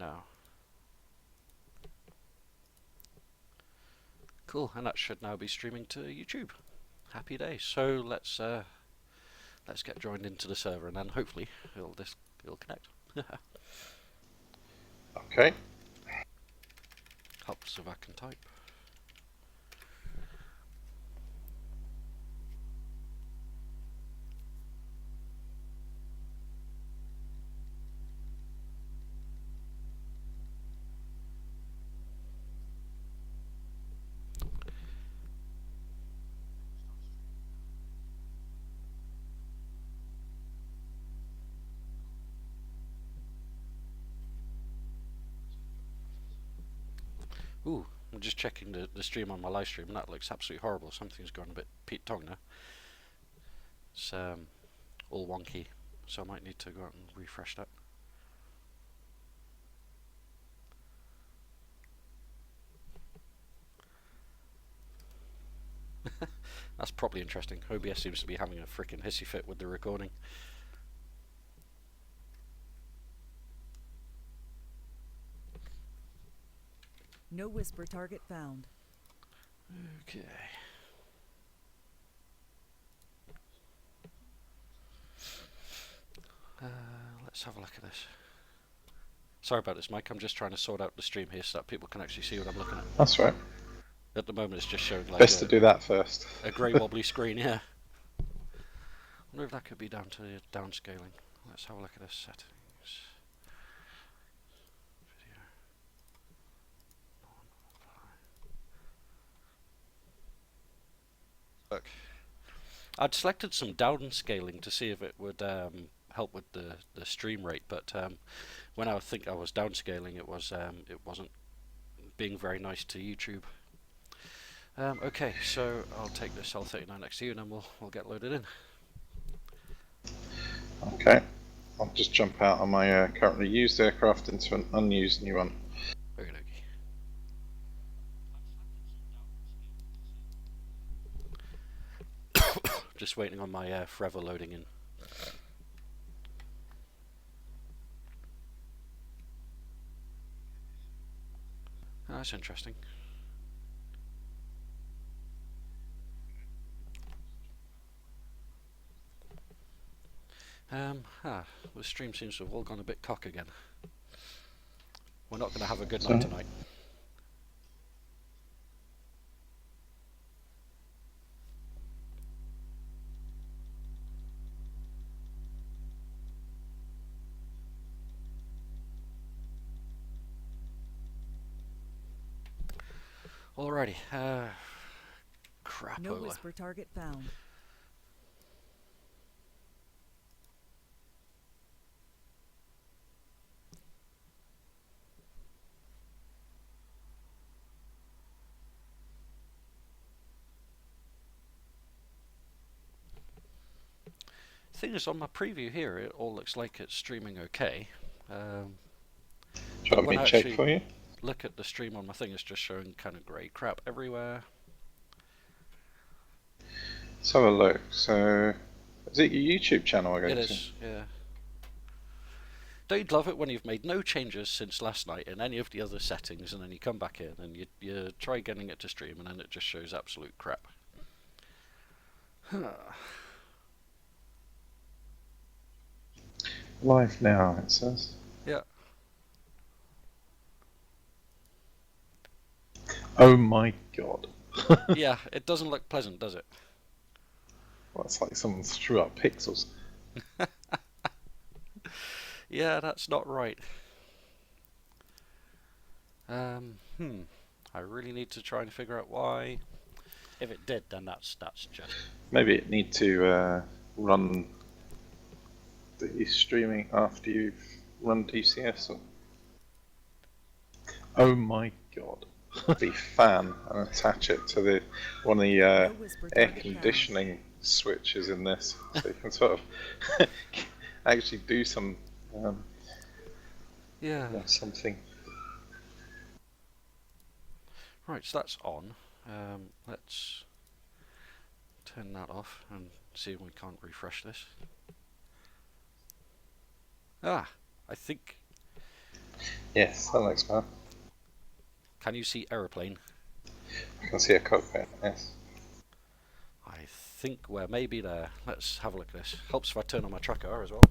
now. Cool, and that should now be streaming to YouTube. Happy days. So let's get joined into the server, and then hopefully it'll connect. Okay. Helps if I can type. Ooh, I'm just checking the stream on my live stream, and that looks absolutely horrible. Something's gone a bit Pete Tong now. It's all wonky, so I might need to go out and refresh that. That's probably interesting. OBS seems to be having a freaking hissy fit with the recording. No whisper target found. Okay. Let's have a look at this. Sorry about this, Mike. I'm just trying to sort out the stream here so that people can actually see what I'm looking at. That's right. At the moment, it's just showing like best to do that first. A grey wobbly screen. Yeah. I wonder if that could be down to the downscaling. Let's have a look at this settings. Video. Look, I'd selected some downscaling to see if it would help with the stream rate, but when I think I was downscaling, it wasn't being very nice to YouTube. Okay, so I'll take this L39 next to you, and then we'll get loaded in. Okay, I'll just jump out on my currently used aircraft into an unused new one. Okay. Just waiting on my forever loading in. Oh, that's interesting. The stream seems to have all gone a bit cock again. We're not going to have a good night tonight. Alrighty, crapola. No whisper target found. Thing is, on my preview here, it all looks like it's streaming okay. Do you want me to check for you? Look at the stream on my thing, it's just showing kind of grey crap everywhere. Let's have a look. So, is it your YouTube channel I go to? It is, yeah. Don't you love it when you've made no changes since last night in any of the other settings, and then you come back in and you try getting it to stream, and then it just shows absolute crap. Live now, it says. Yeah. Oh my god. Yeah, it doesn't look pleasant, does it? Well, it's like someone threw up pixels. Yeah, that's not right. I really need to try and figure out why. If it did, then that's just... Maybe it need to run the streaming after you've run DCS. Or... Oh my god. The fan and attach it to the one of the air conditioning switches in this, so you can sort of actually do some something. Right, so that's on. Let's turn that off and see if we can't refresh this. I think Yes, that looks bad. Can you see aeroplane? I can see a cockpit, yes. I think we're maybe there. Let's have a look at this. Helps if I turn on my tracker as well.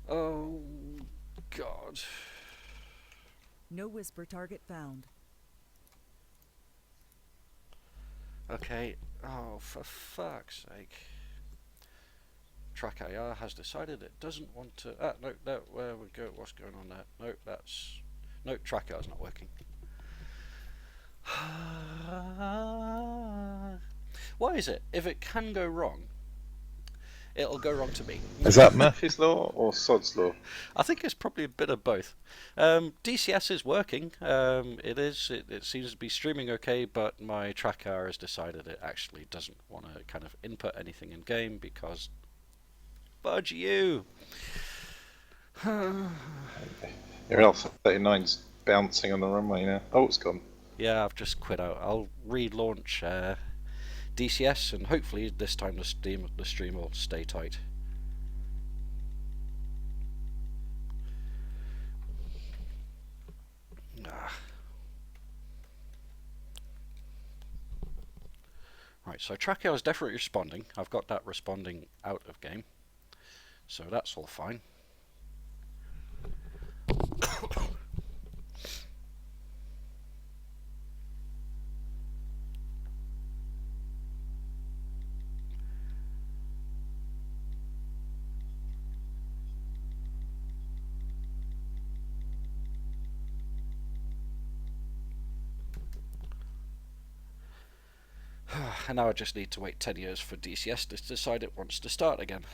Oh, God. No whisper target found. Okay. Oh, for fuck's sake. Track AR has decided it doesn't want to... no, where we go? What's going on there? No, that's... No, track AR's not working. Why is it? If it can go wrong, it'll go wrong to me. Is that Murphy's Law or Sod's Law? I think it's probably a bit of both. DCS is working. It seems to be streaming okay, but my tracker has decided it actually doesn't want to kind of input anything in game because fudge you. Your L-39's bouncing on the runway now. Oh, it's gone. Yeah, I've just quit out. I'll relaunch DCS and hopefully this time the stream will stay tight. Right, so Tracker is definitely responding. I've got that responding out of game. So that's all fine. And now I just need to wait 10 years for DCS to decide it wants to start again.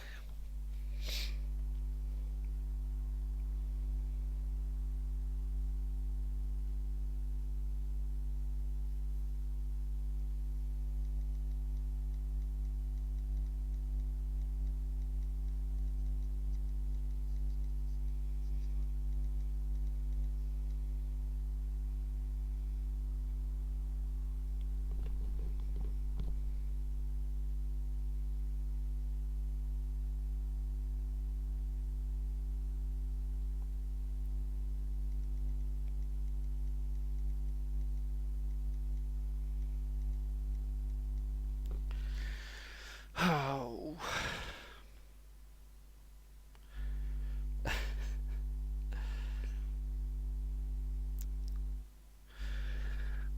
Oh.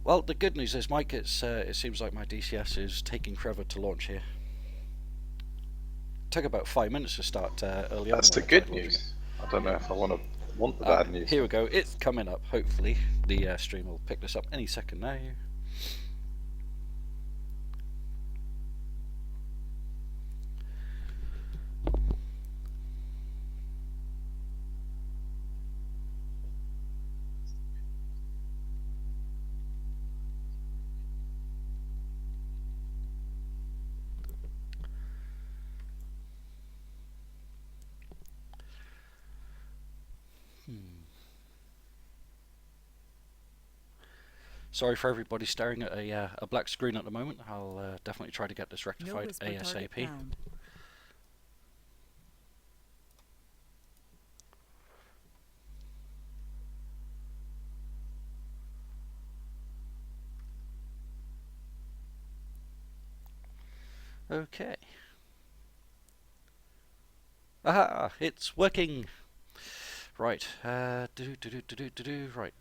Well, the good news is, Mike, it seems like my DCS is taking forever to launch here. It took about 5 minutes to start early on. That's the good news. I don't know if I want the bad news. Here we go. It's coming up. Hopefully, the stream will pick this up any second now. Sorry for everybody staring at a black screen at the moment. I'll definitely try to get this rectified ASAP. Okay. Aha! It's working! Right. Right.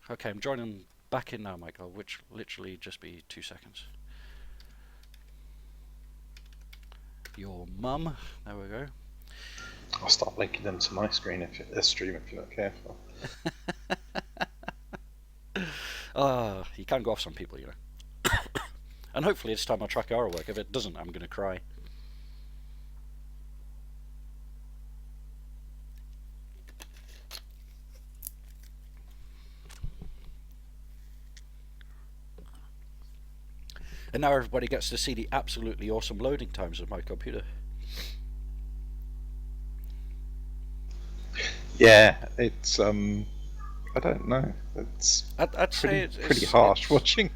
Okay, I'm joining back in now, Michael, which literally just be 2 seconds. Your mum. There we go. I'll start linking them to my screen if stream if you're not careful. You can go off some people, you know. And hopefully this time my tracker will work. If it doesn't, I'm going to cry. And now everybody gets to see the absolutely awesome loading times of my computer. Yeah, it's I don't know. I'd say it's pretty harsh watching.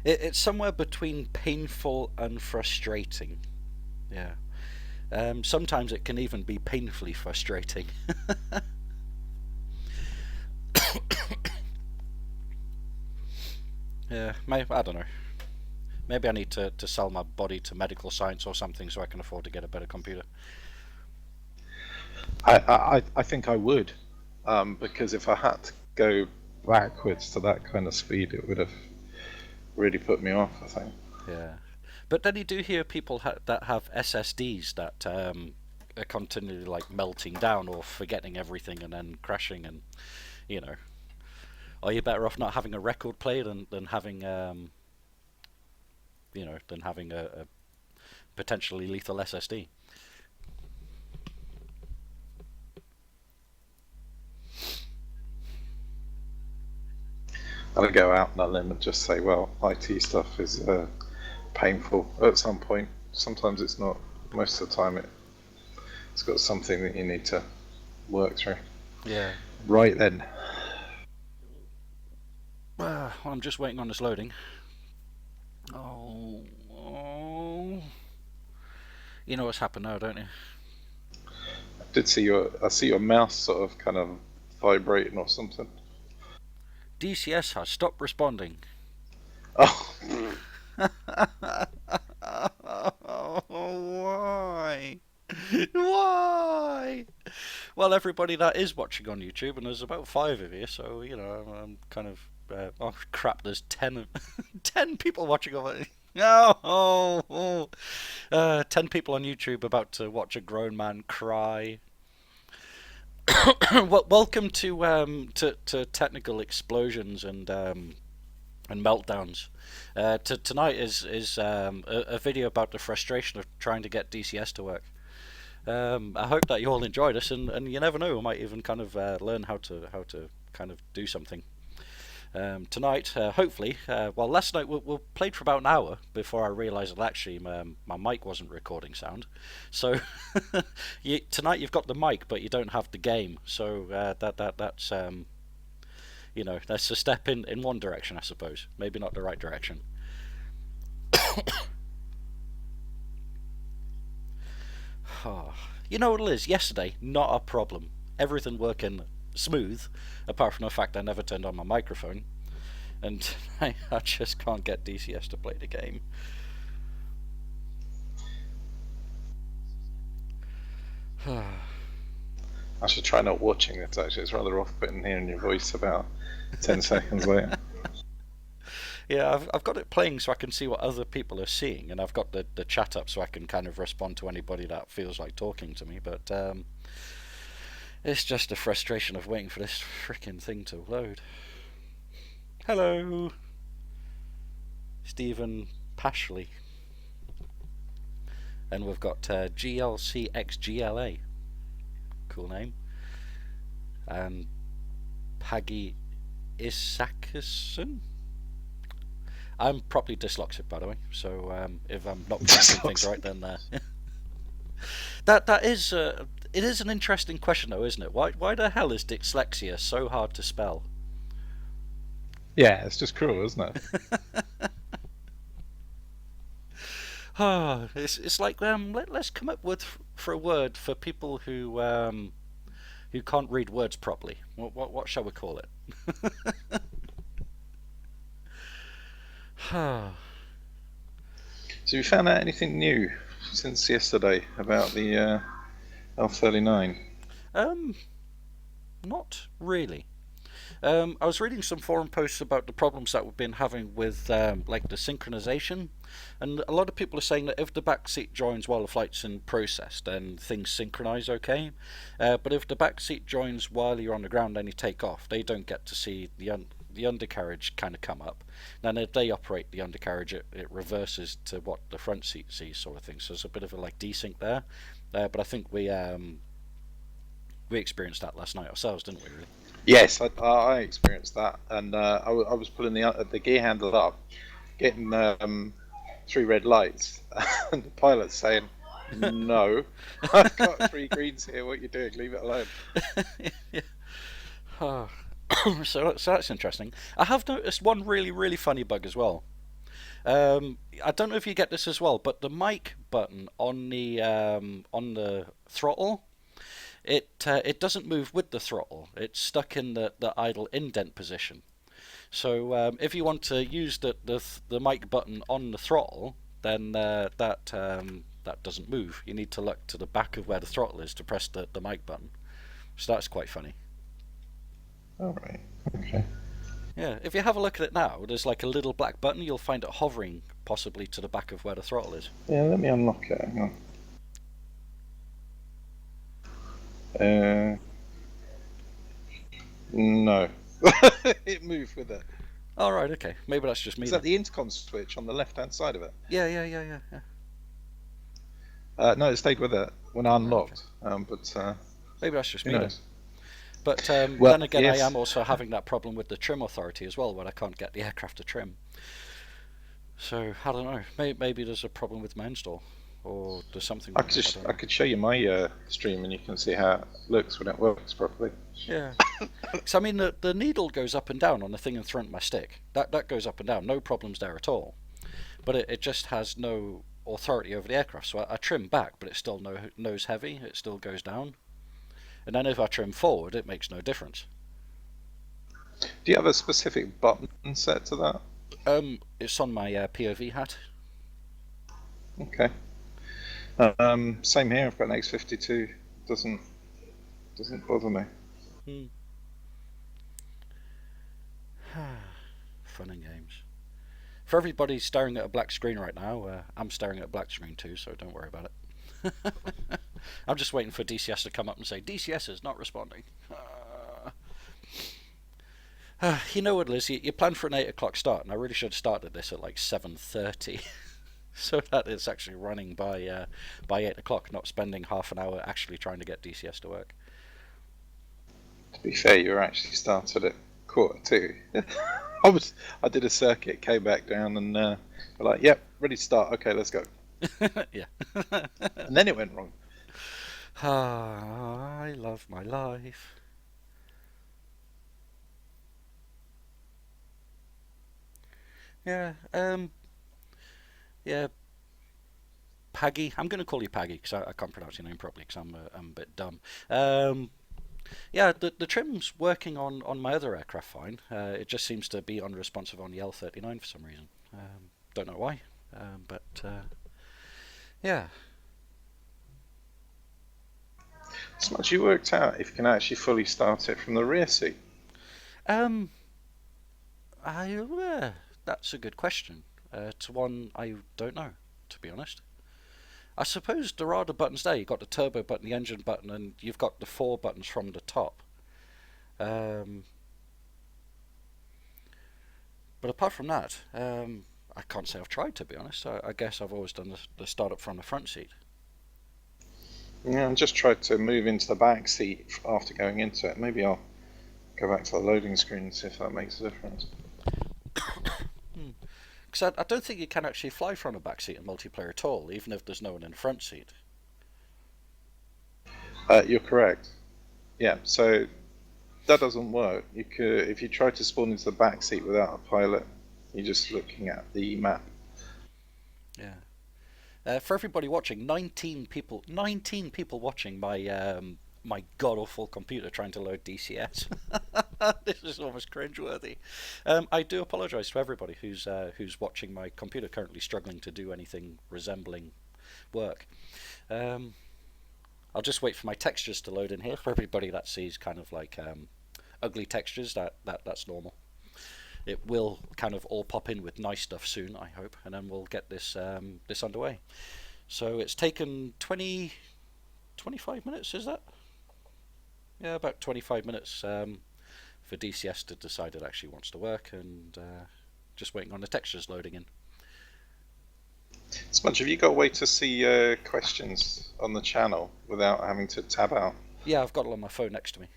It's somewhere between painful and frustrating. Yeah. Sometimes it can even be painfully frustrating. Yeah, I don't know. Maybe I need to sell my body to medical science or something so I can afford to get a better computer. I think I would, because if I had to go backwards to that kind of speed, it would have really put me off, I think. Yeah, but then you do hear people that have SSDs that are continually like melting down or forgetting everything and then crashing, and you know, are you better off not having a record player than having than having a potentially lethal SSD? I'll go out on a limb and just say, well, IT stuff is painful at some point. Sometimes it's not. Most of the time, it's got something that you need to work through. Yeah. Right then. Well, I'm just waiting on this loading. Oh. You know what's happened now, don't you? I see your mouse sort of kind of vibrating or something. DCS has stopped responding. Oh. Why? Why? Well, everybody that is watching on YouTube, and there's about 5 of you, so you know I'm kind of. Oh crap! There's 10 people watching on. 10 people on YouTube about to watch a grown man cry. Well, welcome to technical explosions and meltdowns. Tonight is a video about the frustration of trying to get DCS to work. I hope that you all enjoyed this, and you never know, we might even kind of learn how to kind of do something. Tonight, hopefully, last night we played for about an hour before I realised that actually my mic wasn't recording sound. So tonight you've got the mic, but you don't have the game. So that's that's a step in one direction, I suppose. Maybe not the right direction. You know what it is? Yesterday, not a problem. Everything working smooth, apart from the fact I never turned on my microphone, and I just can't get DCS to play the game. I should try not watching it, actually. It's rather off-putting hearing your voice about 10 seconds later. Yeah, I've got it playing so I can see what other people are seeing, and I've got the chat up so I can kind of respond to anybody that feels like talking to me, but it's just a frustration of waiting for this frickin' thing to load. Hello, Stephen Pashley. And we've got GLCXGLA. Cool name. And Paggy Isakison. I'm properly dyslexic, by the way, so if I'm not pronouncing things right, then that is it is an interesting question, though, isn't it? Why the hell is dyslexia so hard to spell? Yeah, it's just cruel, isn't it? It's like let's come up with for a word for people who can't read words properly. What shall we call it? So you found out anything new since yesterday about the L39? Not really. I was reading some forum posts about the problems that we've been having with like the synchronization, and a lot of people are saying that if the backseat joins while the flight's in process, then things synchronize okay. But if the backseat joins while you're on the ground and you take off, they don't get to see the undercarriage kind of come up. Then if they operate the undercarriage, it reverses to what the front seat sees, sort of thing. So there's a bit of a like desync there. But I think we experienced that last night ourselves, didn't we? Really? Yes, I experienced that, and I was pulling the gear handle up, getting 3 red lights, and the pilot's saying, "No, I've got 3 greens here. What are you doing? Leave it alone." So that's interesting. I have noticed one really funny bug as well. I don't know if you get this as well, but the mic button on the throttle, it doesn't move with the throttle. It's stuck in the idle indent position. So if you want to use the mic button on the throttle, then that doesn't move. You need to look to the back of where the throttle is to press the mic button. So that's quite funny. All right. Okay. Yeah, if you have a look at it now, there's like a little black button. You'll find it hovering possibly to the back of where the throttle is. Yeah, let me unlock it. Hang on. No. It moved with it. All right, okay. Maybe that's just me. Is that the intercom switch on the left-hand side of it? Yeah. No, it stayed with it when I unlocked. But maybe that's just who me. knows? But Well, then again, yes. I am also having that problem with the trim authority as well, where I can't get the aircraft to trim. So I don't know. Maybe there's a problem with my install, or there's something. I could show you my stream, and you can see how it looks when it works properly. Yeah. So I mean, the needle goes up and down on the thing in front of my stick. That goes up and down. No problems there at all. But it just has no authority over the aircraft. So I trim back, but it's still nose heavy. It still goes down. And then if I trim forward, it makes no difference. Do you have a specific button set to that? It's on my POV hat. Okay. Same here. I've got an X52. Doesn't bother me. Fun and games. For everybody staring at a black screen right now, I'm staring at a black screen too, so don't worry about it. I'm just waiting for DCS to come up and say, DCS is not responding. You know what, Liz, you planned for an 8 o'clock start, and I really should have started this at like 7:30. So that it's actually running by 8 o'clock, not spending half an hour actually trying to get DCS to work. To be fair, you were actually started at 1:45. I did a circuit, came back down, and we're like, yep, ready to start. Okay, let's go. Yeah. And then it went wrong. I love my life. Yeah, yeah, Paggy. I'm going to call you Paggy because I can't pronounce your name properly because I'm a bit dumb. Yeah, the trim's working on my other aircraft fine. It just seems to be unresponsive on the L39 for some reason. Don't know why, but yeah. So much you worked out if you can actually fully start it from the rear seat. That's a good question. To one I don't know, to be honest. I suppose there are the buttons there. You've got the turbo button, the engine button, and you've got the 4 buttons from the top. But apart from that, I can't say I've tried, to be honest. I guess I've always done the startup from the front seat. Yeah, and just tried to move into the back seat after going into it. Maybe I'll go back to the loading screen and see if that makes a difference. Because I don't think you can actually fly from the back seat in multiplayer at all, even if there's no one in the front seat. You're correct. Yeah, so that doesn't work. You could, if you try to spawn into the back seat without a pilot, you're just looking at the map. Yeah. For everybody watching, 19 people watching my god-awful computer trying to load DCS. This is almost cringeworthy. I do apologise to everybody who's watching my computer currently struggling to do anything resembling work. I'll just wait for my textures to load in here. For everybody that sees kind of like ugly textures, that's normal. It will kind of all pop in with nice stuff soon, I hope, and then we'll get this underway. So it's taken 25 minutes, is that? Yeah, about 25 minutes for DCS to decide it actually wants to work, and just waiting on the textures loading in. Smudge, have you got a way to see questions on the channel without having to tab out? Yeah, I've got it on my phone next to me.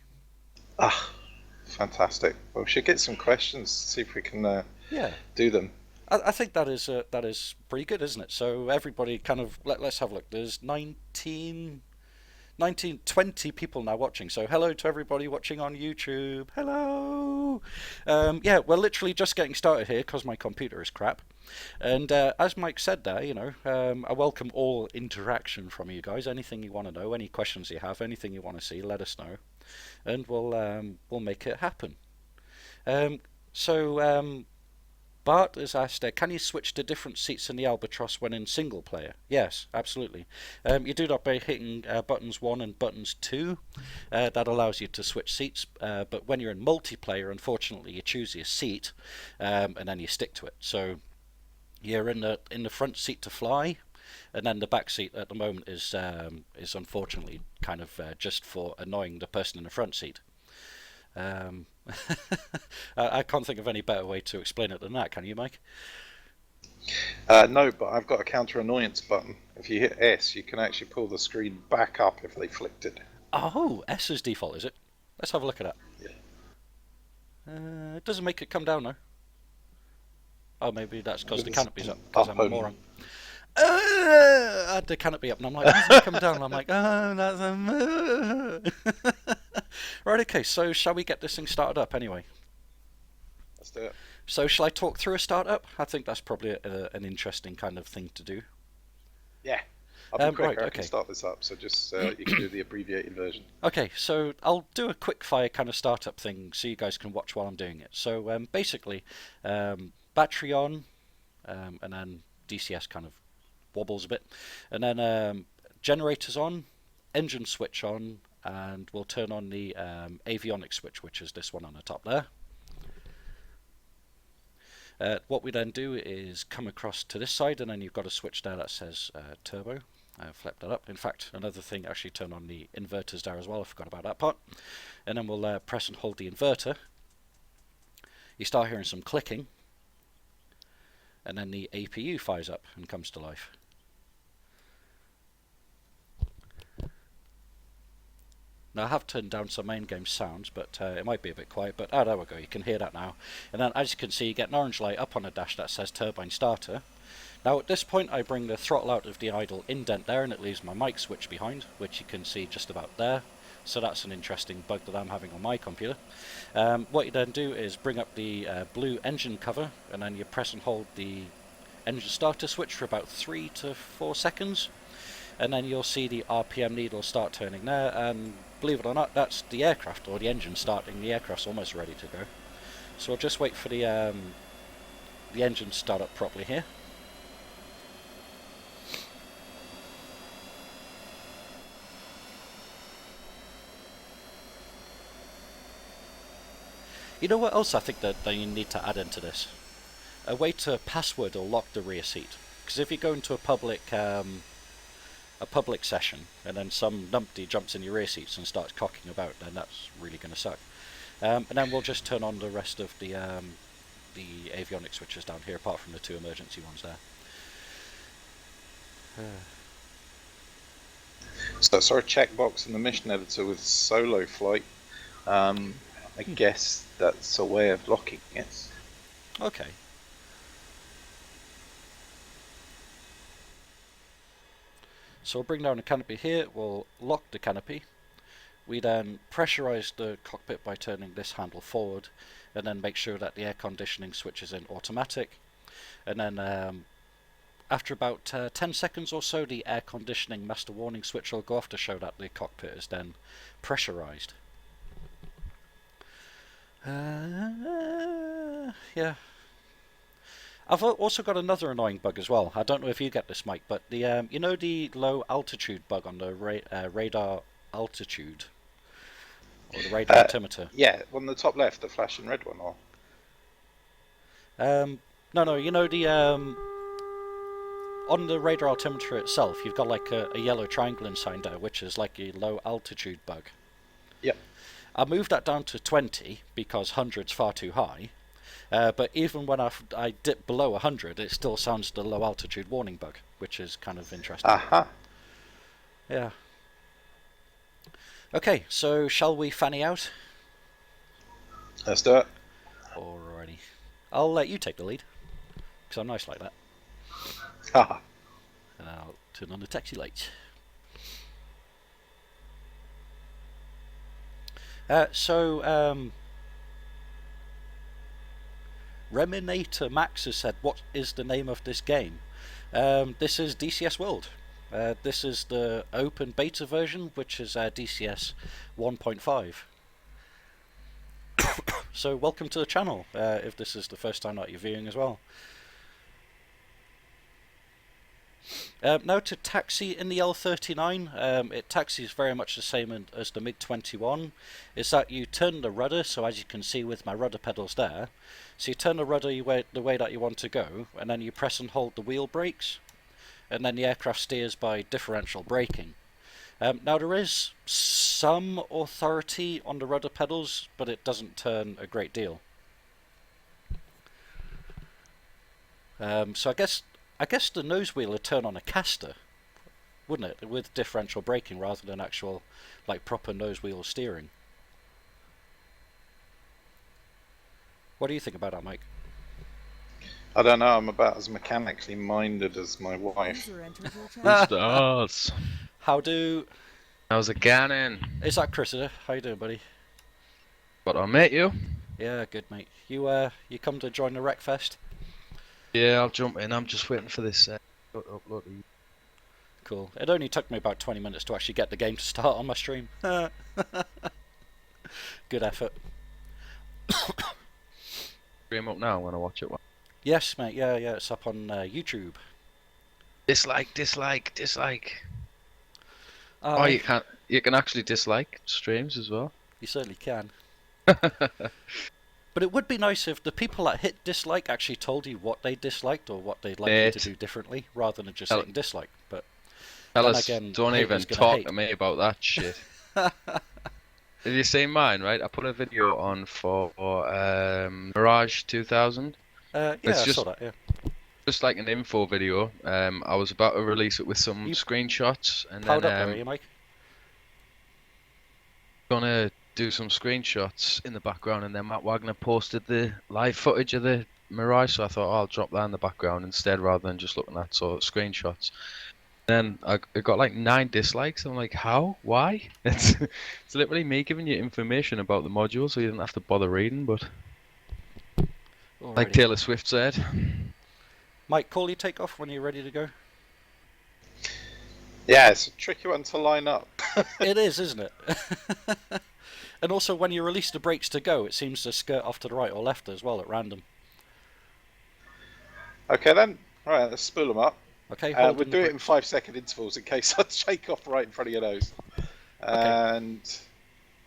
Ah, fantastic. Well, we should get some questions, see if we can do them. I think that is pretty good, isn't it? So everybody kind of, let's have a look. There's 19 19, 20 people now watching. So hello to everybody watching on YouTube. Hello. Yeah, we're literally just getting started here because my computer is crap. And as Mike said there, I welcome all interaction from you guys. Anything you want to know, any questions you have, anything you want to see, let us know, and we'll make it happen. So Bart has asked, can you switch to different seats in the Albatross when in single player? Yes, absolutely. You do that by hitting buttons 1 and buttons 2. That allows you to switch seats, but when you're in multiplayer, unfortunately, you choose your seat and then you stick to it. So you're in the front seat to fly, and then the back seat at the moment is unfortunately kind of just for annoying the person in the front seat. I can't think of any better way to explain it than that. Can you, Mike? No, but I've got a counter annoyance button. If you hit S, you can actually pull the screen back up if they flicked it. Oh, S is default, is it? Let's have a look at that. Yeah. It doesn't make it come down though. Oh, maybe that's because the canopy's up. Because I'm a moron. I had the canopy up, and I'm like, why doesn't it come down? And I'm like, oh, that's a... Right, okay, so shall we get this thing started up anyway? Let's do it. So shall I talk through a startup? I think that's probably an interesting kind of thing to do. Yeah. I'll be quicker. Right, I can start this up, so just you can do the abbreviated version. Okay, so I'll do a quick fire kind of startup thing so you guys can watch while I'm doing it. So basically, battery on, and then DCS kind of wobbles a bit, and then generators on, engine switch on, and we'll turn on the avionics switch, which is this one on the top there. What we then do is come across to this side, and then you've got a switch there that says turbo. Flip that up. In fact, another thing, actually turn on the inverters there as well. I forgot about that part. And then we'll press and hold the inverter. You start hearing some clicking, and then the APU fires up and comes to life. Now I have turned down some main game sounds, but it might be a bit quiet, but there we go, you can hear that now. And then as you can see, you get an orange light up on the dash that says turbine starter. Now at this point I bring the throttle out of the idle indent there, and it leaves my mic switch behind, which you can see just about there. So that's an interesting bug that I'm having on my computer. What you then do is bring up the blue engine cover, and then you press and hold the engine starter switch for about 3 to 4 seconds. And then you'll see the RPM needle start turning there, and believe it or not, that's the aircraft, or the engine starting. The aircraft's almost ready to go. So we'll just wait for the engine to start up properly here. You know what else I think that you need to add into this? A way to password or lock the rear seat. Because if you go into a public session and then some numpty jumps in your rear seats and starts cocking about, then that's really going to suck. And then we'll just turn on the rest of the avionics switches down here, apart from the 2 emergency ones there. So I saw a checkbox in the mission editor with solo flight. I guess that's a way of locking it. Okay. So we'll bring down the canopy here, we'll lock the canopy. We then pressurize the cockpit by turning this handle forward, and then make sure that the air conditioning switch is in automatic. And then after about 10 seconds or so, the air conditioning master warning switch will go off to show that the cockpit is then pressurized. Yeah. I've also got another annoying bug as well. I don't know if you get this, Mike, but the you know the low altitude bug on the radar altitude, or the radar altimeter? Yeah, on the top left, the flashing red one, or? No, you know the on the radar altimeter itself, you've got like a yellow triangle inside there, which is like a low altitude bug. Yep. I moved that down to 20 because 100's far too high. But even when I dip below 100, it still sounds the low altitude warning bug, which is kind of interesting. Aha. Yeah. Okay, so shall we fanny out? Let's do it. Alrighty. I'll let you take the lead, because I'm nice like that. Haha. And I'll turn on the taxi lights. Reminator Max has said, "What is the name of this game?" This is DCS World. This is the open beta version, which is DCS 1.5. So welcome to the channel, if this is the first time that you're viewing as well. Now to taxi in the L39. It taxis very much the same as the MiG-21. Is that you turn the rudder, so as you can see with my rudder pedals there, so you turn the rudder the way that you want to go, and then you press and hold the wheel brakes, and then the aircraft steers by differential braking. Now there is some authority on the rudder pedals, but it doesn't turn a great deal. So I guess the nose wheel would turn on a caster, wouldn't it, with differential braking rather than actual, like, proper nose wheel steering. What do you think about that, Mike? I don't know, I'm about as mechanically minded as my wife. User entered your channel. Stars. How's it going? Is that Chris? How you doing, buddy? But I met you. Yeah, good, mate. You come to join the Wreckfest? Yeah, I'll jump in. I'm just waiting for this upload. Cool. It only took me about 20 minutes to actually get the game to start on my stream. Good effort. Stream up now when I watch it. Yes, mate. Yeah, it's up on YouTube. Dislike. Oh, you can't. You can actually dislike streams as well. You certainly can. But it would be nice if the people that hit dislike actually told you what they disliked or what they'd like you to do differently, rather than just hitting dislike. But fellas, again, don't even talk to me about that shit. Have you seen mine, right? I put a video on for Mirage 2000. Yeah, it's I just, saw that, yeah. Just like an info video. I was about to release it with some screenshots, and Powered then up there, are you, Mike? gonna do some screenshots in the background, and then Matt Wagner posted the live footage of the Mirage, so I thought, I'll drop that in the background instead rather than just looking at sort of screenshots. Then it got like 9 dislikes. I'm like, how? Why? It's literally me giving you information about the module, so you didn't have to bother reading. But Alrighty. like Taylor Swift said, Mike, call your takeoff when you're ready to go. Yeah, it's a tricky one to line up. It is, isn't it? And also, when you release the brakes to go, it seems to skirt off to the right or left as well at random. Okay then, alright, let's spool them up. Okay, We'll do it in 5-second intervals in case I shake off right in front of your nose. Okay. And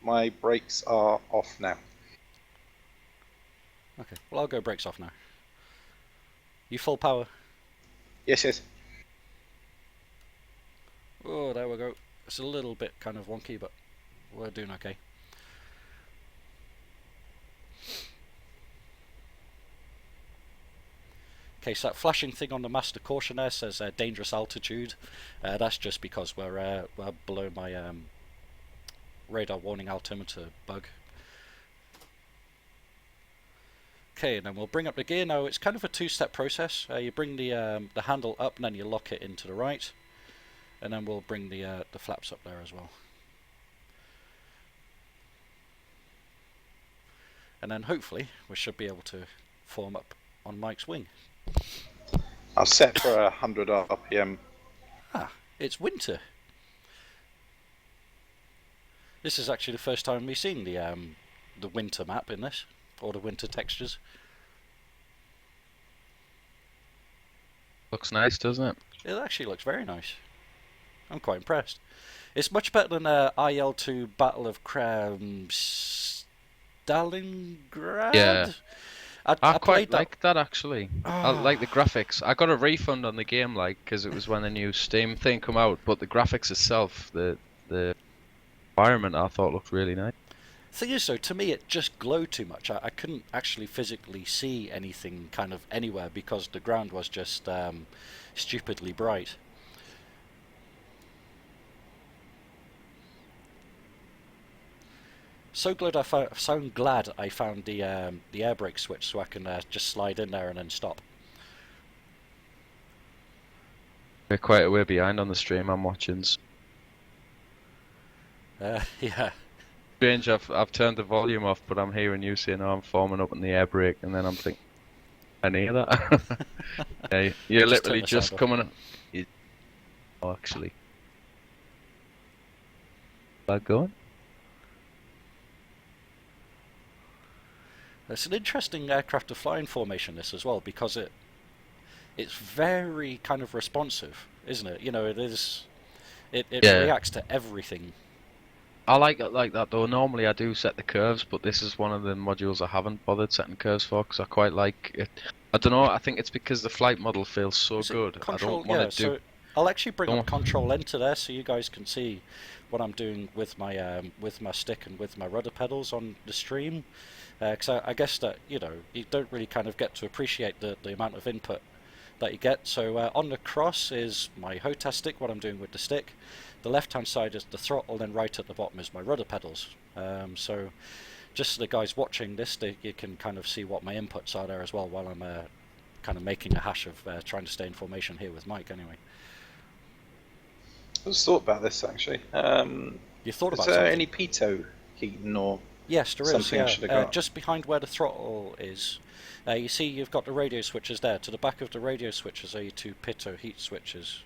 my brakes are off now. Okay, well, I'll go brakes off now. You full power? Yes. Oh, there we go. It's a little bit kind of wonky, but we're doing okay. Okay, so that flashing thing on the master caution there says dangerous altitude. That's just because we're below my radar warning altimeter bug. Okay, and then we'll bring up the gear. Now, it's kind of a two-step process. You bring the handle up, and then you lock it into the right. And then we'll bring the flaps up there as well. And then hopefully we should be able to form up on Mike's wing. I'll set for 100 RPM. Ah, it's winter. This is actually the first time we've seen the winter map in this, or the winter textures. looks nice, doesn't it? It actually looks very nice. I'm quite impressed. It's much better than IL-2 Battle of Stalingrad. Yeah. I quite that. like that actually. I like the graphics. I got a refund on the game, like, because it was when the new Steam thing come out. But the graphics itself, the environment, I thought looked really nice. Thing is, though, to me it just glowed too much. I couldn't actually physically see anything kind of anywhere because the ground was just stupidly bright. So glad I found the air brake switch so I can just slide in there and then stop. We're quite a way behind on the stream I'm watching. Yeah. Strange, I've turned the volume off, but I'm hearing you saying, "Oh, I'm forming up in the air brake," and then I'm thinking, "I hear that." Yeah, you're Just turn literally the sound just off. coming. Oh, actually, that going? It's an interesting aircraft to fly in formation, this as well, because it's very kind of responsive, isn't it? You know, it is. It Yeah, reacts to everything. I like it like that though. Normally I do set the curves, but this is one of the modules I haven't bothered setting curves for because I quite like it. I don't know. I think it's because the flight model feels so Is it good. I control? don't want to Yeah. do. So I'll actually bring up Don't. control into there so you guys can see what I'm doing with my stick and with my rudder pedals on the stream. Because I guess that you don't really kind of get to appreciate the amount of input that you get. So on the cross is my HOTAS stick, what I'm doing with the stick. The left hand side is the throttle, and right at the bottom is my rudder pedals. So just so the guys watching this, you can kind of see what my inputs are there as well while I'm kind of making a hash of trying to stay in formation here with Mike anyway. I just thought about this actually. You thought Is about there something? any pitot heating or Yes, there is. something I Yeah, should have got? just behind where the throttle is. You see, you've got the radio switches there. To the back of the radio switches are your two pitot heat switches.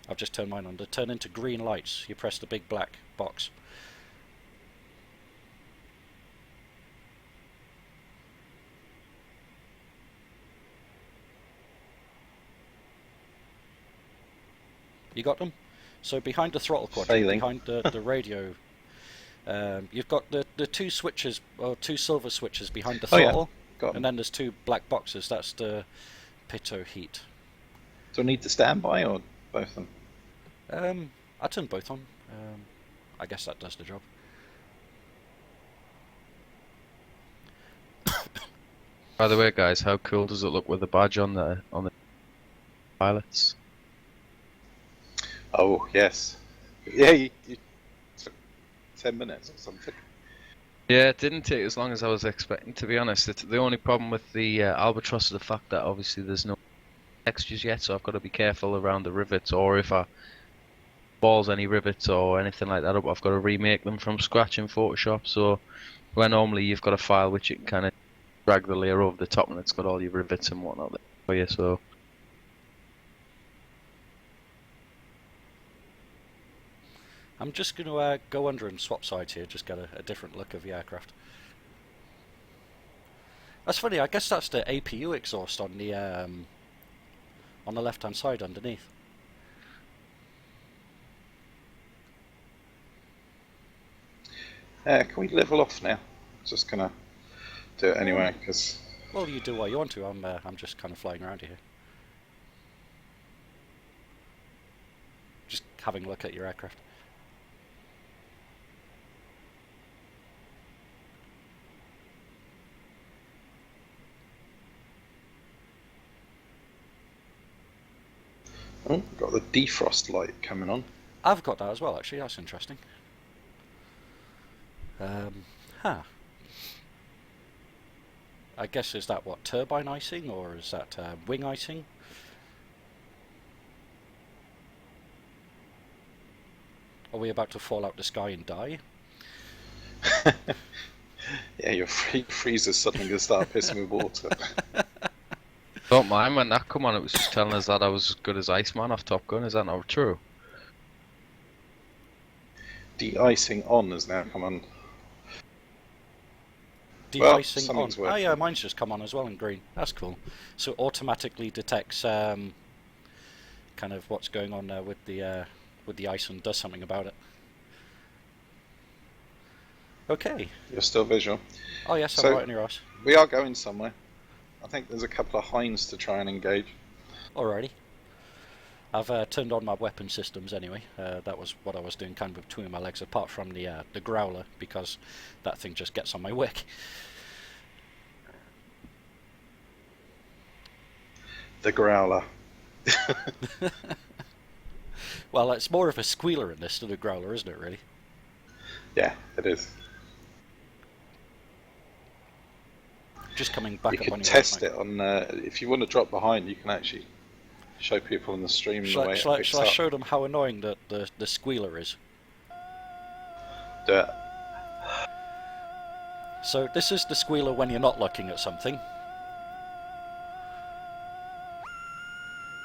I've just turned mine on. They turn into green lights. You press the big black box. You got them? So behind the throttle quadrant, Failing. behind the radio, you've got the two switches, or two silver switches behind the Oh yeah, throttle, got and 'em. then there's two black boxes. That's the pitot heat. Do I need to stand by or both of them? I turned both on. I guess that does the job. By the way, guys, how cool does it look with the badge on the pilots? Oh yes, yeah. You took 10 minutes or something. Yeah, it didn't take as long as I was expecting, to be honest. The only problem with the Albatross is the fact that obviously there's no textures yet, so I've got to be careful around the rivets, or if I balls any rivets or anything like that up, I've got to remake them from scratch in Photoshop. So where normally you've got a file which you can kind of drag the layer over the top and it's got all your rivets and whatnot there for you. So I'm just going to go under and swap sides here, just get a different look of the aircraft. That's funny. I guess that's the APU exhaust on the left-hand side underneath. Can we level off now? Just gonna do it anyway because Well, you do what you want to. I'm just kind of flying around here, just having a look at your aircraft. oh, got the defrost light coming on. I've got that as well, actually. That's interesting. Huh. I guess is that what, turbine icing, or is that wing icing? Are we about to fall out the sky and die? Yeah, your freezer's suddenly gonna start pissing with water. don't mind when that come on, it was just telling us that I was as good as Iceman off Top Gun. Is that not true? De-icing on has now come on. De-icing on. something's Oh working. yeah, mine's just come on as well in green. That's cool. So it automatically detects kind of what's going on there with the ice and does something about it. Okay. You're still visual. Oh yes, So- I'm right on your ass. We are going somewhere. I think there's a couple of hinds to try and engage. Alrighty. I've turned on my weapon systems anyway. That was what I was doing kind of between my legs, apart from the growler, because that thing just gets on my wick. The growler. Well, it's more of a squealer in this than a growler, isn't it, really? Yeah, it is. Just coming back You up can on your test right, it on. If you want to drop behind, you can actually show people on the stream the way it picks Shall I up. show them how annoying the squealer is? Do it. So this is the squealer when you're not looking at something.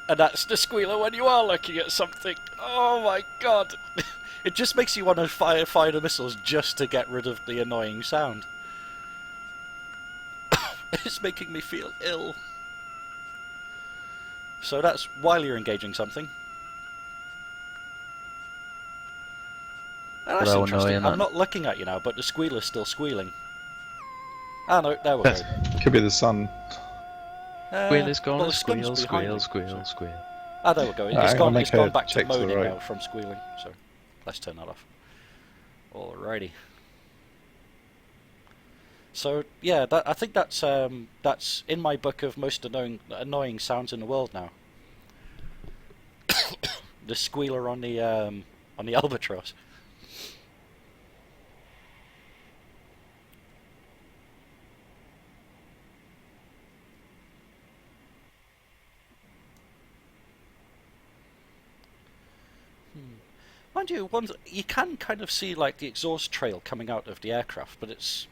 And that's the squealer when you are looking at something. Oh my god. It just makes you want to fire the missiles just to get rid of the annoying sound. It's making me feel ill. So that's while you're engaging something. And that's Hello, interesting. annoying, I'm not looking at you now, but the squealer's still squealing. Ah no, there we go. Could be the sun. Squeal is well, gonna the sun's squeal, behind squeal, me, squeal, so- squeal. Ah, there we go. Alright, I'll make It's gone a back to check to the moaning right. now from squealing. So let's turn that off. Alrighty. So yeah, I think that's in my book of most annoying sounds in the world now. The squealer on the albatross. Mind you, you can kind of see like the exhaust trail coming out of the aircraft, but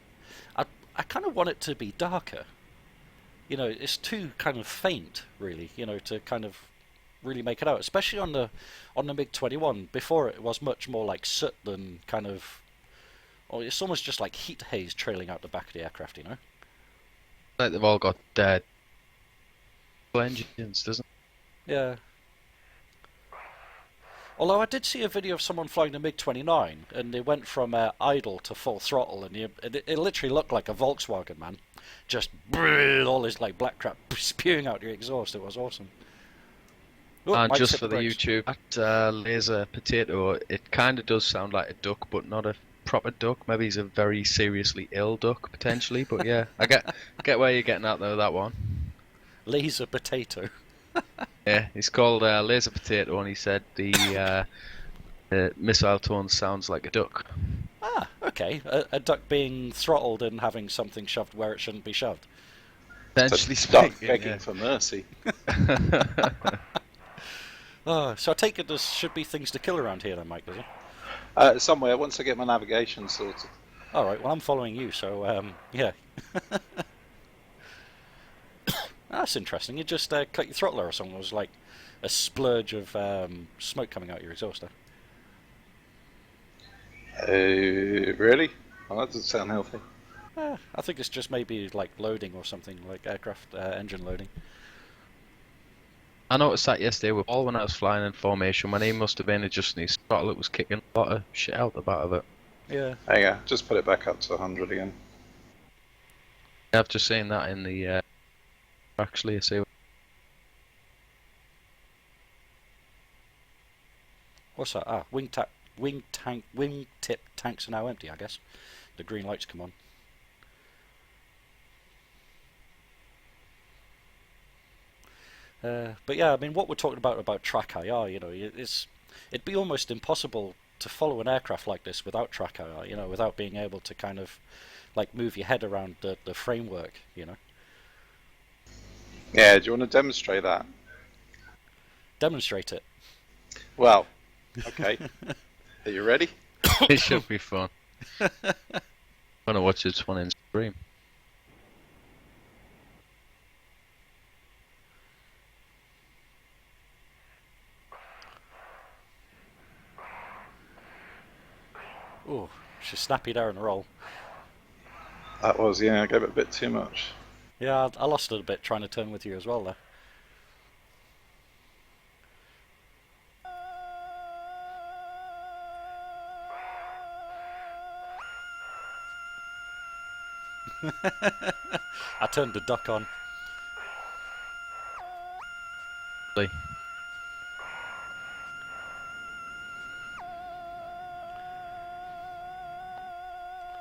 I kind of want it to be darker. You know, it's too kind of faint, really. You know, to kind of really make it out, especially on the MiG-21. Before it was much more like soot than kind of, or it's almost just like heat haze trailing out the back of the aircraft. You know. Like they've all got dead engines, doesn't it? Yeah. Although I did see a video of someone flying the MiG-29, and they went from idle to full throttle, and it literally looked like a Volkswagen, man. Just all this like black crap spewing out the exhaust. It was awesome. Oh, And Mike's just hit for the brakes. YouTube, that laser potato, it kind of does sound like a duck, but not a proper duck. Maybe he's a very seriously ill duck, potentially. But yeah, I get where you're getting at though, that one. Laser potato. Yeah, he's called Laser Potato, and he said the missile tone sounds like a duck. Ah, okay. A duck being throttled and having something shoved where it shouldn't be shoved. Potentially It's a duck speaking, begging yeah. for mercy. Oh, so I take it there should be things to kill around here then, Mike, does it? Somewhere, once I get my navigation sorted. Alright, well I'm following you, so yeah. That's interesting. You just cut your throttler or something. It was like a splurge of smoke coming out your exhaust there. Really? Well, that doesn't sound healthy. I think it's just maybe like loading or something, like aircraft engine loading. I noticed that yesterday with Paul when I was flying in formation, when he must have been adjusting his throttle, it was kicking a lot of shit out the back of it. Yeah. There you go. Just put it back up to 100 again. Yeah, I've just seen that in the actually, I see. What's that? Ah, wing tip tanks are now empty, I guess. The green lights come on. But yeah, I mean, what we're talking about track IR, you know, it'd be almost impossible to follow an aircraft like this without track IR, you know, without being able to kind of like move your head around the framework, you know. Yeah, do you want to demonstrate that? Demonstrate it. Well, okay. Are you ready? It should be fun. I'm gonna watch this one in stream. Ooh, she's snappy there in a roll. That was, yeah, I gave it a bit too much. Yeah, I lost it a bit trying to turn with you as well there. I turned the duck on. Like,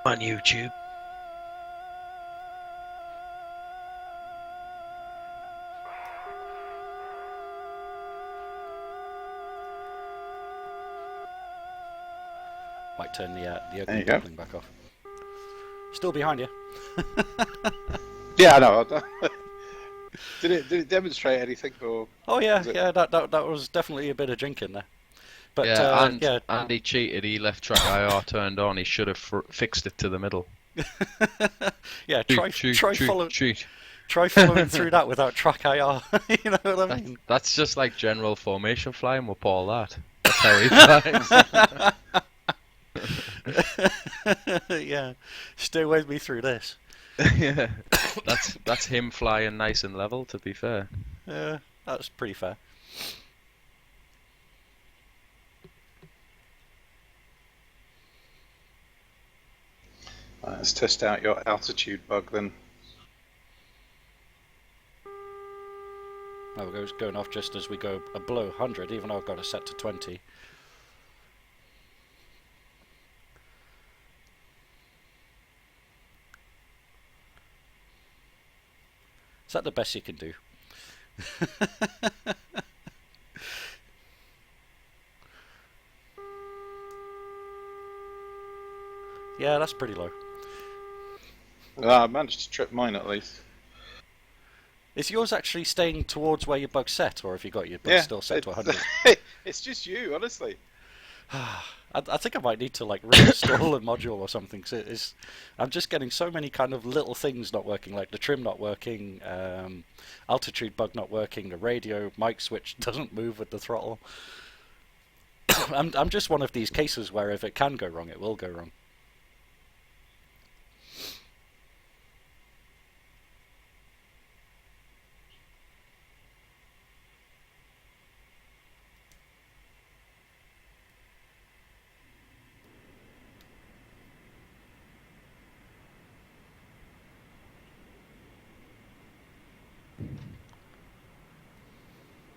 on YouTube. Might turn the There you ugly go. duckling back off. Still behind you. Yeah, I know. Did it demonstrate anything, or Oh yeah, Was it- yeah. That was definitely a bit of drinking there. But Yeah, and yeah, Andy cheated. He left track IR turned on. He should have fixed it to the middle. Yeah, Cheat. try following through that without track IR. You know what I mean? That's just like general formation flying with Paul. That's how he flies. Yeah, stay with me through this. Yeah, that's him flying nice and level. To be fair. Yeah, that's pretty fair. Let's test out your altitude bug then. Oh, it's going off just as we go below 100, even though I've got it set to 20. Is that the best you can do? Yeah, that's pretty low. I managed to trip mine at least. Is yours actually staying towards where your bug's set, or have you got your bug still set to 100? It's just you, honestly. I think I might need to like reinstall a module or something. Cause I'm just getting so many kind of little things not working, like the trim not working, altitude bug not working, the radio mic switch doesn't move with the throttle. I'm just one of these cases where if it can go wrong, it will go wrong.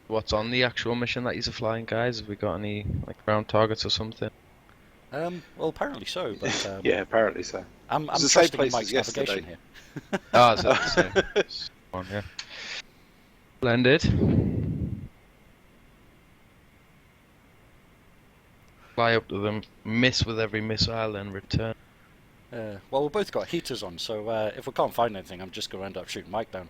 What's on the actual mission that you're flying, guys? Have we got any like ground targets or something? Well, apparently so, but Yeah, apparently so. I'm It's the same trusting in place as Mike's navigation yesterday. here. Ah, is it the same one? Yeah. Blended. Fly up to them, miss with every missile, and return. Well, we've both got heaters on, so if we can't find anything, I'm just going to end up shooting Mike down.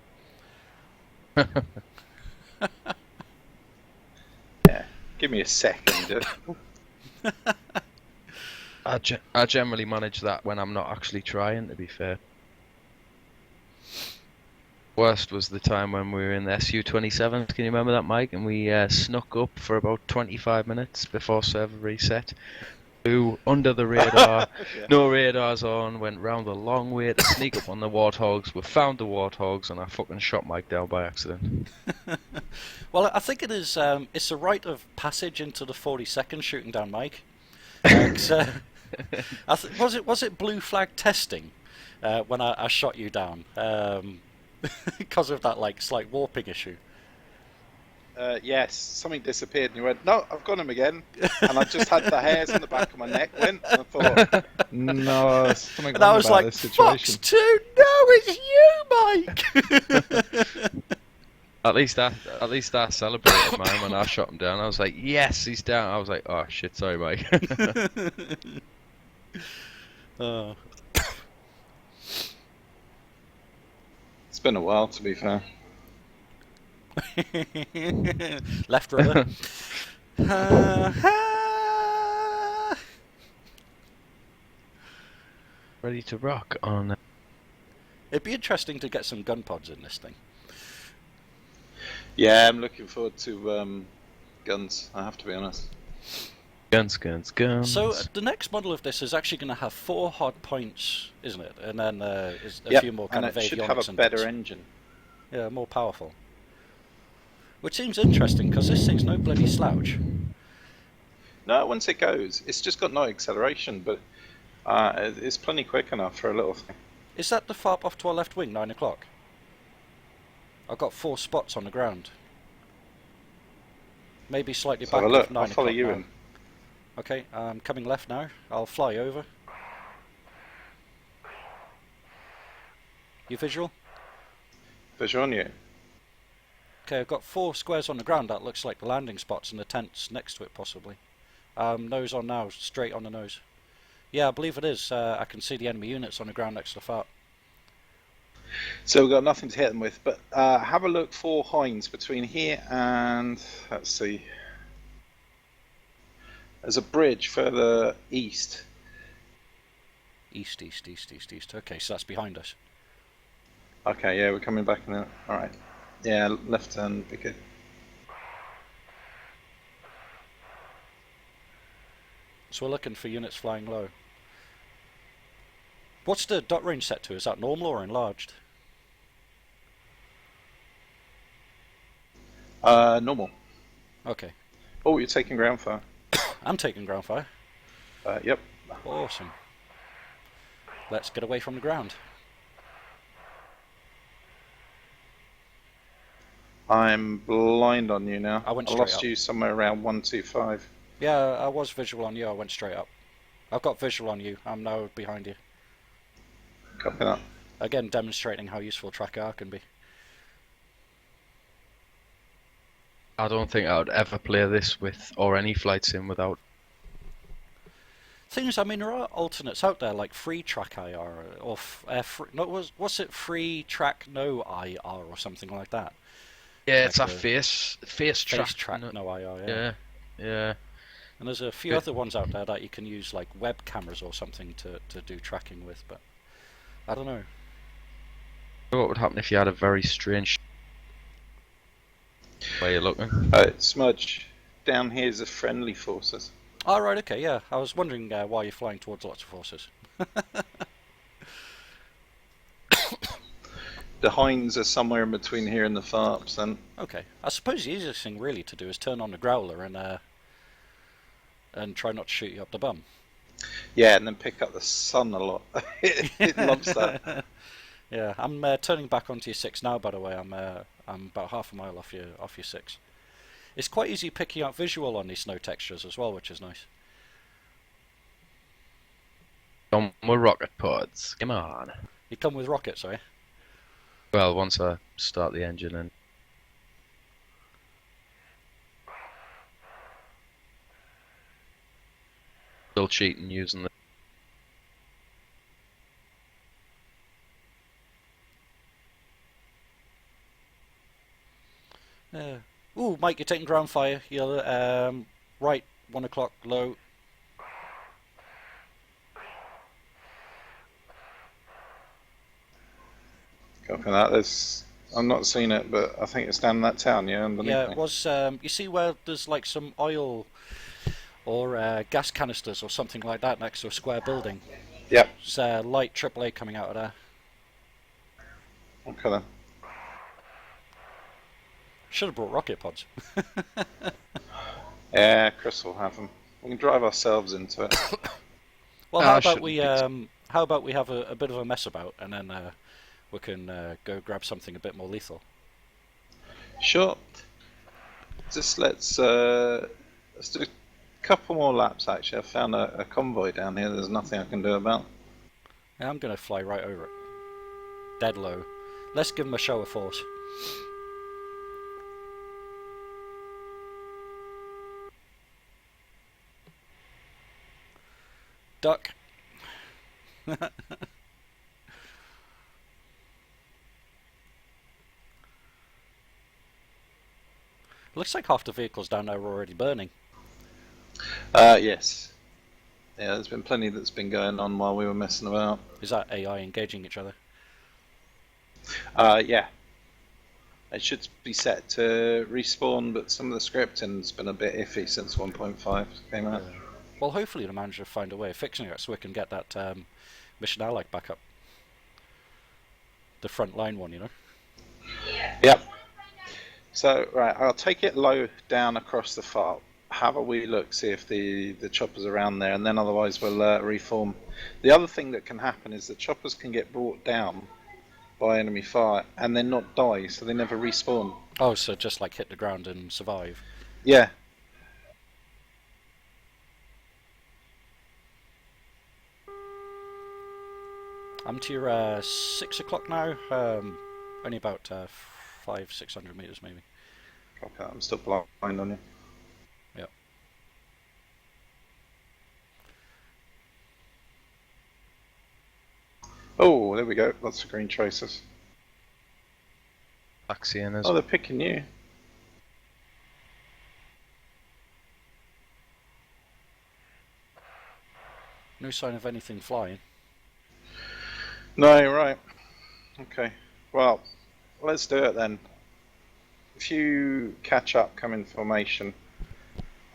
Yeah, give me a second. I generally manage that when I'm not actually trying, to be fair. Worst was the time when we were in the SU-27. Can you remember that, Mike? And we snuck up for about 25 minutes before server reset. Flew under the radar, Yeah. no radars on, went round a long way to sneak up on the warthogs. We found the warthogs and I fucking shot Mike down by accident. Well, I think it is. It's a rite of passage into the 42nd shooting down Mike. 'Cause, was it blue flag testing when I shot you down because of that like slight warping issue? Yes, something disappeared and you went, no, I've got him again. And I just had the hairs on the back of my neck went and I thought, no, there's something And I wrong was about like, this situation. Fox 2, no, it's you, Mike. At least I celebrated mine when I shot him down. I was like, yes, he's down. I was like, oh shit, sorry, Mike. It's been a while, to be fair. Left rudder. Ready to rock on. It'd be interesting to get some gun pods in this thing. Yeah, I'm looking forward to guns, I have to be honest. Guns. So the next model of this is actually going to have 4 hard points, isn't it? And then is a few more kind and of it should avionics have a and better bits. engine. Yeah, more powerful. Which seems interesting because this thing's no bloody slouch. No, once it goes, it's just got no acceleration, but it's plenty quick enough for a little thing. Is that the FARP off to our left wing, 9 o'clock? I've got 4 spots on the ground. Maybe slightly So back look, of 9 I'll follow o'clock you now. in. Okay, I'm coming left now. I'll fly over. You visual? Visual on you. Okay, I've got 4 squares on the ground. That looks like the landing spots and the tents next to it, possibly. Nose on now, straight on the nose. Yeah, I believe it is. I can see the enemy units on the ground next to the FARP. So we've got nothing to hit them with, but have a look for Heinz between here and, let's see, there's a bridge further east. East, east, east, east, east. Okay, so that's behind us. Okay, yeah, we're coming back now. Alright. Yeah, left turn, be good. So we're looking for units flying low. What's the dot range set to? Is that normal or enlarged? Normal. Okay. Oh, you're taking ground fire. I'm taking ground fire. Yep. Awesome. Let's get away from the ground. I'm blind on you now. I went I straight lost up. you somewhere around 125. Yeah, I was visual on you. I went straight up. I've got visual on you. I'm now behind you. Copy that. Again, demonstrating how useful track R can be. I don't think I would ever play this with, or any flight sim without. Thing is, I mean, there are alternates out there like free track IR or what's it? Free track no IR or something like that. Yeah, Like it's a face track track. no IR. Yeah, yeah. And there's a few other ones out there that you can use like web cameras or something to do tracking with, but I don't know. What would happen if you had a very strange way of looking? Smudge, down here is the friendly forces. Oh, right, okay, yeah. I was wondering why you're flying towards lots of forces. The Hinds are somewhere in between here and the Farps, then. Okay. I suppose the easiest thing really to do is turn on the growler and try not to shoot you up the bum. Yeah, and then pick up the sun a lot. it loves that. Yeah, I'm turning back onto your 6 now. By the way, I'm about half a mile off your 6. It's quite easy picking up visual on these snow textures as well, which is nice. Come with rocket pods. Come on. You come with rockets, sorry. Well, once I start the engine and. Still cheating using the. Yeah. Ooh, Mike, you're taking ground fire. You're right, 1 o'clock low. Copy that. I'm not seeing it, but I think it's down in that town, yeah, underneath Yeah, me. it was. You see where there's like some oil or gas canisters or something like that next to a square building. Yep. There's light AAA coming out of there. Okay then. Should have brought rocket pods. Yeah, Chris will have them. We can drive ourselves into it. Well, I how about shouldn't we be- how about we have a bit of a mess about, and then we can go grab something a bit more lethal. Sure. Just let's do a couple more laps. Actually, I found a convoy down here. There's nothing I can do about. Yeah, I'm gonna fly right over it. Dead low. Let's give them a show of force. Duck. Looks like half the vehicles down there are already burning. Yes. Yeah, there's been plenty that's been going on while we were messing about. Is that AI engaging each other? Yeah. It should be set to respawn, but some of the scripting's been a bit iffy since 1.5 came out. Well, hopefully the manager will find a way of fixing it so we can get that Mission Allied back up. The front line one, you know? Yep. So, right, I'll take it low down across the far. Have a wee look, see if the chopper's around there, and then otherwise we'll reform. The other thing that can happen is the choppers can get brought down by enemy fire and then not die, so they never respawn. Oh, so just like hit the ground and survive. Yeah. I'm to your 6 o'clock now. Only about 500-600 meters maybe. Okay, I'm still blind on you. Yep. Oh, there we go. Lots of green traces. Axionas. Oh, they're picking you. No sign of anything flying. No, right. Okay. Well, let's do it then. If you catch up, come in formation,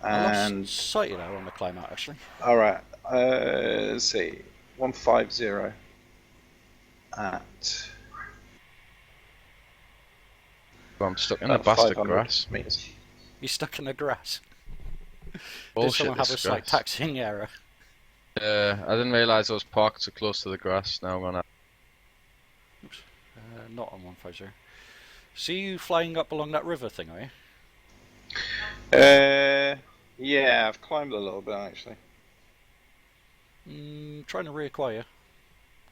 I lost and sight of that on the climb out, actually. all right. Let's see. 150 at Well, I'm stuck in the about bastard 500 grass. meters. You're stuck in the grass. Did Bullshit, someone have a this slight grass. taxiing error? I didn't realise I was parked so close to the grass. Now I'm gonna. Oops. Not on 150. See you flying up along that river thing, are you? Yeah, I've climbed a little bit actually. Trying to reacquire.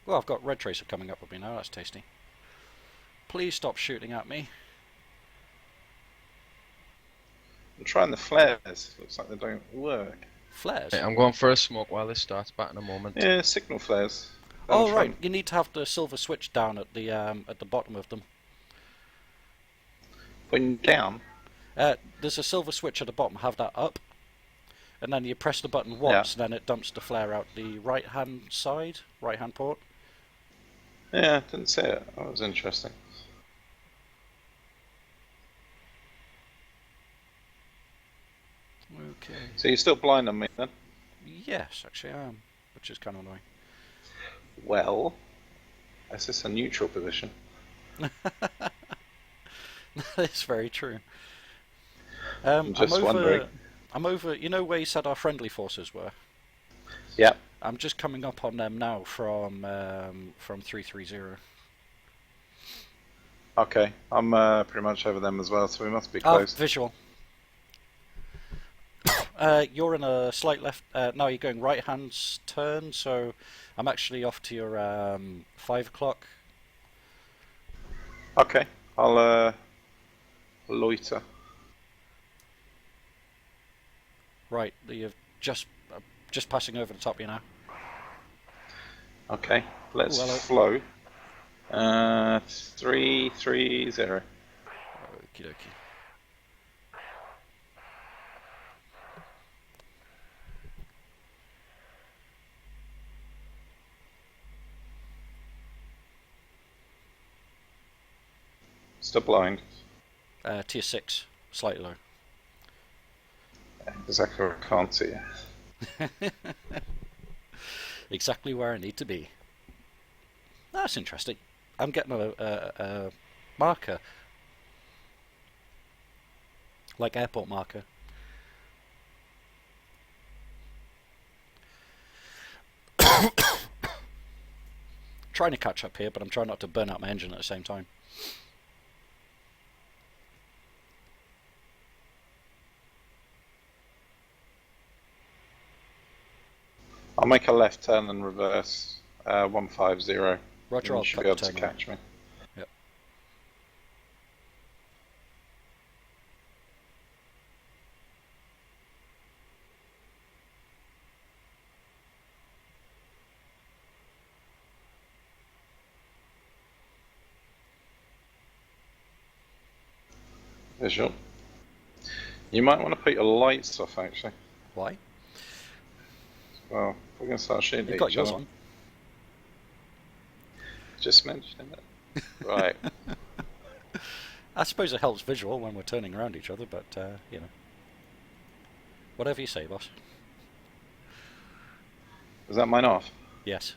Well, I've got Red Tracer coming up with me now, that's tasty. Please stop shooting at me. I'm trying the flares. Looks like they don't work. Flares? Hey, I'm going for a smoke while this starts back in a moment. Yeah, signal flares. Oh, right, you need to have the silver switch down at the bottom of them. When down? There's a silver switch at the bottom, have that up. And then you press the button once, Yeah. and then it dumps the flare out the right-hand side, right-hand port. Yeah, didn't see it. That was interesting. Okay. So you're still blind on me then? Yes, actually I am, which is kind of annoying. Well, is this a neutral position? That's very true. I'm just wondering. I'm over. You know where you said our friendly forces were? Yep. I'm just coming up on them now from 330. Okay, I'm pretty much over them as well, so we must be Oh, close. visual. You're in a slight left. Now you're going right-hand turn, so I'm actually off to your 5 o'clock. Okay, I'll loiter. Right, you're just passing over the top of you now. Okay, let's Ooh, hello. flow. 330. Okie dokie. Still blind. Tier 6, slightly low. Exactly where I can't see it. Exactly where I need to be. That's interesting. I'm getting a marker. Like airport marker. Trying to catch up here, but I'm trying not to burn out my engine at the same time. I'll make a left turn and reverse 150. Roger, You I'll should cut be able the to turn catch me. Yep. Visual. You might want to put your lights off actually. Why? Well, we're going to start shooting You've at got each yours other. on. Just mentioning it. Right. I suppose it helps visual when we're turning around each other, but, you know. Whatever you say, boss. Is that mine off? Yes.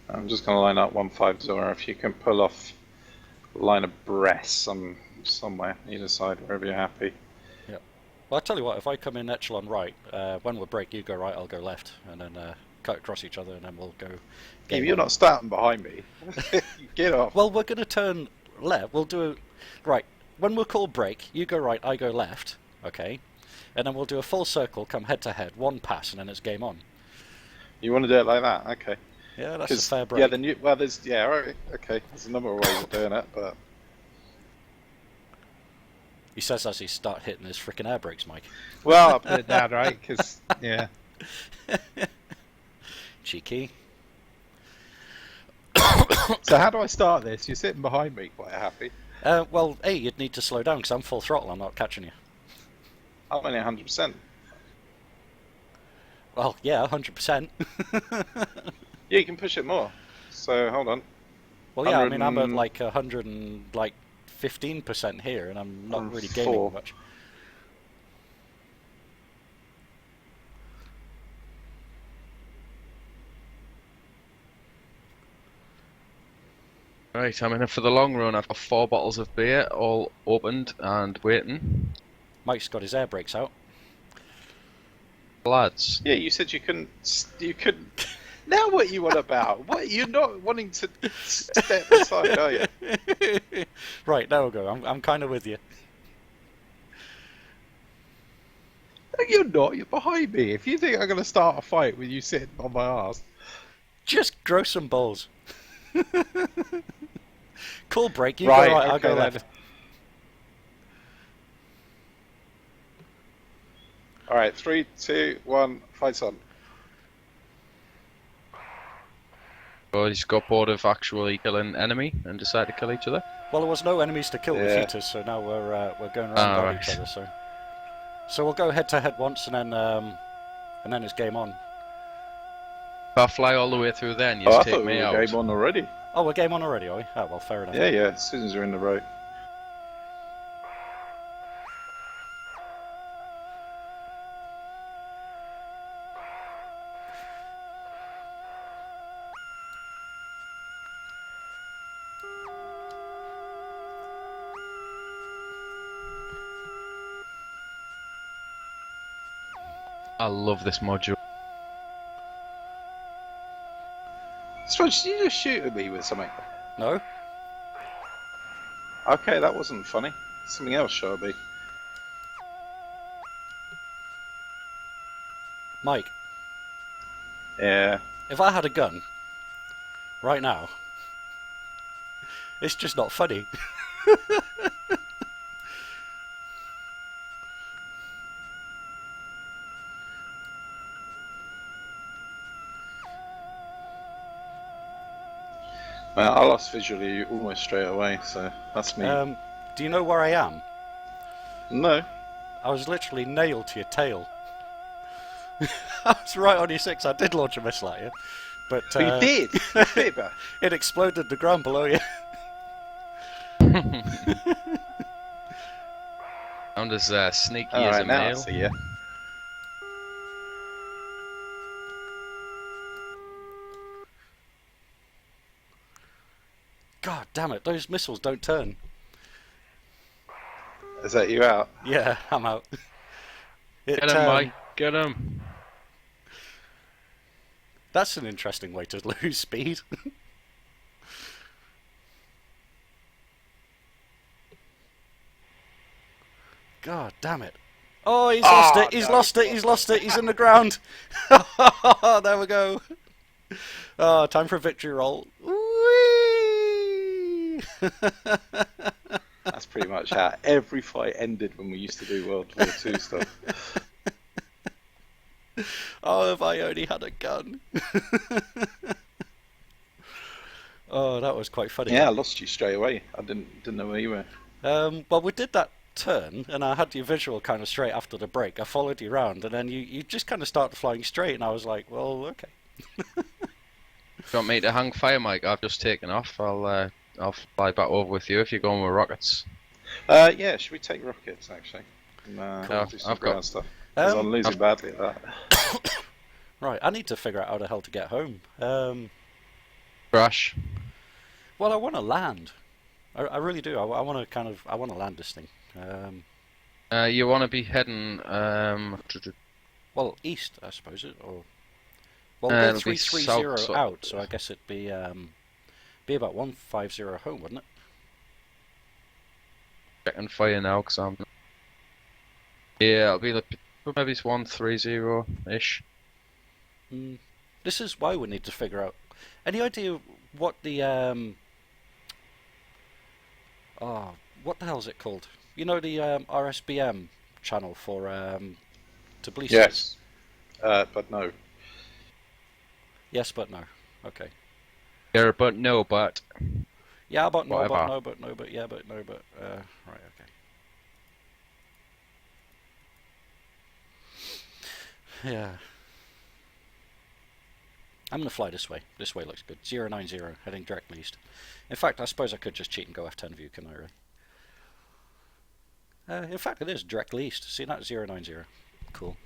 I'm just going to line up 150. If you can pull off line abreast somewhere, either side, wherever you're happy. Yep. Well, I'll tell you what, if I come in echelon right, when we break, you go right, I'll go left, and then cut across each other, and then we'll go... If game you're on. not starting behind me, get off. Well, we're going to turn left. We'll do a... Right, when we'll call break, you go right, I go left, okay? And then we'll do a full circle, come head to head, one pass, and then it's game on. You want to do it like that? Okay. Yeah, that's a fair break. Yeah, then you, well, there's, yeah, right, okay. There's a number of ways of doing it, but... He says as he start hitting his frickin' air brakes, Mike. Well, I'll put it down, right? Because, yeah. Cheeky. So how do I start this? You're sitting behind me quite happy. Well, A, you'd need to slow down, because I'm full throttle, I'm not catching you. I'm only 100%. Well, yeah, 100%. Yeah, you can push it more. So hold on. Well, yeah, I mean, I'm at 100 like 100 and like 15% here, and I'm not really gaining 104. much. Right, I'm in it for the long run. I've got 4 bottles of beer, all opened and waiting. Mike's got his air brakes out. Lads, Yeah, you said you couldn't. You couldn't. Now what you want about? What you're not wanting to step aside, are you? Right, there we go. I'm kind of with you. No, you're not. You're behind me. If you think I'm going to start a fight with you sitting on my ass, Just grow some balls. Cool break. You right? go right, I'll Okay go then. left. All right, 3, 2, 1, fights on. well, he's got bored of actually killing enemy and decided to kill each other. Well, there was no enemies to kill Yeah. defeat us, so now we're going around at right. each other. So we'll go head to head once, and then it's game on. If I fly all the way through there and you Oh, I just take thought we me were out. game on already. Oh, we're game on already, are we? Oh, well, fair enough. Yeah, yeah. As soon as you're in the row. I love this module. Sponge, did you just shoot at me with something? No? Okay, that wasn't funny. Something else shot at me. Mike, Yeah. if I had a gun right now, it's just not funny. Well, I lost visually almost straight away, so that's me. Do you know where I am? No. I was literally nailed to your tail. I was right on your 6. I did launch a missile at you, but But you did. You did, but it exploded the ground below you. I'm as sneaky all as right, a now I male. see ya. God damn it, those missiles don't turn. Is that you out? Yeah, I'm out. Get him, Mike. Get him. That's an interesting way to lose speed. God damn it. Oh, he's lost it, he's no, lost it, he's lost it, he's in the ground. There we go. Oh, time for a victory roll. Whee! That's pretty much how every fight ended when we used to do World War II stuff. Oh, if I only had a gun. Oh, that was quite funny. Yeah, I lost you straight away. I didn't know where you were. Well, we did that turn, and I had your visual kind of straight after the break. I followed you around, and then you just kind of started flying straight, and I was like, well, okay. Do you want me to hang fire, Mike? I've just taken off. I'll fly back over with you if you're going with rockets. Yeah, should we take rockets actually? And, Cool. do some I've got- ground stuff. 'Cause I'm losing badly at that. Right, I need to figure out how the hell to get home. Crash. Well, I want to land. I really do. I want to I want to land this thing. You want to be heading Well, east, I suppose it, or well, it'll we're be 330 south, out, so I guess it'd be about 150 home, wouldn't it? checking fire now because I'm. Yeah, it'll be like maybe it's 130-ish. This is why we need to figure out. Any idea what the what the hell is it called? You know, the RSBM channel for Tbilisi. Yes, but no. Yes, but no. Okay. Yeah, but no, but Yeah, but no, but Whatever. no, but no, but yeah, but no, but right, okay. Yeah. I'm going to fly this way. This way looks good. 090, heading directly east. In fact, I suppose I could just cheat and go F10 view, can I really? In fact, it is directly east. See that? 090. Cool.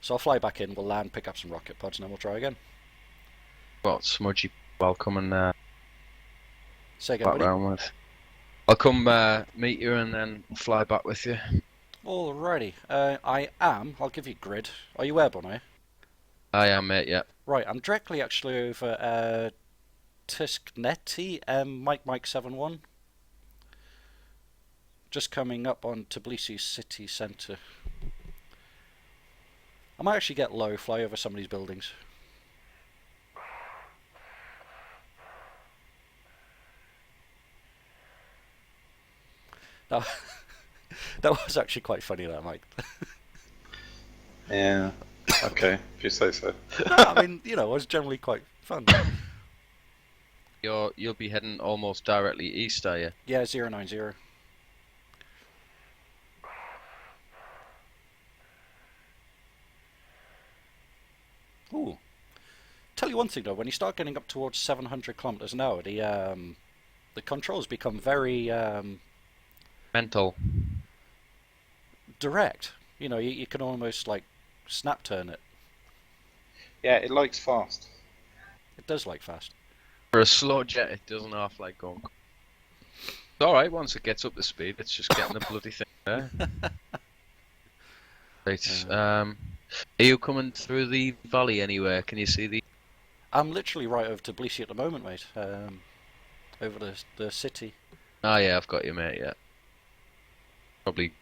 So I'll fly back in, we'll land, pick up some rocket pods, and then we'll try again. Well, Smudgy, welcome and Say again, back buddy. round with. I'll come meet you and then fly back with you. Alrighty. I am. I'll give you grid. Are you airborne, are you? I am, mate, yeah. Right, I'm directly actually over Tiskneti, Mike 71. Just coming up on Tbilisi city centre. I might actually get low, fly over some of these buildings. Now, that was actually quite funny, that, Mike. Yeah. Okay, if you say so. No, I mean, you know, it was generally quite fun. You'll be heading almost directly east, are you? Yeah, 090. Ooh. Tell you one thing though, when you start getting up towards 700 kilometers an hour, the controls become very Mental. direct. You know, you can almost like snap turn it. Yeah, it likes fast. It does like fast. For a slow jet, it doesn't half like going. It's alright, once it gets up to speed, it's just getting the bloody thing there. Right, are you coming through the valley anywhere? Can you see the... I'm literally right over to Tbilisi at the moment, mate. Over the city. Ah, yeah, I've got you, mate, yeah. Probably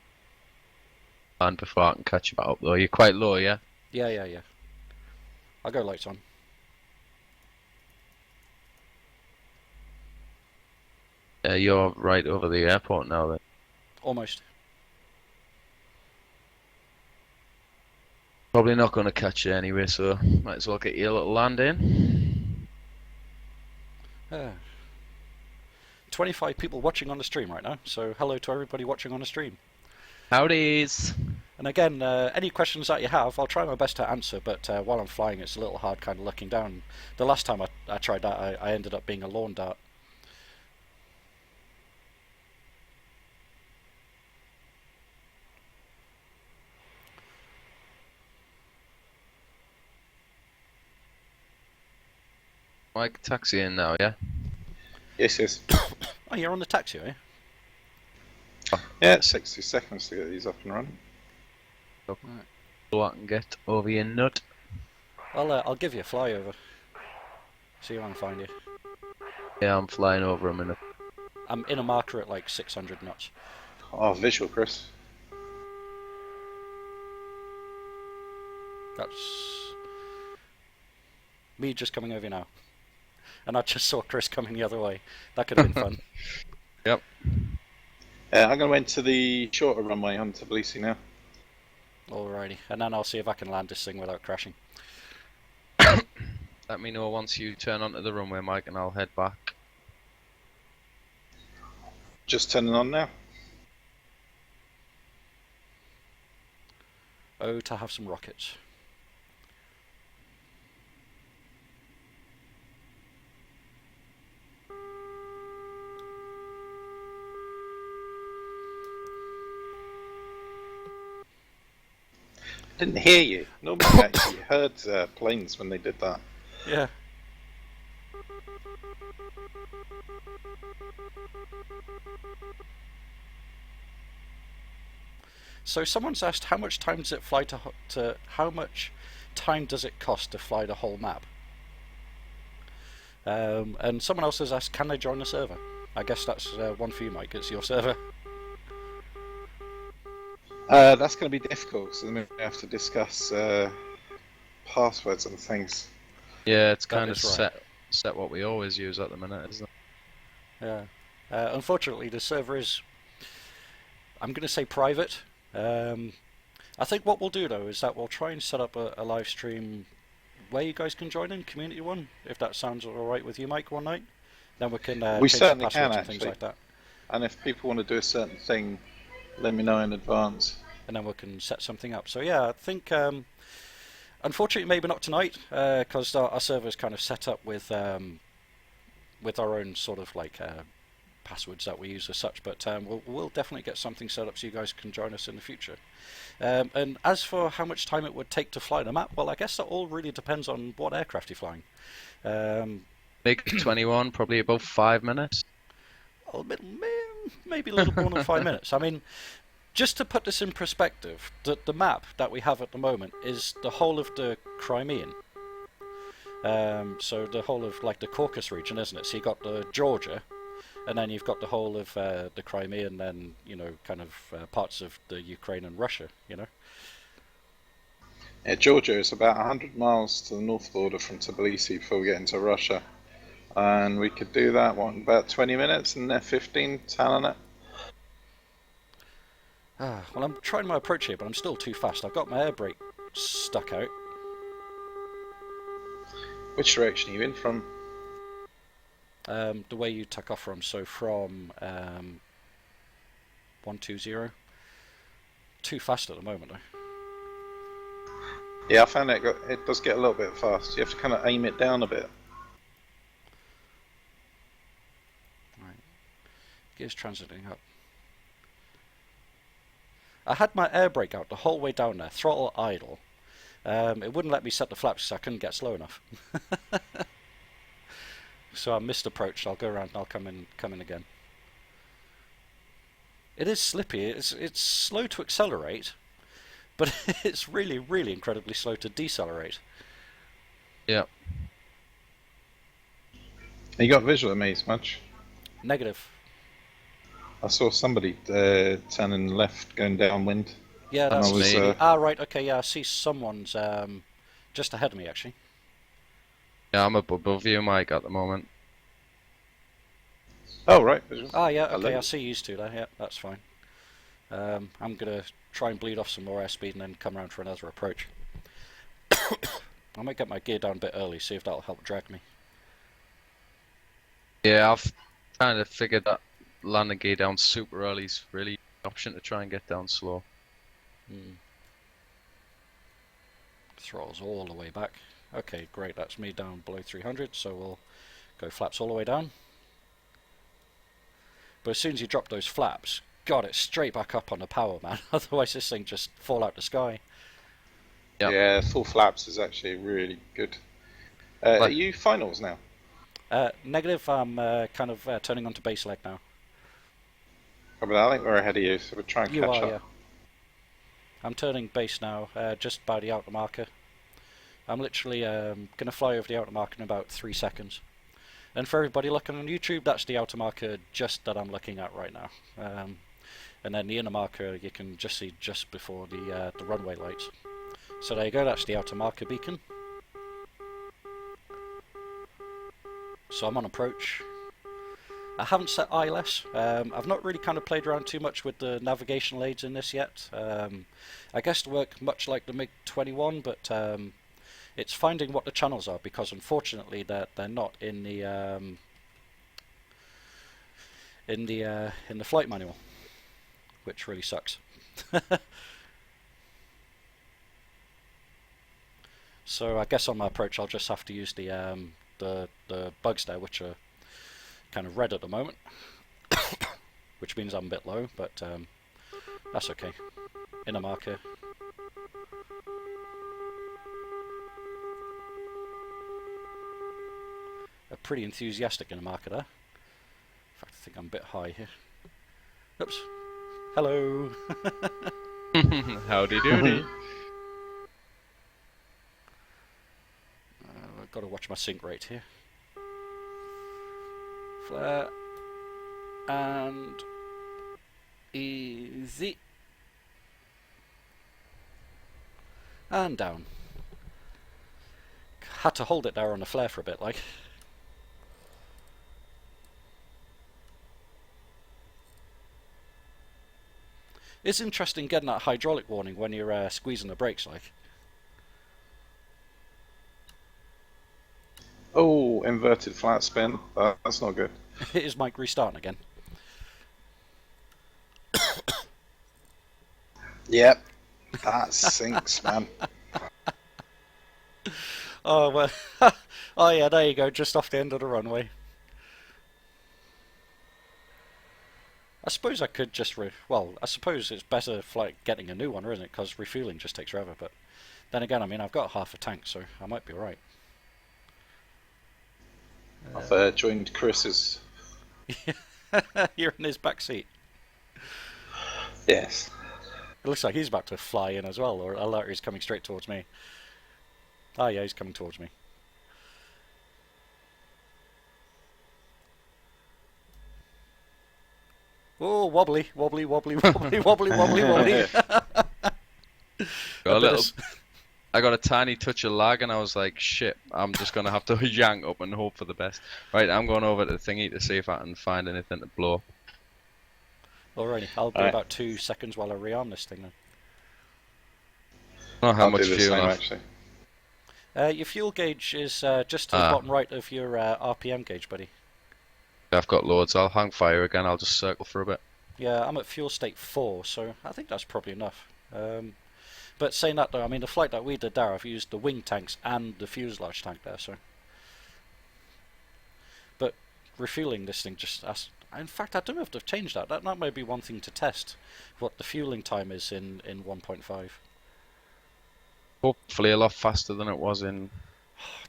land before I can catch you back up, though. You're quite low, yeah? Yeah. I'll go lights on. Yeah, you're right over the airport now, then. Almost. Probably not going to catch you anyway, so might as well get you a little land in. 25 people watching on the stream right now, so hello to everybody watching on the stream. Howdies! And again, any questions that you have, I'll try my best to answer, but while I'm flying it's a little hard kind of looking down. The last time I tried that, I ended up being a lawn dart. Mike, taxi in now, yeah? Yes. Oh, you're on the taxi, are you? Yeah, 60 seconds to get these up and running. So I can get over your nut. I'll give you a flyover. See if I can find you. Yeah, I'm flying over a minute. I'm in a marker at like 600 knots. Oh, visual, Chris. That's me just coming over now. And I just saw Chris coming the other way. That could have been fun. Yep. I'm going to enter the shorter runway on Tbilisi now. Alrighty. And then I'll see if I can land this thing without crashing. Let me know once you turn onto the runway, Mike, and I'll head back. Just turning on now. Oh, to have some rockets. I didn't hear you. Nobody actually heard planes when they did that. Yeah. So someone's asked how much time does it fly to how much time does it cost to fly the whole map? And someone else has asked, can I join the server? I guess that's one for you, Mike. It's your server. That's going to be difficult, so then we have to discuss passwords and things. Yeah, it's That kind of is right. set what we always use at the minute, isn't it? Yeah. Unfortunately, the server is, I'm going to say private. I think what we'll do though is that we'll try and set up a live stream where you guys can join in, community one, if that sounds alright with you, Mike, one night. Then we can We change the certainly passwords can, and things actually. like that. And if people want to do a certain thing, let me know in advance. And then we can set something up. So yeah, I think Unfortunately, maybe not tonight, because our server is kind of set up with our own sort of like passwords that we use as such. But we'll definitely get something set up so you guys can join us in the future. And as for how much time it would take to fly the map, well, I guess that all really depends on what aircraft you're flying. MiG-21, probably about 5 minutes. Maybe a little more than 5 minutes. I mean, just to put this in perspective, the map that we have at the moment is the whole of the Crimean. So the whole of like the Caucasus region, isn't it? So you got the Georgia, and then you've got the whole of the Crimea, and then kind of parts of the Ukraine and Russia. Yeah, Georgia is about 100 miles to the north border from Tbilisi before we get into Russia. And we could do that, in about 20 minutes in F-15, telling it. Well, I'm trying my approach here, but I'm still too fast. I've got my air brake stuck out. Which direction are you in from? The way you took off from, so from 120. Too fast at the moment, though. Yeah, I found it does get a little bit fast. You have to kind of aim it down a bit. Right. Gears transiting up. I had my air brake out the whole way down there, throttle idle. It wouldn't let me set the flaps because I couldn't get slow enough. So I missed approach. I'll go around and I'll come in again. It is slippy. It's slow to accelerate, but it's really, really incredibly slow to decelerate. Yeah. You got visual of me, Smudge? Negative. I saw somebody turning left, going downwind. Yeah, that's me. Right, okay, yeah, I see someone's just ahead of me, actually. Yeah, I'm above you, Mike, at the moment. Oh, right. Visual. Yeah, okay, Hello. I see you two there, yeah, that's fine. I'm going to try and bleed off some more airspeed and then come around for another approach. I might get my gear down a bit early, see if that'll help drag me. Yeah, I've kind of figured that landing gear down super early is really an option to try and get down slow. Throttles all the way back. Okay, great, that's me down below 300, so we'll go flaps all the way down. But as soon as you drop those flaps, God, it's straight back up on the power, man. Otherwise this thing just fall out the sky. Yep. Yeah, full flaps is actually really good. Are you finals now? Negative, I'm kind of turning onto base leg now. Oh, but I think we're ahead of you, so we'll try and You catch are, up. yeah. I'm turning base now, just by the outer marker. I'm literally going to fly over the outer marker in about 3 seconds. And for everybody looking on YouTube, that's the outer marker just that I'm looking at right now. And then the inner marker you can just see just before the runway lights. So there you go, that's the outer marker beacon. So I'm on approach. I haven't set ILS. I've not really kind of played around too much with the navigational aids in this yet. I guess to work much like the MiG-21, but it's finding what the channels are, because unfortunately they're not in the flight manual, which really sucks. So I guess on my approach I'll just have to use the bugs there, which are kind of red at the moment, which means I'm a bit low, but that's okay. Inner marker. A pretty enthusiastic inner marker there. In fact, I think I'm a bit high here. Oops. Hello. Howdy doody. I've got to watch my sync rate here. Flare. And easy. And down. Had to hold it there on the flare for a bit, like. It's interesting getting that hydraulic warning when you're squeezing the brakes, like. Oh, inverted flat spin. That's not good. Is Mike restarting again? Yep. That sinks, man. Oh well. Oh yeah, there you go, just off the end of the runway. I suppose I could just well, I suppose it's better like getting a new one, isn't it? Because refueling just takes forever. But then again, I mean, I've got half a tank, so I might be alright. I've joined Chris's. You're in his back seat. Yes. It looks like he's about to fly in as well, or alert, he's coming straight towards me. Oh yeah, he's coming towards me. Oh, wobbly, wobbly, wobbly, wobbly, wobbly, wobbly, wobbly. I got a tiny touch of lag, and I was like, shit, I'm just going to have to yank up and hope for the best. Right, I'm going over to the thingy to see if I can find anything to blow. Alrighty, I'll be about 2 seconds while I rearm this thing then. I don't know how I'll much do the fuel same, I actually. Your fuel gauge is just to the bottom right of your RPM gauge, buddy. I've got loads. I'll hang fire again. I'll just circle for a bit. Yeah, I'm at fuel state 4, so I think that's probably enough. But saying that though, I mean the flight that we did there, I've used the wing tanks and the fuselage tank there, so. But refueling this thing just, in fact I don't know if they've changed that. That might be one thing to test, what the fueling time is in 1.5. Hopefully a lot faster than it was in.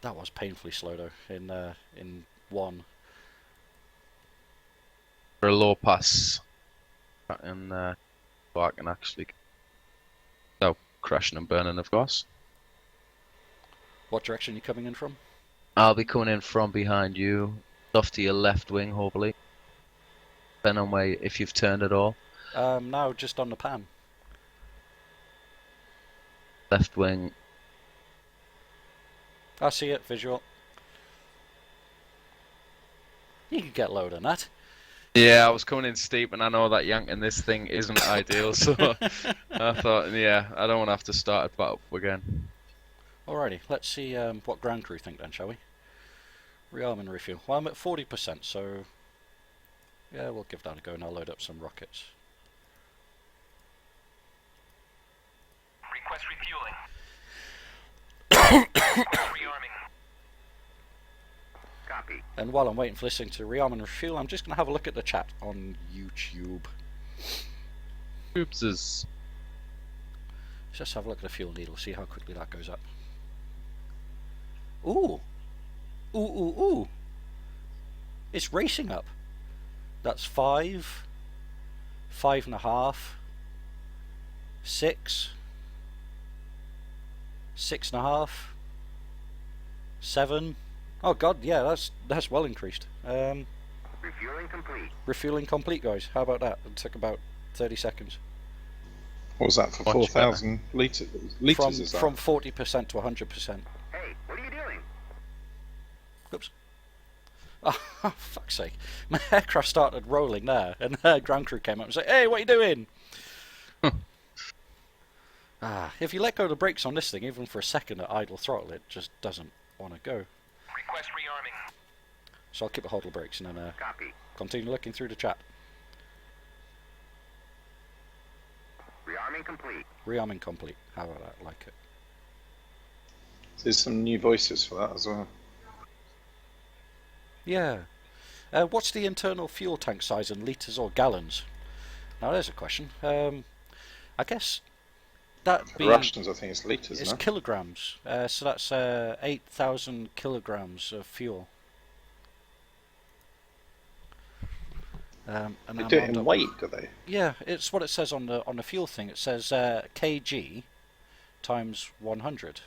That was painfully slow though in 1. For a low pass. And I can actually. Oh, crashing and burning, of course. What direction are you coming in from? I'll be coming in from behind you, off to your left wing, hopefully. Depending on where, if you've turned at all. Now just on the pan. Left wing. I see it, visual. You can get lower than that. Yeah, I was coming in steep, and I know that yanking this thing isn't ideal, so I thought, yeah, I don't want to have to start it back up again. Alrighty, let's see what ground crew think then, shall we? Rearm and refuel. Well, I'm at 40%, so yeah, we'll give that a go, and I'll load up some rockets. Request refueling. Rearming. Copy. And while I'm waiting for this thing to rearm and refuel, I'm just going to have a look at the chat on YouTube. Oopses. Let's just have a look at the fuel needle, see how quickly that goes up. Ooh! Ooh, ooh, ooh! It's racing up. That's 5, 5.5, 6, 6.5, 7. Oh god, yeah, that's well increased. Refueling complete. Refueling complete, guys. How about that? It took about 30 seconds. What was that for? Much 4,000 litres? Is that? From 40% to 100%. Hey, what are you doing? Oops. Oh, fuck's sake. My aircraft started rolling there, and the ground crew came up and said, "Hey, what are you doing?" If you let go of the brakes on this thing, even for a second at idle throttle, it just doesn't want to go. Request rearming. So I'll keep a hold of the brakes and then Copy. continue looking through the chat. Rearming complete. Rearming complete. How about that? Like it. There's some new voices for that as well. Yeah. What's the internal fuel tank size in litres or gallons? Now there's a question. I guess that being... Rations, I think it's litres, It's no? kilograms. So that's 8,000 kilograms of fuel. And They I'm do it armed in up. weight, do they? Yeah, it's what it says on the fuel thing. It says kg times 100.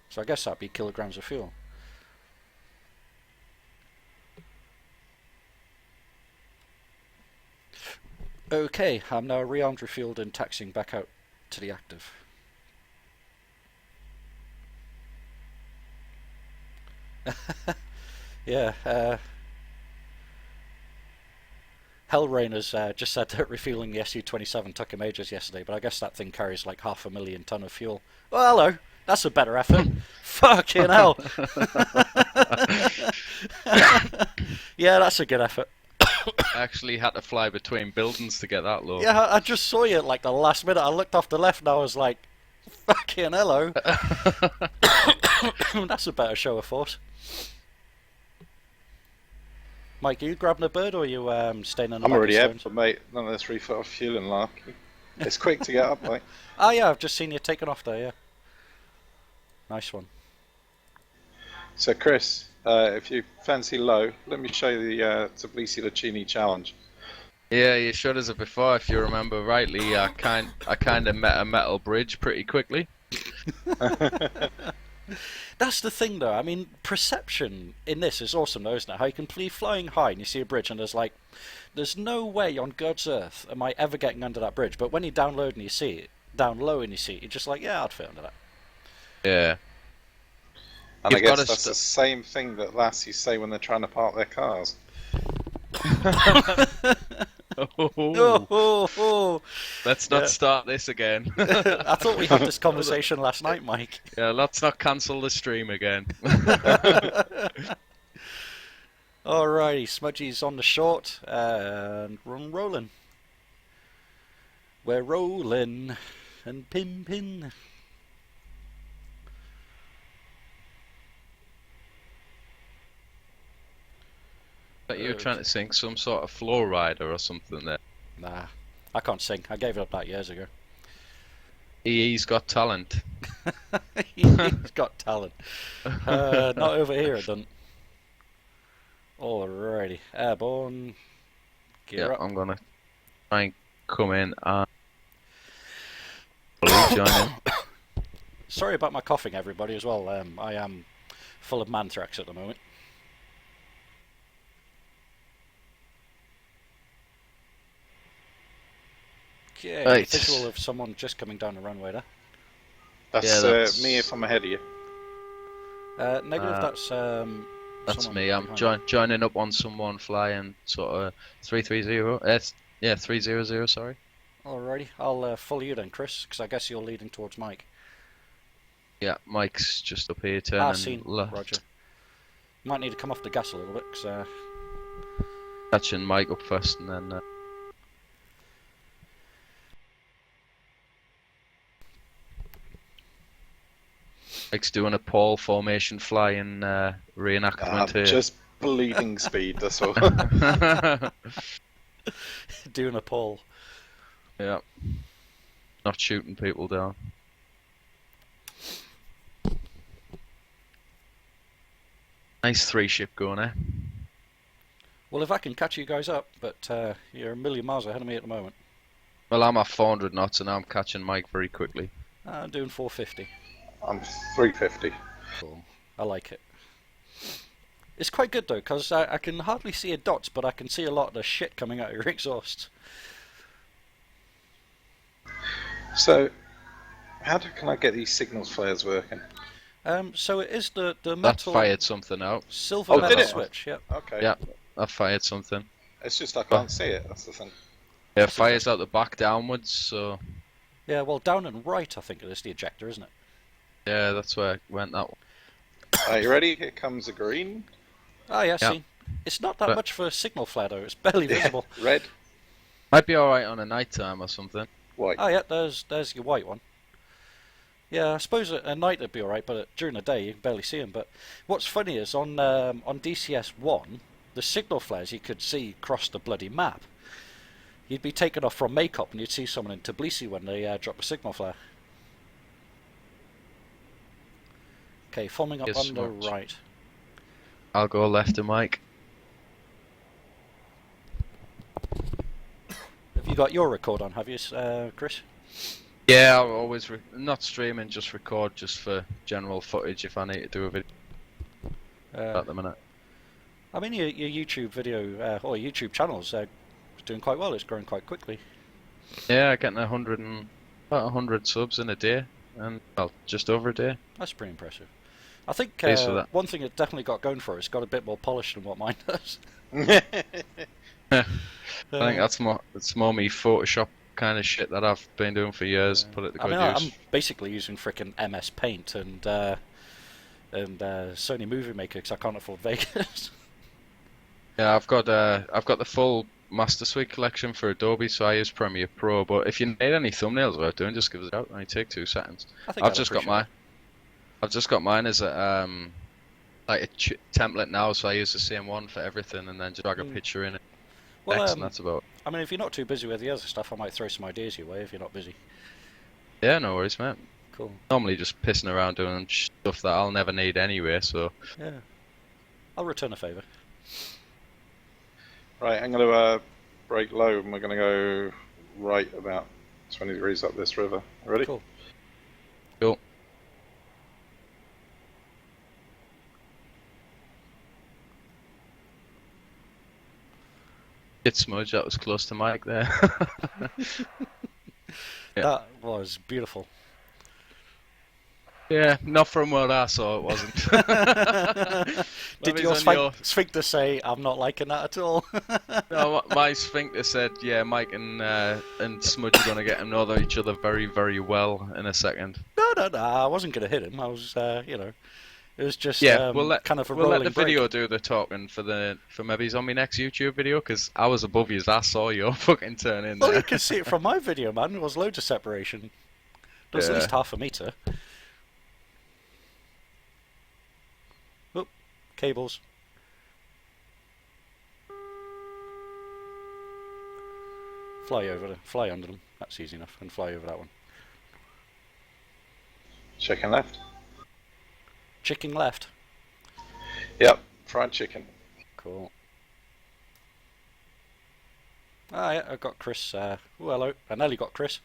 So I guess that'd be kilograms of fuel. Okay, I'm now rearmed, refueled, and taxiing back out to the active. Yeah, Hellrainer's just said that refueling the Su-27 took him ages yesterday, but I guess that thing carries like 500,000 tonne of fuel. Well, hello, that's a better effort. Fucking hell. Yeah, that's a good effort. I actually had to fly between buildings to get that low. Yeah, I just saw you at like the last minute. I looked off the left and I was like, Fucking hello. That's a better show of force. Mike, are you grabbing a bird or are you staying in the I'm back already of out, stones? but mate, none of this refill of fuel and larky. It's quick to get up, mate. Oh yeah, I've just seen you taking off there, yeah. Nice one. So, Chris, if you fancy low, let me show you the Tbilisi-Lachini challenge. Yeah, you showed us it before, if you remember rightly. I kind of met a metal bridge pretty quickly. That's the thing, though. I mean, perception in this is awesome, though, isn't it? How you can be flying high and you see a bridge, and there's no way on God's earth am I ever getting under that bridge. But when you download and you see it, down low and you see it, you're just like, yeah, I'd fit under that. Yeah. And You've I guess gotta that's the same thing that lassies say when they're trying to park their cars. Oh. Let's not Yeah. start this again. I thought we had this conversation last night, Mike. Yeah, let's not cancel the stream again. Alrighty, Smudgy's on the short and we're rolling. We're rolling and pimping. But you were trying to sing some sort of floor rider or something there. Nah, I can't sing. I gave it up that years ago. EE's got talent. He's got talent. Not over here, it doesn't. Alrighty, airborne. Gear Yeah, up. I'm gonna try and come in and join in. Sorry about my coughing, everybody, as well. I am full of manthrax at the moment. Okay, Right. visual of someone just coming down the runway there. That's, Yeah, that's- me if I'm ahead of you. Negative, That's that's someone me. I'm behind. joining up on someone flying sort of 330. Yeah, 300. Sorry. Alrighty, I'll follow you then, Chris, because I guess you're leading towards Mike. Yeah, Mike's just up here turning Seen. left, Roger. Might need to come off the gas a little bit, because catching Mike up first, and then. Mike's doing a pole formation flying reenactment here. Just bleeding speed, that's all. doing a pull. Yeah. Not shooting people down. Nice three ship going, eh? Well, if I can catch you guys up, but you're a million miles ahead of me at the moment. Well, I'm at 400 knots and I'm catching Mike very quickly. I'm doing 450. I'm 350. Cool. I like it. It's quite good though, because I can hardly see a dot, but I can see a lot of the shit coming out of your exhaust. So, can I get these signals flares working? So it is the That metal fired something out. silver Oh, metal did it? switch. Yep. Okay. Yeah. That fired something. It's just I can't see it, that's the thing. Yeah, fires out the back downwards, so Yeah. Well, down and right, I think it is the ejector, isn't it? yeah, that's where I went that one. Are you ready? Here comes the green. Ah, yeah. Yeah. See, it's not that But- much for a signal flare though. It's barely visible. Red, Might be alright on a night time or something. white. Oh yeah, there's your white one. Yeah, I suppose at night it'd be alright, but during the day you can barely see them. But what's funny is on DCS 1, the signal flares you could see across the bloody map. You'd be taken off from Makeup and you'd see someone in Tbilisi when they drop a signal flare. Okay, forming up Yes, on the much. right. I'll go left to Mike. Have you got your record on, have you, Chris? Yeah, I'll always not streaming, just record just for general footage if I need to do a video at the minute. I mean, your YouTube video, or YouTube channel's doing quite well. It's growing quite quickly. Yeah, getting about 100 subs in a day, and well, just over a day. That's pretty impressive. I think Pleased with that. one thing it definitely got going for it, it's got a bit more polish than what mine does. I think that's more me Photoshop kind of shit that I've been doing for years. Put it to I good mean, use. I'm basically using frickin' MS Paint and Sony Movie Maker because I can't afford Vegas. Yeah, I've got the full Master Suite collection for Adobe, so I use Premiere Pro. But if you need any thumbnails about doing, just give us a shout. Only take 2 seconds. I think I've I'd just got appreciate mine. it. I've just got mine as a like a template now, so I use the same one for everything, and then just drag a picture in it. Well, Text, and that's about. I mean, if you're not too busy with the other stuff, I might throw some ideas your way if you're not busy. Yeah, no worries, mate. Cool. Normally just pissing around doing stuff that I'll never need anyway, so. Yeah. I'll return a favour. Right, I'm going to break low, and we're going to go right about 20 degrees up this river. Ready? Cool. Cool. Get smudge, that was close to Mike there. Yeah. That was beautiful. Yeah, not from what I saw, it wasn't. Did Maybe your it's on your- sphincter say, I'm not liking that at all? No, my sphincter said, yeah, Mike and Smudge are going to get to know each other very, very well in a second. No, I wasn't going to hit him. I was, it was just Yeah, kind of a we'll let rolling the break. video do the talking for maybe he's on my next YouTube video, because I was above you as I saw your fucking turn in Well, there. you can see it from my video, man. There was loads of separation. There was at Yeah. least half a metre. Oop, cables. Fly under them. That's easy enough. And fly over that one. Chicken left. Chicken left. Yep, fried chicken. Cool. Ah, yeah, I got Chris. Oh, hello. I nearly got Chris.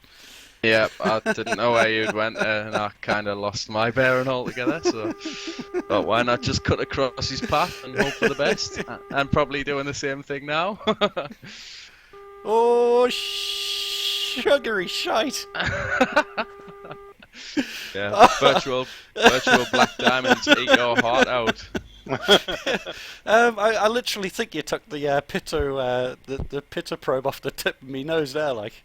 Yeah, I didn't know where you'd went, and I kind of lost my bearing altogether, so thought why not just cut across his path and hope for the best, and probably doing the same thing now. Oh, sugary shite. Yeah, virtual black diamonds eat your heart out. I literally think you took the the pitter probe off the tip of me nose there, like.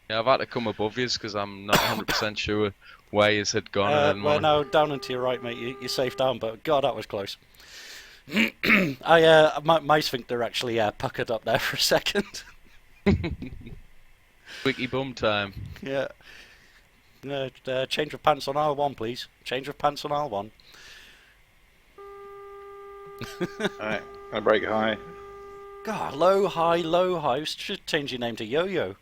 Yeah, I've had to come above you because I'm not 100% sure where you had gone. I didn't Well, want now down and to your right, mate. You're safe down, but God, that was close. My sphincter actually puckered up there for a second. Quickie bum time. Yeah. Change of pants on aisle 1, please. Change of pants on aisle 1. Alright, gonna break high. God, low, high, low, high. You should change your name to Yo-Yo.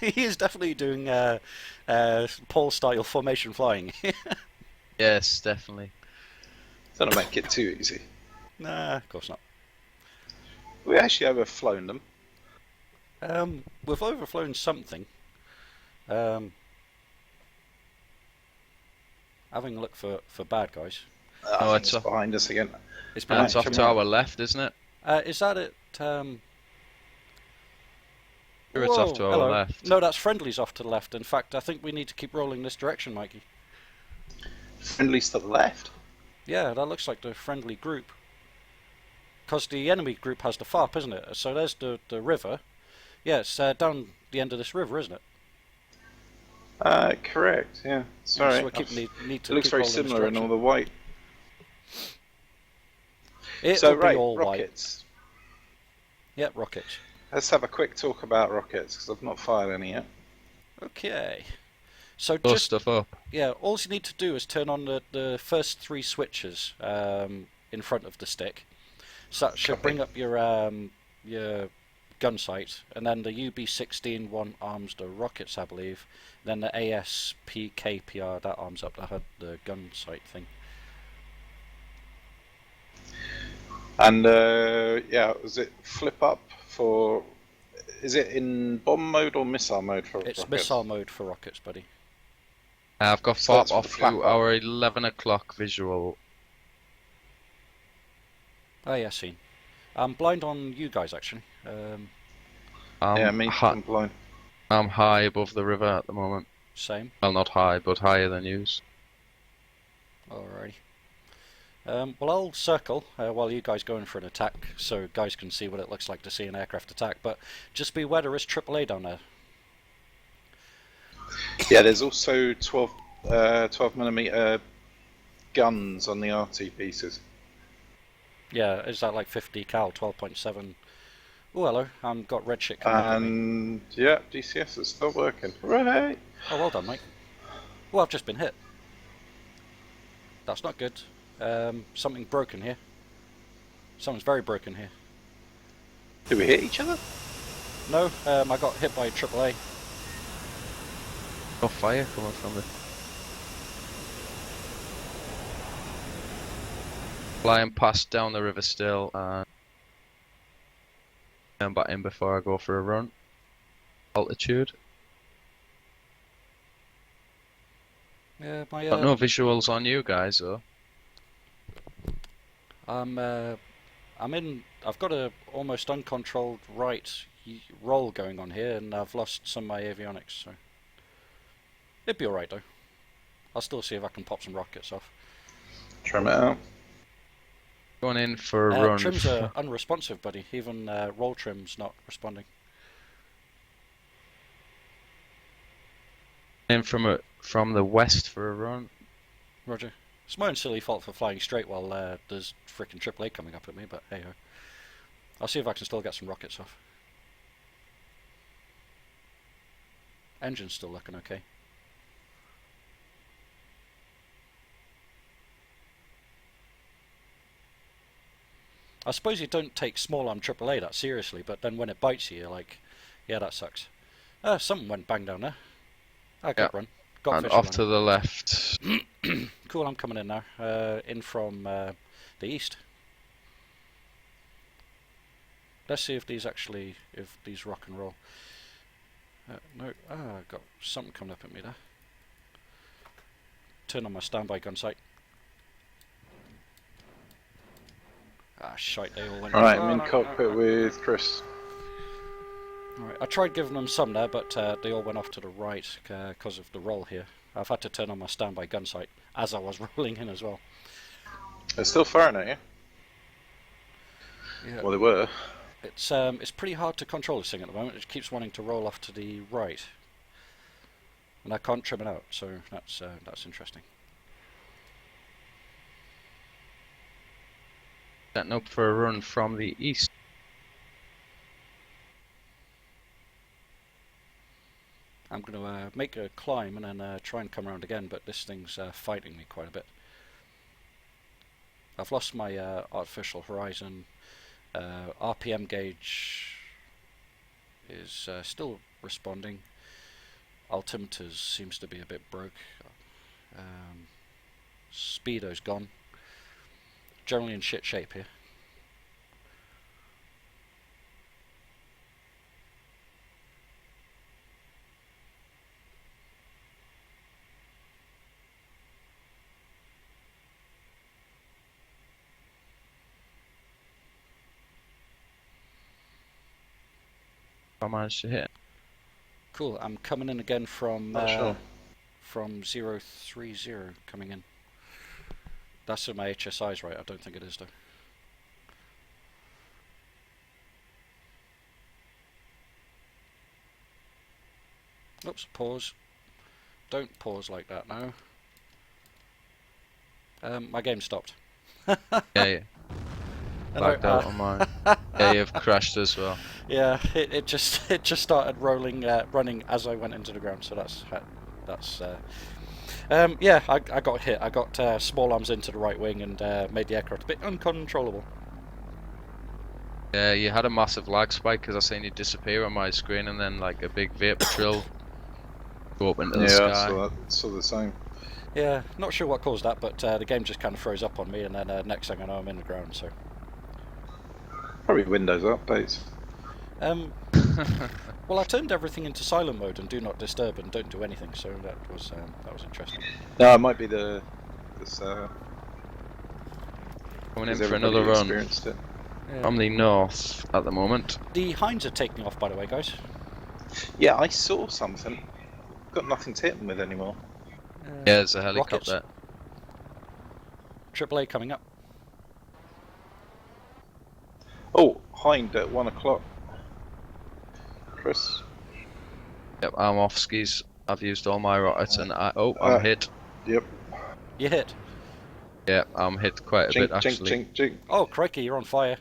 He is definitely doing Paul-style formation flying. Yes, definitely. Don't make it too easy. Nah, of course not. We actually overflown them. We've overflown something. Having a look for bad guys. Oh, It's behind us again. It's And it's off behind. to our left, isn't it? Is that it? Sure, it's off Whoa, to our hello. left. No, that's friendlies off to the left. In fact, I think we need to keep rolling this direction, Mikey. Friendly's to the left. Yeah, that looks like the friendly group. Because the enemy group has the FARP, isn't it? So there's the river. Yeah, it's down the end of this river, isn't it? Correct, yeah. Sorry. So we need to It looks keep very rolling this similar in all direction. the white. It'll So, be right, all white. rockets. Yeah, rockets. Let's have a quick talk about rockets, because I've not fired any yet. Okay. So Blow just stuff up. yeah, all you need to do is turn on the first 3 switches in front of the stick. So that should Copy. bring up your gun sight, and then the UB-16 one arms the rockets, I believe. Then the ASPKPR that arms up the gun sight thing. And, yeah, was it flip up for... Is it in bomb mode or missile mode for It's rockets? missile mode for rockets, buddy. I've got So that's FARP for off the flap to up. our 11 o'clock visual. Oh yeah, seen. I'm blind on you guys actually. Yeah, me, I'm blind. I'm high above the river at the moment. Same. Well, not high, but higher than yous. Alrighty. Well, I'll circle while you guys go in for an attack, so guys can see what it looks like to see an aircraft attack. But just be aware there is AAA down there. Yeah, there's also 12mm guns on the RT pieces. Yeah, is that like 50 cal, 12.7? Oh, hello. Got red shit coming up at me. And yeah, DCS is still working. Right. Oh, well done, mate. Well, I've just been hit. That's not good. Something broken here. Something's very broken here. Did we hit each other? No, I got hit by AAA. No fire coming from the... Flying past down the river still and turn back in before I go for a run. Altitude. Yeah, Got no visuals on you guys though. I'm in. I've got a almost uncontrolled right roll going on here, and I've lost some of my avionics. So it'd be all right though. I'll still see if I can pop some rockets off. Trim it out. Going in for a run. Trims are unresponsive, buddy. Even roll trim's not responding. In from the west for a run. Roger. It's my own silly fault for flying straight while there's frickin' AAA coming up at me, but hey ho. I'll see if I can still get some rockets off. Engine's still looking okay. I suppose you don't take small arm AAA that seriously, but then when it bites you, you're like, yeah, that sucks. Something went bang down there. Good run. Got And visual off on to the left. Cool, I'm coming in now. In from the east. Let's see if these rock and roll. No, I got something coming up at me there. Turn on my standby gun sight. Ah, shite, they all went. Alright, I'm in cockpit with Chris. Alright, I tried giving them some there, but they all went off to the right because of the roll here. I've had to turn on my standby gun sight as I was rolling in as well. They're still firing at you. Yeah. Well, they were. It's pretty hard to control this thing at the moment. It keeps wanting to roll off to the right, and I can't trim it out. So that's interesting. Setting up for a run from the east. I'm going to make a climb and then try and come around again, but this thing's fighting me quite a bit. I've lost my artificial horizon. RPM gauge is still responding. Altimeters seems to be a bit broke. Speedo's gone. Generally in shit shape here. I managed to hit. Cool, I'm coming in again from Sure. from 030 coming in. That's in my HSI's right, I don't think it is though. Oops, pause. Don't pause like that now. My game stopped. Yeah. Blacked out on mine. Yeah, you've crashed as well. Yeah, it just started rolling, running as I went into the ground. So yeah, I got hit. I got small arms into the right wing and made the aircraft a bit uncontrollable. Yeah, you had a massive lag spike because I seen you disappear on my screen and then like a big vapor trail go up into the sky. Yeah, so the same. Yeah, not sure what caused that, but the game just kind of froze up on me, and then next thing I know, I'm in the ground. So. Probably Windows updates. Well, I turned everything into silent mode and do not disturb and don't do anything, so that was interesting. No, it might be this. Going in for another run Experienced it. Yeah. from the north at the moment. The Hinds are taking off, by the way, guys. Yeah, I saw something. Got nothing to hit them with anymore. Yeah, there's a helicopter. AAA coming up. Oh, Hind at 1 o'clock. Chris. Yep, I'm off skis. I've used all my rockets and I'm hit. Yep. You hit. Yeah, I'm hit quite a bit Jink, jink, actually. jink, jink. Oh, crikey, you're on fire.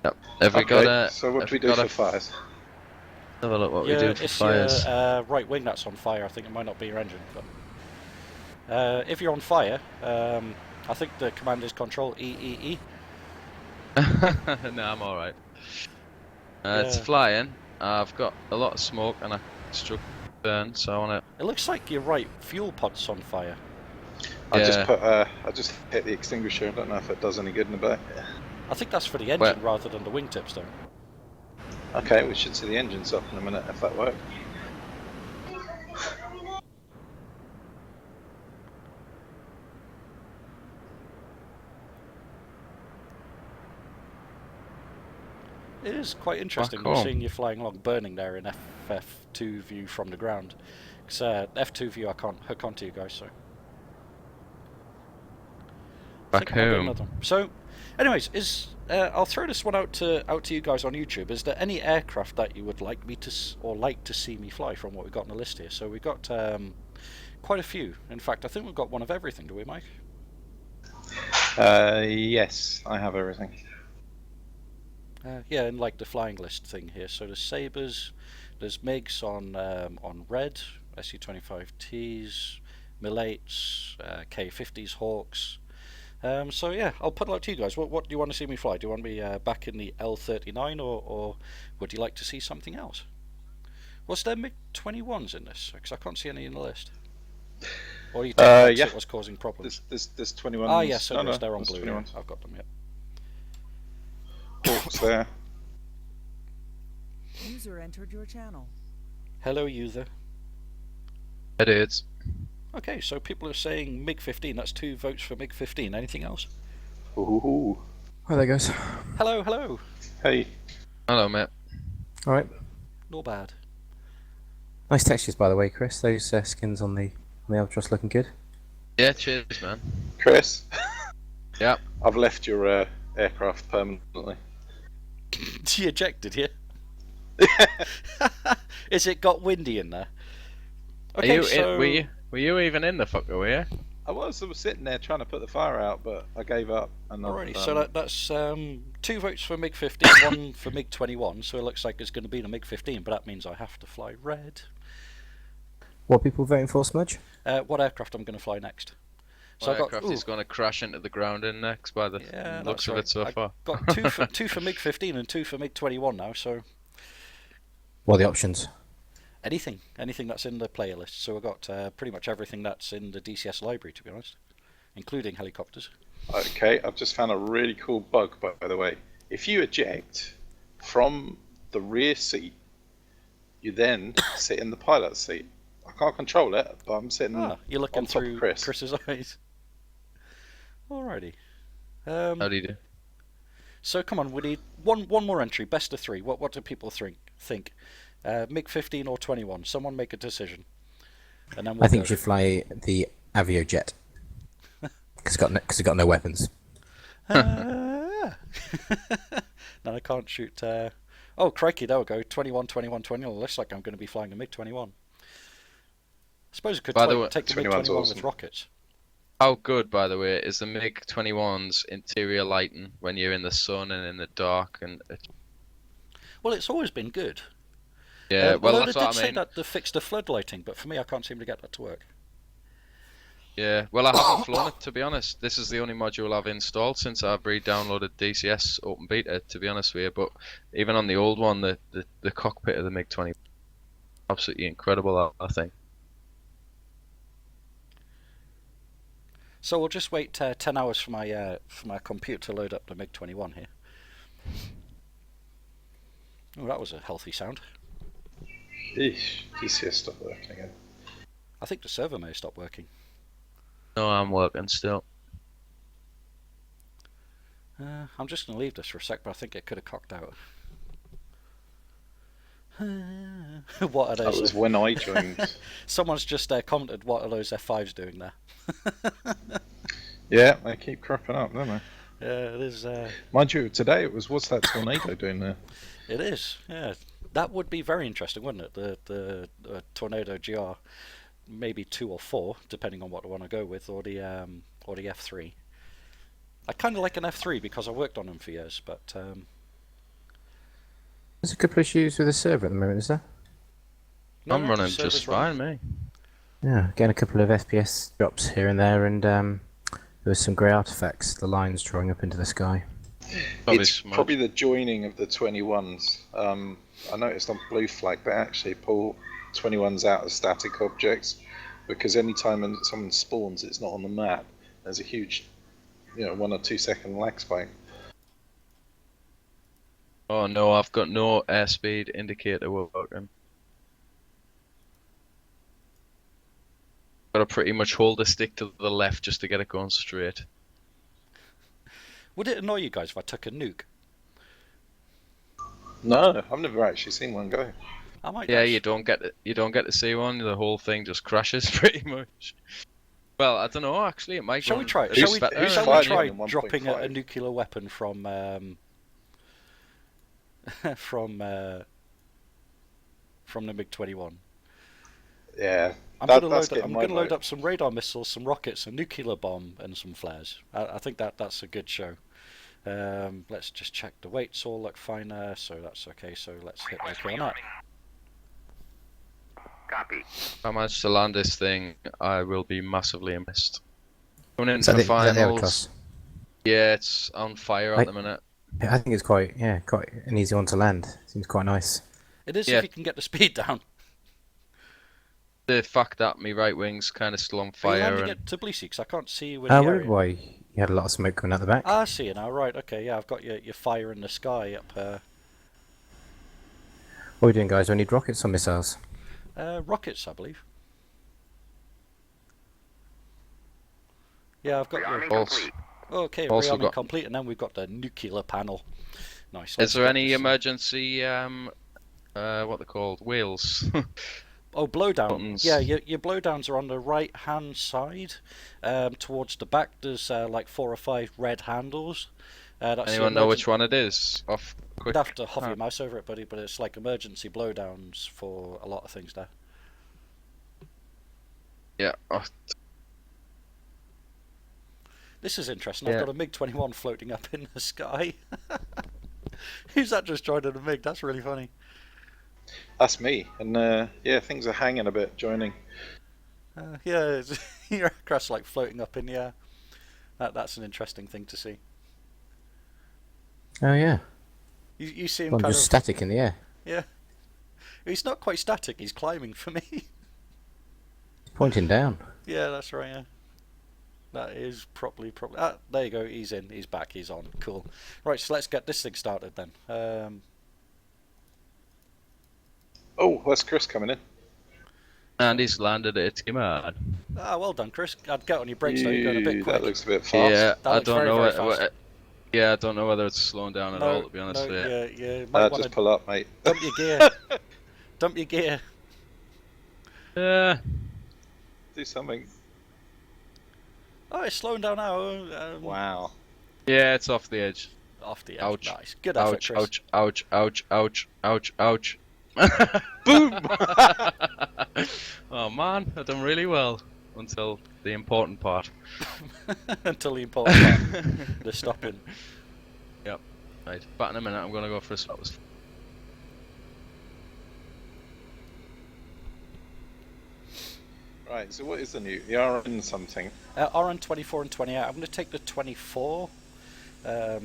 Yep. Have we Okay, got a? so what have do we we do got for a? fires? Have a look what we Yeah, do for it's fires. your right wing that's on fire. I think it might not be your engine, but if you're on fire, I think the command is Control E. No, I'm all right. It's Yeah. flying. I've got a lot of smoke and I struck burn, so I want It looks like your right fuel pod's on fire. I just Yeah. put I just hit the extinguisher. I don't know if it does any good in the back. I think that's for the engine rather than the wingtips, though. Okay, we should see the engines up in a minute if that works. It is quite interesting cool. seeing you flying along, burning there in FF2 view from the ground. Because F2 view I can't hook onto you guys, so. I back think I might get home. another one. So, anyways, I'll throw this one out to you guys on YouTube. Is there any aircraft that you would like me to like to see me fly from what we've got on the list here? So we've got quite a few. In fact, I think we've got one of everything, do we, Mike? Yes, I have everything. Yeah, and like the flying list thing here. So there's Sabres, there's MiGs on red, SU-25Ts, Mill-8s, K-50s, Hawks. So yeah, I'll put it out to you guys. What do you want to see me fly? Do you want me back in the L-39, or would you like to see something else? Was there MiG-21s in this? Because I can't see any in the list. Or you think yeah. it was causing problems? There's 21. Ah, yes, so no, they're on there's blue. 21. Yeah, I've got them. Yeah. Hawks there. User entered your channel. Hello, user. It is. Okay, so people are saying MiG-15. That's 2 votes for MiG-15. Anything else? Ooh. Hi there, guys. Hello, hello. Hey. Hello, mate. All right. Not bad. Nice textures, by the way, Chris. Those skins on the Albatros looking good. Yeah, cheers, man. Chris. Yeah. I've left your aircraft permanently. She ejected here. Is it got windy in there? Okay, Are you so were you even in the fucker, were you? I was sitting there trying to put the fire out, but I gave up. And alrighty, I've, so that's 2 votes for MiG-15, 1 for MiG-21. So it looks like it's going to be the MiG-15, but that means I have to fly red. What are people voting for, Smudge? What aircraft I'm going to fly next? So What I got aircraft is going to crash into the ground in next by the yeah, looks that's of right. it so I far. got two for MiG-15 and 2 for MiG-21 now. So What are the options? anything that's in the player list. So we've got pretty much everything that's in the DCS library, to be honest, including helicopters. Okay, I've just found a really cool bug, by the way. If you eject from the rear seat, you then sit in the pilot's seat. I can't control it, but I'm sitting You're looking on top through of Chris. Chris's eyes. Alrighty. How do you do? So come on, we need one more entry, best of 3. What do people think? MiG-15 or 21? Someone make a decision, and then we'll I think go. you should fly the Aviojet. Because it's got no weapons. Then I can't shoot. Oh crikey! There we go. 21. Looks like I'm going to be flying a MiG-21. I suppose I could By the way, take the 21's MiG-21 awesome. with rockets. How good, by the way, is the MiG-21's interior lighting when you're in the sun and in the dark? And Well, it's always been good. yeah, well, although that's they did what I say mean. that they fixed the flood lighting, but for me, I can't seem to get that to work. Yeah, well, I haven't flown it, to be honest. This is the only module I've installed since I've re-downloaded DCS Open Beta, to be honest with you. But even on the old one, the cockpit of the MiG-20, absolutely incredible, I think. So we'll just wait 10 hours for my computer to load up the MiG-21 here. Oh, that was a healthy sound. Eesh, DCS stopped working again. I think the server may stop working. No, I'm working still. I'm just going to leave this for a sec, but I think it could have cocked out. What are That those? was when I joined. Someone's just commented, what are those F5s doing there? Yeah, they keep cropping up, don't they? Yeah, it is. Mind you, today what's that tornado doing there? It is, yeah. That would be very interesting, wouldn't it? The Tornado GR, maybe 2 or 4, depending on what I want to go with, or the or the F3. I kind of like an F3 because I worked on them for years, but There's a couple of issues with the server at the moment, is there? no, I'm the running server's just running. fine, me. Yeah, getting a couple of FPS drops here and there, and there was some grey artifacts, the lines drawing up into the sky. Probably It's smudge. probably the joining of the 21s. I noticed on Blue Flag they actually pull 21s out as static objects because anytime someone spawns, it's not on the map. There's a huge, 1 or 2 second lag spike. Oh no, I've got no airspeed indicator working. Gotta pretty much hold the stick to the left just to get it going straight. Would it annoy you guys if I took a nuke? No, I've never actually seen one go. I might. Yeah, you don't get to see one. The whole thing just crashes pretty much. Well, I don't know. Actually, it might. Shall we run try? a Shall bit we? better. who's Shall we fired try in 1.5? dropping a nuclear weapon from from the MiG-21? Yeah, I'm that's gonna getting load up some radar missiles, some rockets, a nuclear bomb, and some flares. I think that's a good show. Let's just check the weights all look fine there, so that's okay. So let's hit OK on that. Copy. If I manage to land this thing, I will be massively impressed. Going in Is for that the finals. Albatross? Yeah, it's on fire at the minute. Yeah, I think it's quite an easy one to land. Seems quite nice. It is Yeah. if you can get the speed down. The fact that my right wing's kind of still on Are you fire landing and it to Bleasy? Because I can't see you in I the wondered area. why you had a lot of smoke coming out the back. Ah, I see you now. Right, okay, yeah, I've got your fire in the sky up What are we doing, guys? Do I need rockets or missiles? rockets, I believe. Yeah, I've got your... Rearming False. complete. Okay, Also rearming got- complete, and then we've got the nuclear panel. Nice. Is let's there get any this- emergency what they're called, wheels? Oh, blowdown. buttons? Yeah, your blowdowns are on the right-hand side. Towards the back, there's like 4 or 5 red handles. That's the Anyone know emergen- which one it is? Off quick. You'd have to hover Ah. your mouse over it, buddy, but it's like emergency blowdowns for a lot of things there. Yeah. Oh, This is interesting. Yeah. I've got a MiG-21 floating up in the sky. Who's that just joined in a MiG? That's really funny. That's me, and yeah, things are hanging a bit, joining. Yeah, your aircraft's like floating up in the air. That's an interesting thing to see. Oh yeah. You see him Well, kind just of... static in the air. Yeah. He's not quite static, he's climbing for me. Pointing down. Yeah, that's right, yeah. That is properly... Ah, there you go, he's in, he's back, he's on. Cool. Right, so let's get this thing started then. Oh, that's Chris coming in. And he's landed it. Come on. Well done, Chris. I'd get on your brakes though, you're going a bit quick. That looks a bit fast. Yeah, That I looks don't very, know. very What, fast. yeah, I don't know whether it's slowing down at all. To be honest no, with you. yeah, might want Just to pull up, mate. dump your gear. Dump your gear. Yeah. Do something. Oh, it's slowing down now. Wow. Yeah, it's off the edge. Off the edge. Ouch. Nice. Good effort, Ouch! Chris. Ouch! Ouch! Ouch! Ouch! Ouch! Ouch! Boom! Oh man, I've done really well until the important part. Until the important part. The stopping. Yep. Right. Back in a minute. I'm gonna go for a stop. Right, so what is the new? The RN something. RN 24 and 28. I'm going to take the 24. Yeah,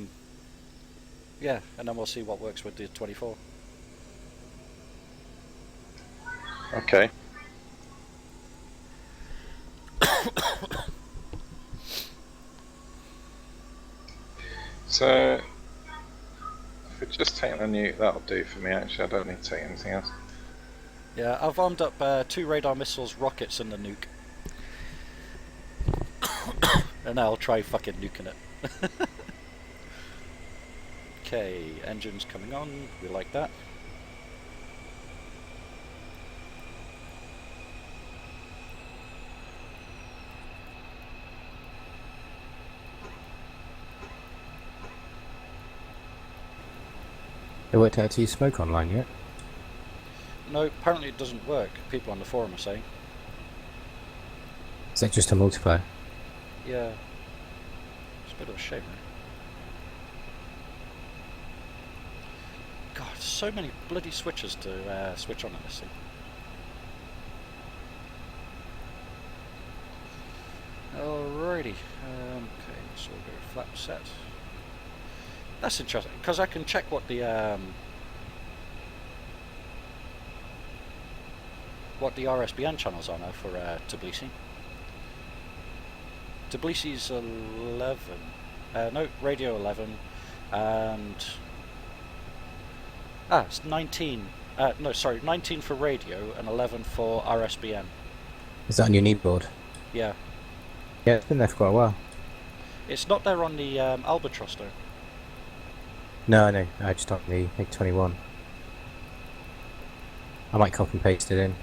and then we'll see what works with the 24. Okay. So, if we just take the nuke, that'll do for me actually. I don't need to take anything else. Yeah, I've armed up 2 radar missiles, rockets, and the nuke. And I'll try fucking nuking it. Okay, engines coming on. We like that. They worked out to use smoke online yet? No, apparently it doesn't work. People on the forum are saying. Is that just a multiplayer? Yeah. a bit of a shame, really. God, so many bloody switches to switch on in this thing. Alrighty. Okay, so we'll go flap set. That's interesting, because I can check what the RSBN channels are now for Tbilisi. Tbilisi's 11. No, radio 11, and it's 19. No, sorry, 19 for radio and 11 for RSBN. Is that on your kneeboard? Yeah. Yeah, it's been there for quite a while. It's not there on the Albatross though. No, I just on the MiG-21. I might copy and paste it in.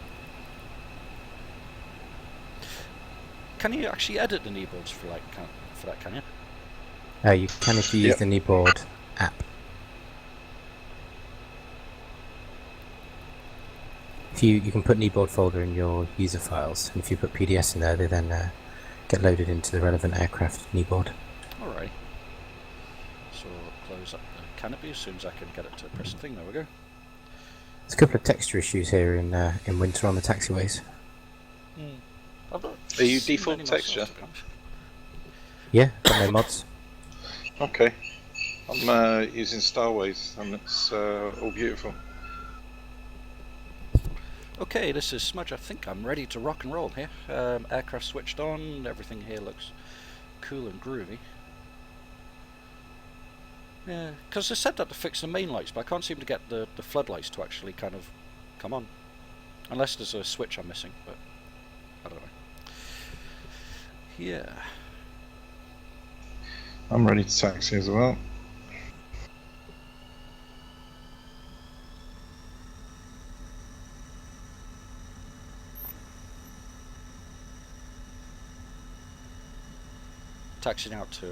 Can you actually edit the kneeboards for that? Can you? You can if you use the kneeboard app. If you can put kneeboard folder in your user files, and if you put PDS in there, they then get loaded into the relevant aircraft kneeboard. Alright. So close up the canopy as soon as I can get it to press the thing. There we go. There's a couple of texture issues here in winter on the taxiways. I've not Are you seen default many texture? myself, to be honest. Yeah, got no mods. Okay. I'm using Starways, and it's all beautiful. Okay, this is Smudge. I think I'm ready to rock and roll here. Aircraft switched on. Everything here looks cool and groovy. Yeah, because they said that to fix the main lights, but I can't seem to get the floodlights to actually kind of come on. Unless there's a switch I'm missing, but I don't know. Yeah. I'm ready to taxi as well. Taxiing out to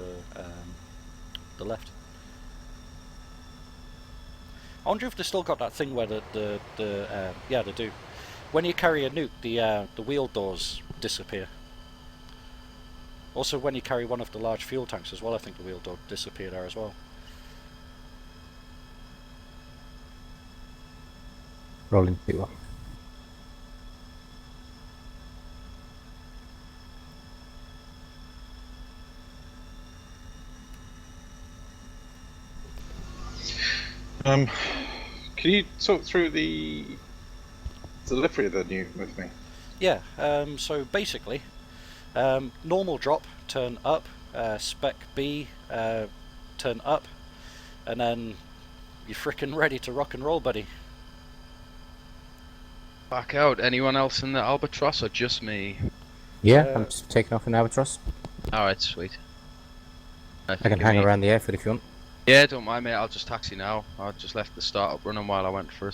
the left. I wonder if they still got that thing where yeah, they do. When you carry a nuke, the wheel doors disappear. Also, when you carry one of the large fuel tanks as well, I think the wheel door disappear there as well. Rolling 2-1. Can you talk through the delivery of the nuke with me? Yeah, so basically, normal drop, turn up, spec B, turn up, and then you're frickin' ready to rock and roll, buddy. Back out. Anyone else in the Albatross or just me? Yeah, I'm just taking off an Albatross. Alright, sweet. I can hang around the airfield if you want. Yeah, don't mind mate, I'll just taxi now. I just left the startup running while I went for a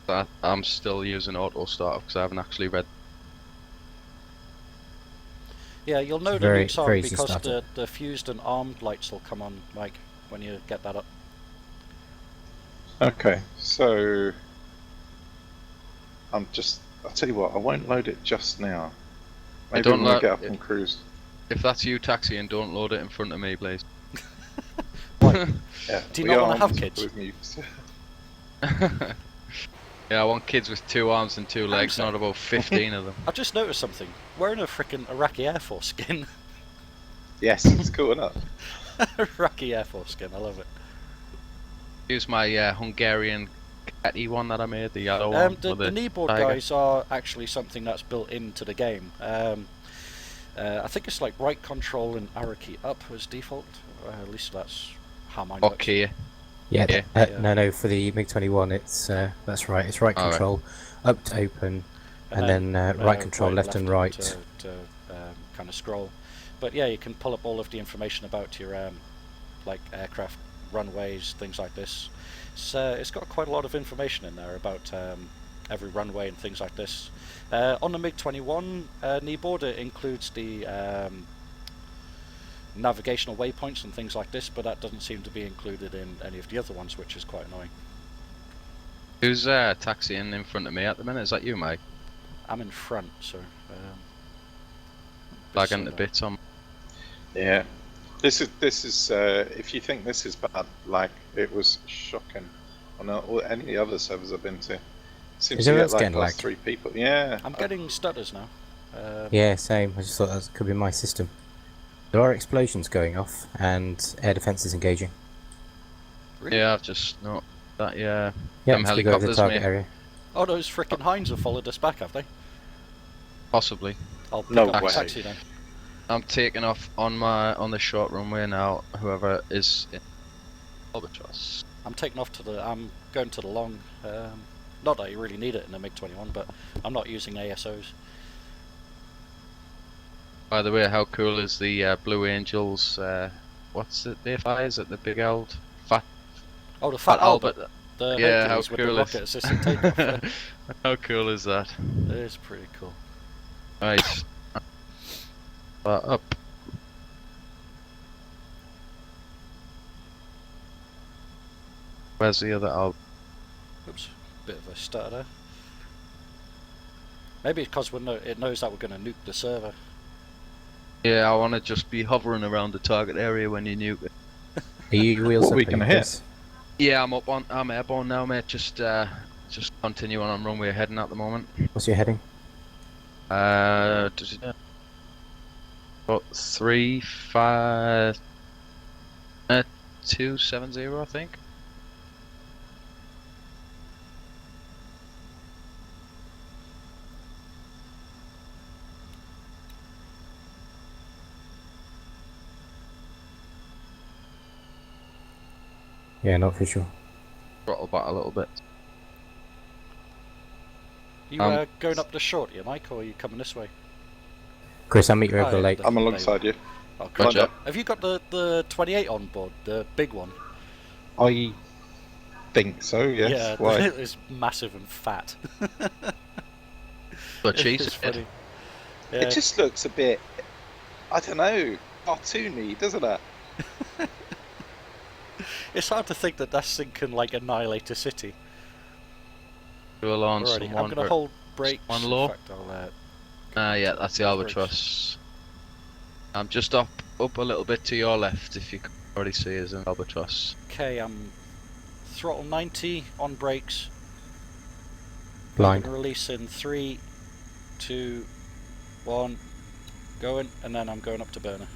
but I'm still using auto startup because I haven't actually read. Yeah, you'll know the Very- nukes on very easy because startup. the fused and armed lights will come on, Mike, when you get that up. Okay, so I'll tell you what, I won't load it just now. Maybe don't when I lo- get up and cruise. If that's you taxiing, don't load it in front of me, please. Why? Yeah, Do you we not wanna are have on kids? with mutes. Yeah, I want kids with 2 arms and 2 legs, sorry. not about 15 of them. I've just noticed something. Wearing a frickin' Iraqi Air Force skin. Yes, it's cool enough. Iraqi Air Force skin, I love it. Use my Hungarian catty one that I made, the yellow one. The with kneeboard tiger. guys are actually something that's built into the game. I think it's like right control and arrow key up as default. At least that's how mine works. Okay. Yeah, Yeah. no, for the MiG-21 it's that's right, it's right Alright. control, up to open, and then right control left and right. to kind of scroll. But yeah, you can pull up all of the information about your like aircraft runways, things like this. It's got quite a lot of information in there about every runway and things like this. On the MiG-21 kneeboard, it includes the navigational waypoints and things like this, but that doesn't seem to be included in any of the other ones, which is quite annoying. Who's taxiing in front of me at the minute? Is that you, Mike? I'm in front, so lagging to bits on. Yeah. This is if you think this is bad, like it was shocking on any of the other servers I've been to. Seems Is to it get else like getting plus lagged? 3 people. Yeah. I'm getting stutters now. Yeah, same. I just thought that could be my system. There are explosions going off, and air defense is engaging. Really? Yeah, I've just not that. Yeah, Yeah, them it's gonna go over the helicopters, target mate. area. Oh, those frickin' Hinds have followed us back, have they? Possibly. I'll pick No up way. the taxi then. I'm taking off on the short runway now. Whoever is in Albatross. I'm going to the long. Not that you really need it in the MiG-21, but I'm not using ASOs. By the way, how cool is the Blue Angels? What's it? They fly? Is it the big old fat? Oh, the Fat Albert. The Yeah, Hercules how with the cool rocket assisted takeoff. How cool is that? It is pretty cool. Right. Up. Where's the other Albert? Oops, bit of a stutter there. Maybe it's because it knows that we're going to nuke the server. Yeah, I want to just be hovering around the target area when you nuke it. Are you wheels What up? are we gonna hit? Yeah, I'm airborne now, mate. Just continue on runway heading at the moment. What's your heading? Does it? About 35270, I think. Yeah, not official. Throttle back a little bit. You going up the short here, Mike, or are you coming this way? Chris, I'll meet you over the yeah, lake. I'm alongside you. Oh, Roger. gotcha. Have you got the 28 on board, the big one? I think so, yes. Yeah, Why? it's massive and fat. But cheese It's is funny. Yeah. It just looks a bit, I don't know, cartoony, doesn't it? It's hard to think that thing can like annihilate a city. Fuel on, Alrighty, I'm someone. going to hold brakes. one low. In fact, I'll, Yeah, that's the Albatross. I'm just up a little bit to your left, if you can already see us in Albatross. okay, I'm throttle 90 on brakes. Blind. Release in 3, 2, 1, going, and then I'm going up to burner.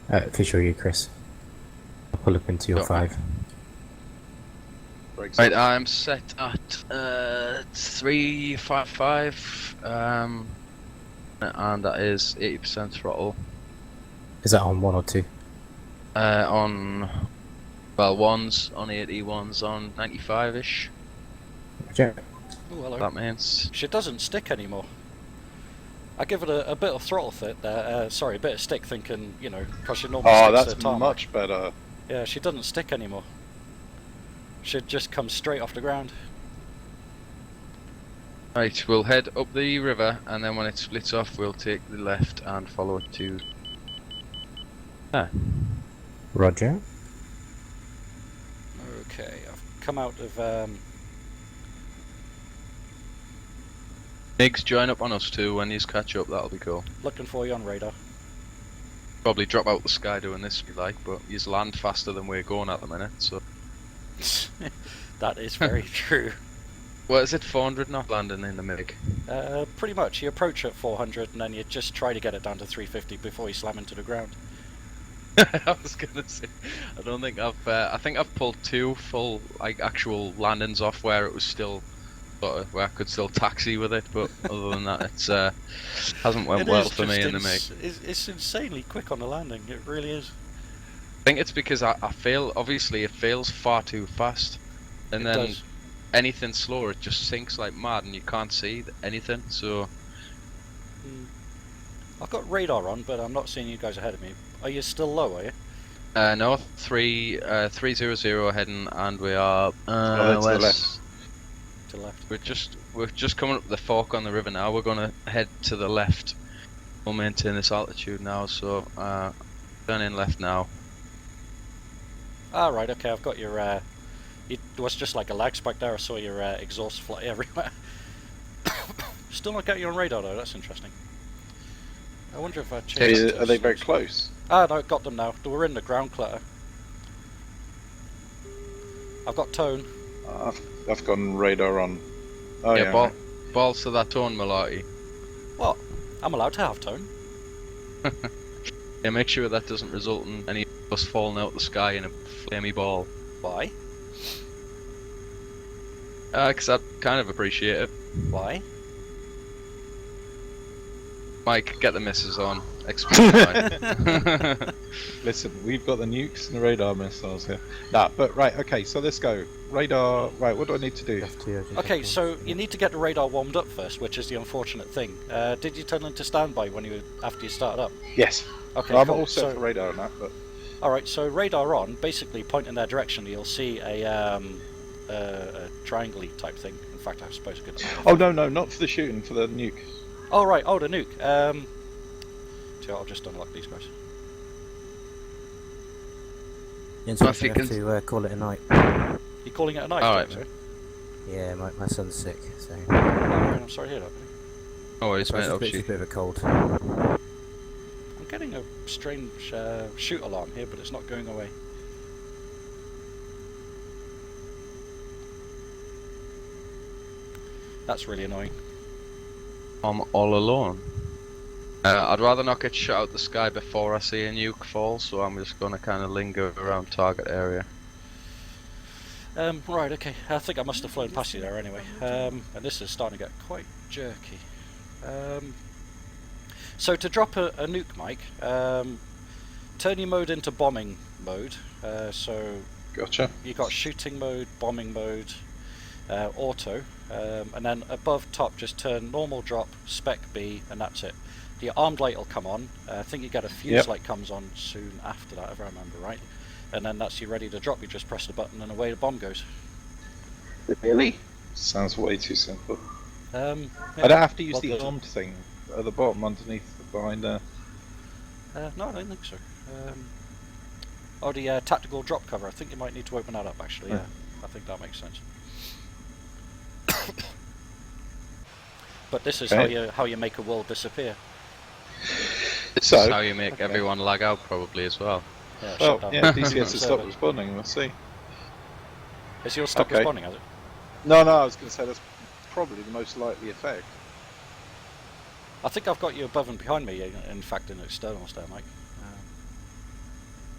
Official you, Chris. I'll pull up into your Got 5. Brakes Right, up. I'm set at 355, and that is 80% throttle. Is that on 1 or 2? On, well, one's on 80, one's on 95-ish. Roger. Oh, hello. That means. She doesn't stick anymore. I give it a bit of throttle fit there. Sorry, a bit of stick, thinking, you know, because she normally Oh, sticks to that's the tarmac. much better. Yeah, she doesn't stick anymore. She'd just come straight off the ground. Right, we'll head up the river, and then when it splits off, we'll take the left and follow it to. Roger. Okay, I've come out of. Nigs, join up on us too when you catch up, that'll be cool. Looking for you on radar. Probably drop out the sky doing this if you like, but you land faster than we're going at the minute, so. That is very true. What is it, 400 knot landing in the MiG? Pretty much. You approach at 400 and then you just try to get it down to 350 before you slam into the ground. I was gonna say, I don't think I think I've pulled 2 full, like, actual landings off where it was still, sort of, where I could still taxi with it, but other than that, it's, hasn't went It well is for me just in the MiG. It's insanely quick on the landing, it really is. I think it's because I fail, obviously it fails far too fast, and It then does. anything slower it just sinks like mad and you can't see anything, so. I've got radar on, but I'm not seeing you guys ahead of me. Are you still low, are you? No, 300 heading, and we are, to the where's- left. To the left. we're just coming up the fork on the river now, we're gonna head to the left. We'll maintain this altitude now, so, turn in left now. Ah, right, okay, I've got your, it was just like a lag spike there, I saw your exhaust fly everywhere. Still not got you on radar though, that's interesting. I wonder if I changed it to Are they very slow. close? Ah, no, got them now. They were in the ground clutter. I've got tone. I've gone radar on. Oh yeah, yeah. balls to that tone, Malarkey. What? I'm allowed to have tone. Yeah, make sure that doesn't result in any of us falling out the sky in a flamey ball. Why? Because I'd kind of appreciate it. Why? Mike, get the misses on. Explain why. Listen, we've got the nukes and the radar missiles here. Nah, but right, okay, so let's go. Radar, right, what do I need to do? Okay, so you need to get the radar warmed up first, which is the unfortunate thing. Did you turn into standby after you started up? Yes. Okay, I'm cool. all set So, for radar and that, but... alright, so radar on, basically point in their direction, you'll see a triangle-y type thing. In fact, I suppose I could... Oh, no, not for the shooting, for the nuke. Oh, right, oh, the nuke. So I'll just unlock these guys. Jens, Well, we if you have can- to call it a night. You calling it a night? Alright, James, Yeah, my son's sick, so Oh, right, I'm sorry to hear that. No worries, mate. it's a I'll bit, shoot. a bit of a cold. I'm getting a strange shoot alarm here, but it's not going away. That's really annoying. I'm all alone. I'd rather not get shot out the sky before I see a nuke fall, so I'm just gonna kind of linger around target area. Right, okay. I think I must have flown past you there anyway. And this is starting to get quite jerky. So to drop a nuke, Mike, turn your mode into bombing mode. So Gotcha. you got shooting mode, bombing mode, auto, and then above top just turn normal drop, spec B, and that's it. The armed light will come on. I think you get a fuse Yep. light comes on soon after that, if I remember right. And then that's you ready to drop. You just press the button and away the bomb goes. Really? Sounds way too simple. Yeah, I don't have to use well, the good. armed thing at the bottom underneath the behind there. No, I don't think so. Oh, the tactical drop cover. I think you might need to open that up actually. Yeah, I think that makes sense. But this is Okay. how you make a world disappear. This So, is how you make okay. everyone lag out, probably as well. Yeah, Well, shut down yeah, the DCS has stopped server. responding, we'll see. Is yours stop Okay. responding? Has it? No, I was going to say that's probably the most likely effect. I think I've got you above and behind me. In fact, in externals there, Mike.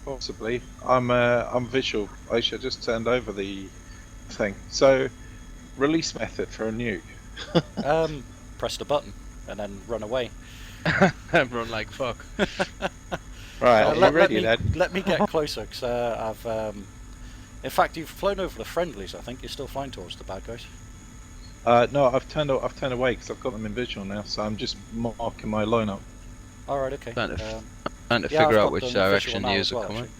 Possibly. I'm visual. Aisha just turned over the thing. So, release method for a nuke. Press the button and then run away. Run like fuck. Right, are you ready then? Let me get closer, because I've... in fact, you've flown over the friendlies, I think. You're still flying towards the bad guys. No, I've turned away because I've got them in visual now, so I'm just marking my lineup. Alright, okay. Trying to Yeah, I've I've figure got out which them visual direction now yous as are well, coming. actually.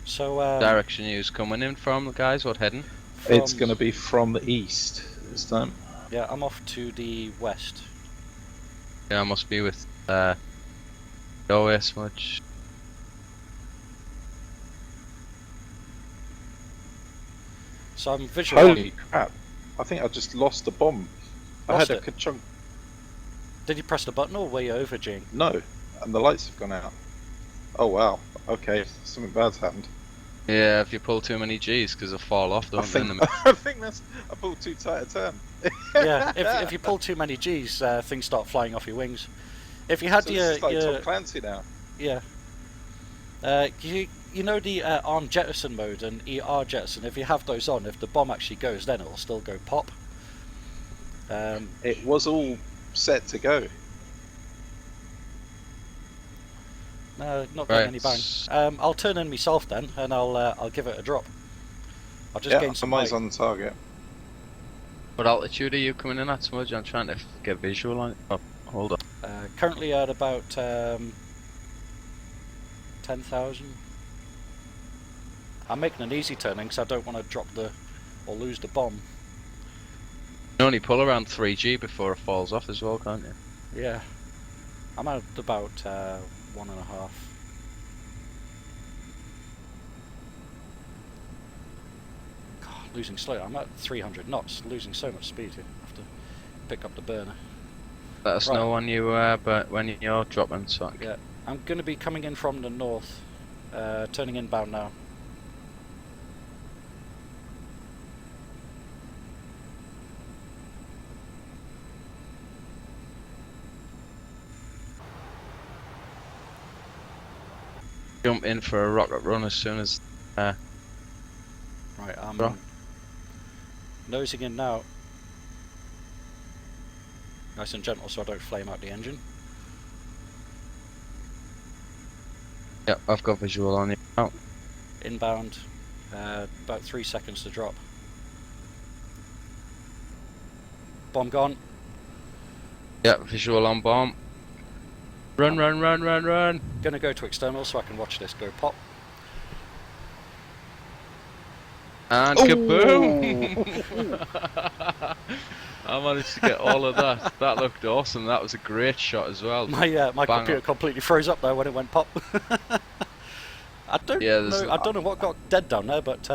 So, Direction yous coming in from, guys? What heading? It's from- going to be from the east this time. Yeah, I'm off to the west. Yeah, I must be with OS much. So I'm visual. Holy crap! I think I just lost the bomb. I Lost had it? a chunk. Did you press the button or were you over, Gene? No, and the lights have gone out. Oh wow. Okay, something bad's happened. Yeah, if you pull too many G's, because they fall off, I don't they? think I think that's I pulled too tight a turn. Yeah, if you pull too many G's, things start flying off your wings. If you had So your, this is like your Tom Clancy now. yeah, you know the arm jettison mode and ER jettison. If you have those on, if the bomb actually goes, then it'll still go pop. It was all set to go. No, not Right. getting any bang. I'll turn in myself then, and I'll give it a drop. I'll just Yeah, gain some eyes height. on the target. What altitude are you coming in at, Smudge? I'm trying to get visual on it. Oh, hold on. Currently at about 10,000. I'm making an easy turning because I don't want to drop or lose the bomb. You can only pull around 3G before it falls off as well, can't you? Yeah, I'm at about 1.5. God, losing slow. I'm at 300 knots, losing so much speed here. I have to pick up the burner. let us Right. know when when you're dropping, so Yeah, I'm going to be coming in from the north, turning inbound now. jump in for a rocket run as soon as. Right, I'm Bro. nosing in now. Nice and gentle so I don't flame out the engine. Yep, I've got visual on you now. Inbound, about 3 seconds to drop. Bomb gone. Yep, visual on bomb. Run, run, run, run, run. Gonna go to external so I can watch this go pop. And kaboom! I managed to get all of that. That looked awesome. That was a great shot as well. My Bang computer on. completely froze up there when it went pop. I don't know what got dead down there, but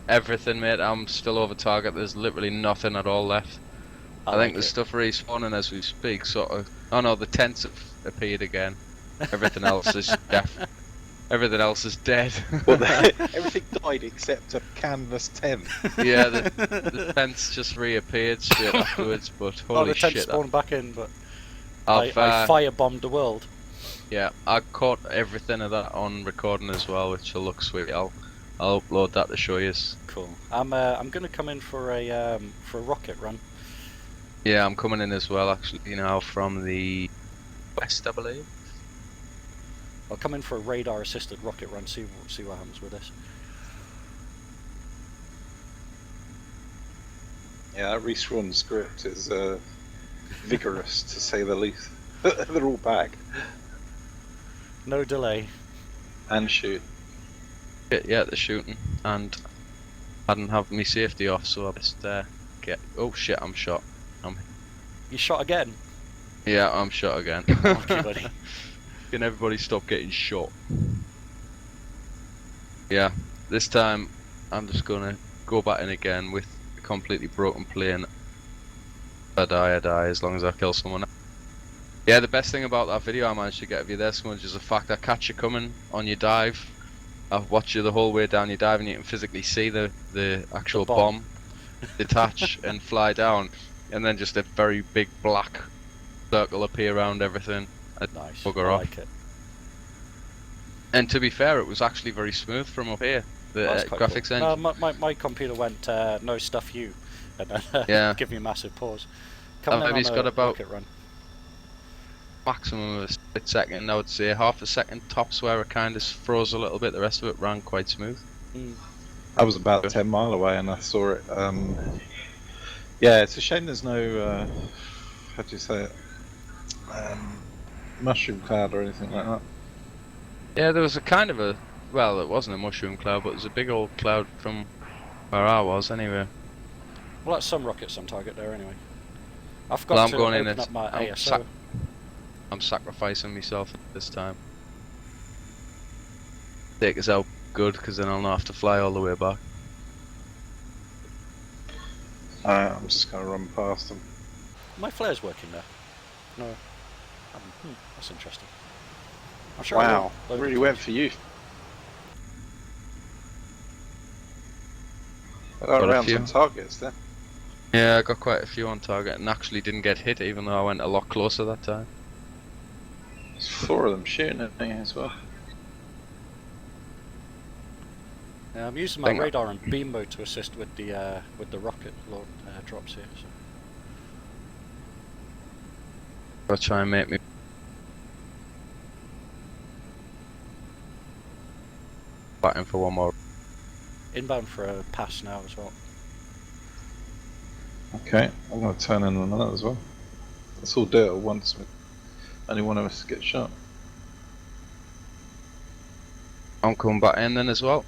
Everything, mate. I'm still over target. There's literally nothing at all left. I think like there's it. stuff respawning as we speak. Sort of. Oh no, the tents have appeared again. Everything else is everything else is dead. Well, everything died except a canvas tent. Yeah, the tents just reappeared straight afterwards. But holy the tent shit! spawned back in, but I've, I firebombed the world. Yeah, I caught everything of that on recording as well, which will look sweet. I'll upload that to show you. Cool. I'm gonna come in for a rocket run. Yeah, I'm coming in as well. Actually, now from the west, I believe. I'll come in for a radar-assisted rocket run. See what happens with this. Yeah, that respawn script is vigorous to say the least. They're all back No delay. and shoot. Yeah, they're shooting, and I didn't have my safety off, so I just get. Oh shit! I'm shot. You shot again. Yeah, I'm shot again. Lucky buddy. Can everybody stop getting shot? Yeah, this time I'm just gonna go back in again with a completely broken plane. I die as long as I kill someone. Yeah, the best thing about that video I managed to get of you there, Smudge, is the fact I catch you coming on your dive. I've watched you the whole way down your dive, and you can physically see the actual The bomb. bomb detach and fly down, and then just a very big black circle appear around everything. Nice. Bugger I off. like it. And to be fair, it was actually very smooth from up here. The That's quite graphics cool. engine. My computer went no stuff you, and then Yeah. give me a massive pause. Coming maybe in it's on got a about- rocket run. Maximum of a split second, I would say half a second tops where it kind of froze a little bit. The rest of it ran quite smooth. I was about 10 mile away and I saw it. Yeah, it's a shame there's no, how do you say it, mushroom cloud or anything like that. Yeah, there was a kind of a, well, it wasn't a mushroom cloud, but it was a big old cloud from where I was anyway. Well, that's some rockets on target there anyway. I've got Well, I'm to going in open as- up my I'm ASO. I'm sacrificing myself this time. Take us out good, because then I'll not have to fly all the way back. I'm just going to run past them. My flare's working there. No. That's interesting. I'm sure I Wow, loaded really the went flash. for you. Got a Around few. some targets then. Yeah, I got quite a few on target and actually didn't get hit, even though I went a lot closer that time. There's 4 of them shooting at me as well. Yeah, I'm using my Thing- radar and beam mode to assist with the rocket drops here. So. I'll try and make me. Batting for one more. Inbound for a pass now as well. Okay, I'm going to turn in on that as well. Let's all do it at once. Only one of us gets shot. I'm coming back in then as well.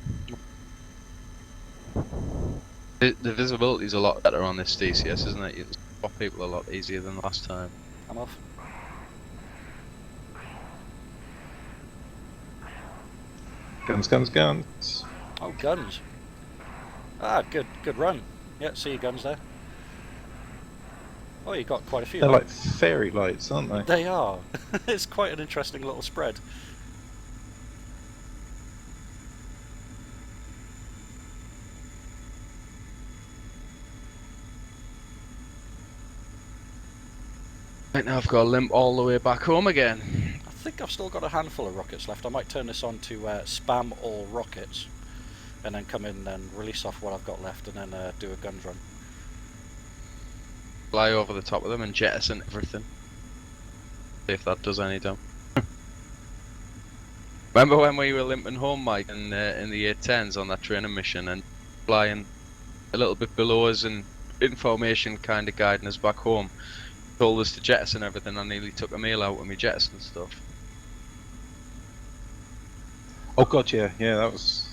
The visibility is a lot better on this DCS, isn't it? You can spot people a lot easier than last time. I'm off. Guns, guns, guns. Oh, guns. Ah, good run. Yeah, see your guns there. Oh, you got quite a few. They're huh? like fairy lights, aren't they? They are. It's quite an interesting little spread. Right now I've got to limp all the way back home again. I think I've still got a handful of rockets left. I might turn this on to spam all rockets, and then come in and release off what I've got left, and then do a guns run. Fly over the top of them and jettison everything. See if that does any damage. Remember when we were limping home, Mike, in the 810s on that training mission and flying a little bit below us and information kind of guiding us back home? Told us to jettison everything. I nearly took a meal out when we jettisoned stuff. Oh god, yeah, that was.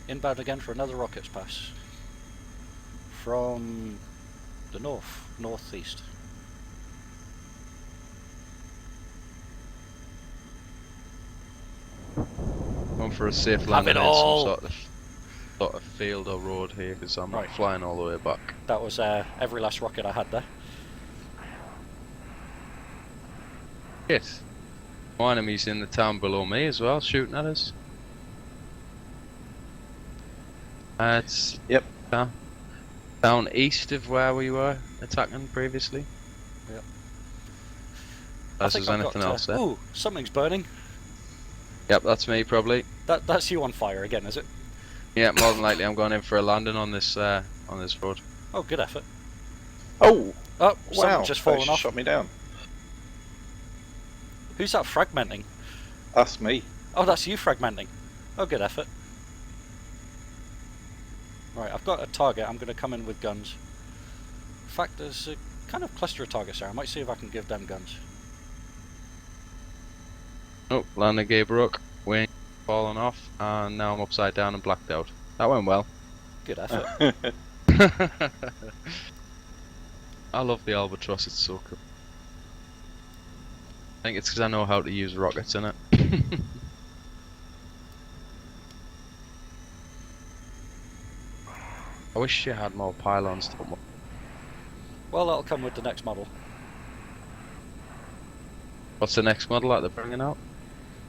Inbound again for another rockets pass. From the northeast. Going for a safe Have landing it in all. some sort of field or road here, because I'm Right. not flying all the way back. That was every last rocket I had there. Yes. More enemies in the town below me as well, shooting at us. It's Yep. down east of where we were attacking previously. Yep. Unless there's anything else there. Ooh, something's burning. Yep, that's me probably. That's you on fire again, is it? Yeah, more than likely I'm going in for a landing on this road. Oh, good effort. Oh! Oh, Wow! something just fallen off. Shot me down. Who's that fragmenting? That's me. Oh, that's you fragmenting. Oh, good effort. Right, I've got a target. I'm going to come in with guns. In fact, there's a kind of cluster of targets there. I might see if I can give them guns. Oh, landing gear broke, wing falling off, and now I'm upside down and blacked out. That went well. Good effort. I love the Albatross, it's so cool. I think it's because I know how to use rockets in it. I wish you had more pylons to put more. Well, that'll come with the next model. What's the next model that they're bringing out?